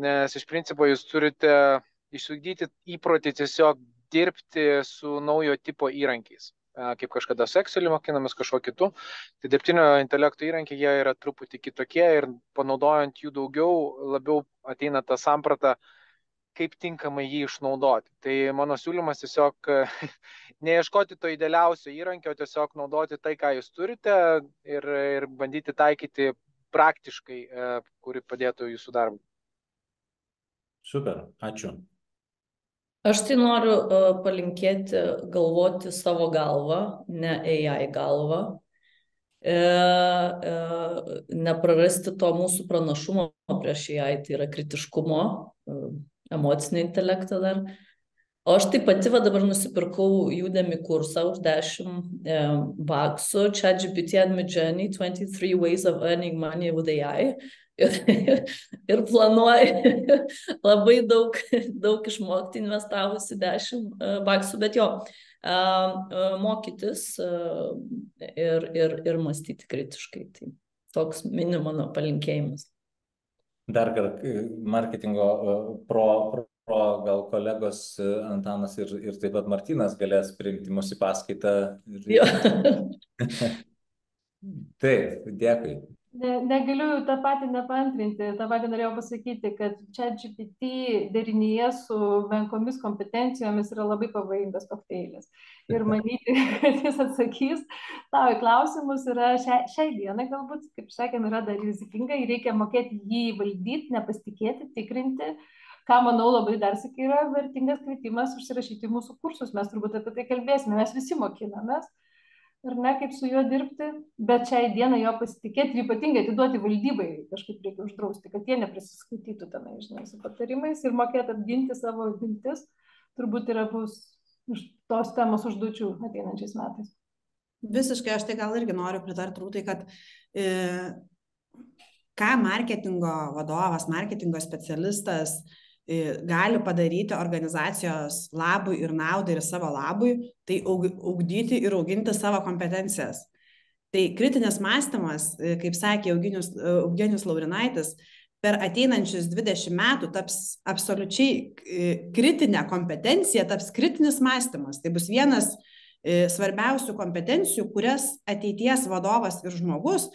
nes iš principo jūs turite išugdyti įprotį tiesiog dirbti su naujo tipo įrankiais, kaip kažkada su Exceliu mokinamės kažko kitu. Tai dirbtinio intelekto įrankiai jie yra truputį kitokie ir panaudojant jų daugiau, labiau ateina ta samprata, kaip tinkamai jį išnaudoti. Tai mano siūlymas tiesiog neieškoti to idealiausio įrankio, tiesiog naudoti tai, ką jūs turite ir bandyti taikyti praktiškai, kuri padėtų jūsų darbui. Super, ačiū. Aš tai noriu palinkėti galvoti savo galvą, ne AI galvą. Neprarasti to mūsų pranašumo prieš AI, tai yra kritiškumo, emocinio intelekto dar. O aš tai pati dabar nusipirkau Udemy kursą už $10 ChatGPT and Midjourney 23 ways of earning money with AI. Ir planuoju labai daug išmokti, investavusi $10, bet jo, mokytis ir mąstyti kritiškai. Tai toks mini mano palinkėjimas. Dar marketingo pro gal kolegos Antanas ir taip pat Martynas galės priimti mus į paskaitą. Taip, dėkui. Negaliu tą patį nepaantrinti, tą patį norėjau pasakyti, kad ChatGPT derinyje su menkomis kompetencijomis yra labai pavojingas kokteilis. Ir manyti, kad jis atsakys tavo į klausimus yra šiai dienai galbūt, kaip sakėm, yra dar rizikinga ir reikia mokėti jį valdyti, nepasitikėti, tikrinti. Ką manau labai dar sakai yra vertingas kvietimas užsirašyti mūsų kursus. Mes turbūt apie tai kalbėsime, mes visi mokinamės. Ar ne, kaip su juo dirbti, bet šiai dienai jo pasitikėti ir ypatingai atiduoti valdybai kažkaip reikia uždrausti, kad jie neprisiskaitytų tenai, žinai, su patarimais ir mokėti apginti savo mintis, turbūt yra bus iš tos temos užduočių ateinančiais metais. Visiškai, aš tai gal irgi noriu pritarti Rūtai, kad ką marketingo vadovas, marketingo specialistas gali padaryti organizacijos labui ir naudai ir savo labui, tai ugdyti ir auginti savo kompetencijas. Tai kritinis mąstymas, kaip sakė Eugenijus Laurinaitis, per ateinančius 20 metų taps absoliučiai kritinė kompetencija, taps kritinis mąstymas. Tai bus vienas svarbiausių kompetencijų, kurias ateities vadovas ir žmogus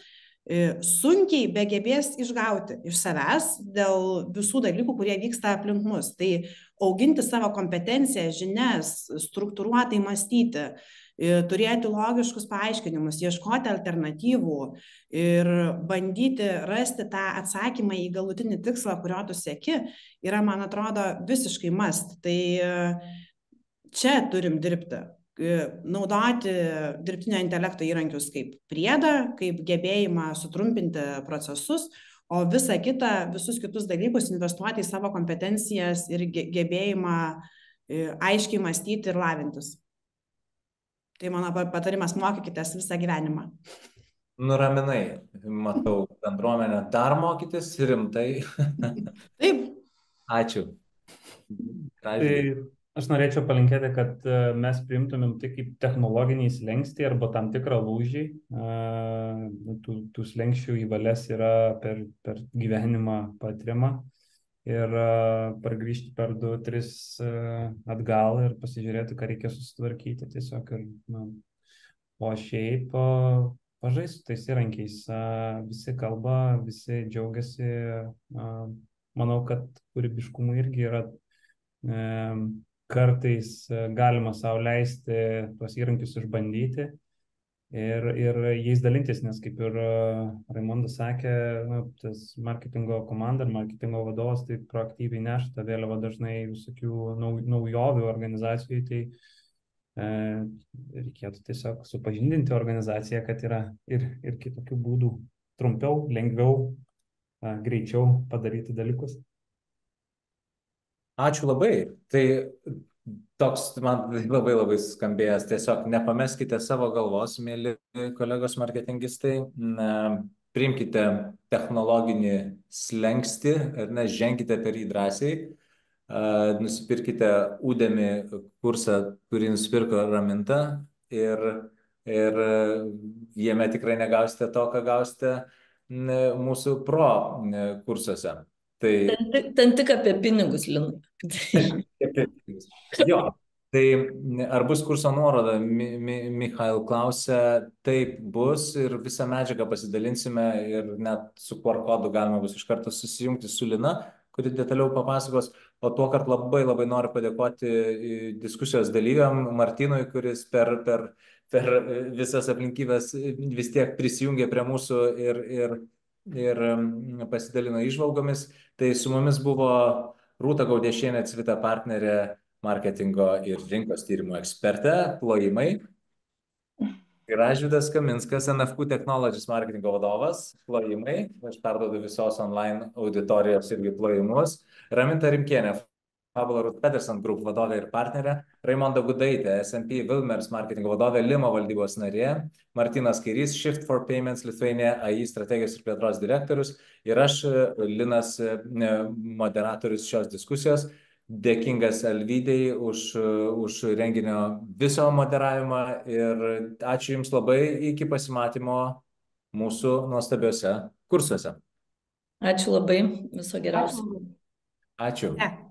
sunkiai begebės išgauti iš savęs dėl visų dalykų, kurie vyksta aplink mus. Tai auginti savo kompetenciją, žinias, struktūruotai mąstyti, turėti logiškus paaiškinimus, ieškoti alternatyvų ir bandyti rasti tą atsakymą į galutinį tikslą, kurio tu sieki, yra, man atrodo, visiškai must. Tai čia turim dirbti. Naudoti dirbtinio intelekto įrankius kaip priedą, kaip gebėjimą sutrumpinti procesus, o visą kitą, visus kitus dalykus investuoti į savo kompetencijas ir gebėjimą aiškiai mąstyti ir lavintis. Tai mano patarimas, mokykitės visą gyvenimą. Nuraminai, matau bendruomenę dar mokytis rimtai. Taip. Ačiū. Tai aš norėčiau palinkėti, kad mes priimtumėm tai kaip technologiniai slenkstį arba tam tikrą lūžį. Tų slenkščių įvalės yra per gyvenimą patiriama. Ir pargrįžti per 2-3 atgal ir pasižiūrėti, ką reikia susitvarkyti tiesiog. O šiaip pažaisti tais įrankiais. Visi kalba, visi džiaugiasi. Manau, kad kūrybiškumui irgi yra kartais galima sau leisti tuos įrankius išbandyti ir jais dalintis, nes kaip ir Raimondas sakė, tas marketingo komanda ir marketingo vadovas tai proaktyviai neša tą vėliavą dažnai visokių naujovių organizacijai, tai reikėtų tiesiog supažindinti organizaciją, kad yra ir kitokių būdų trumpiau, lengviau, greičiau padaryti dalykus. Ačiū labai. Tai toks man labai skambėjęs. Tiesiog nepameskite savo galvos, mėly kolegos marketingistai. Priimkite technologinį slenkstį ir ženkite per jį drąsiai. Nusipirkite Udemy kursą, kurį nusipirko Raminta ir jame tikrai negausite to, ką gausite mūsų pro kursuose. Ten tik apie pinigus, Linai. Jo, tai ar bus kurso nuoroda? Michail klausia, taip bus ir visą medžiagą pasidalinsime ir net su QR kodu galima bus iš karto susijungti su Lina, kuri detaliau papasakos. O tuo kart labai noriu padėkoti diskusijos dalyviam Martynui, kuris per visas aplinkybės vis tiek prisijungė prie mūsų ir pasidalino įžvalgomis. Tai su mumis buvo Rūta Gaudiešienė, Cvita partnerė, marketingo ir rinkos tyrimų ekspertė, plojimai. Ir Ažvydas Kaminskas, NFQ Technologies marketingo vadovas, plojimai. Aš perduodu visos online auditorijos irgi plojimus. Raminta Rimkienė, Fabula Ruth Peterson Group vadovė ir partnerė, Raimonda Gudaitė, S&P Wilmers marketingo vadovė, Limo valdybos narė, Martynas Kairys, Shift for Payments Lithuania, AI strategijos ir plėtros direktorius ir aš, Linas, moderatorius šios diskusijos. Dėkingas Alvydei už renginio viso moderavimą ir ačiū Jums labai, iki pasimatymo mūsų nuostabiuose kursuose. Ačiū labai, viso geriausio. Ačiū. Ne.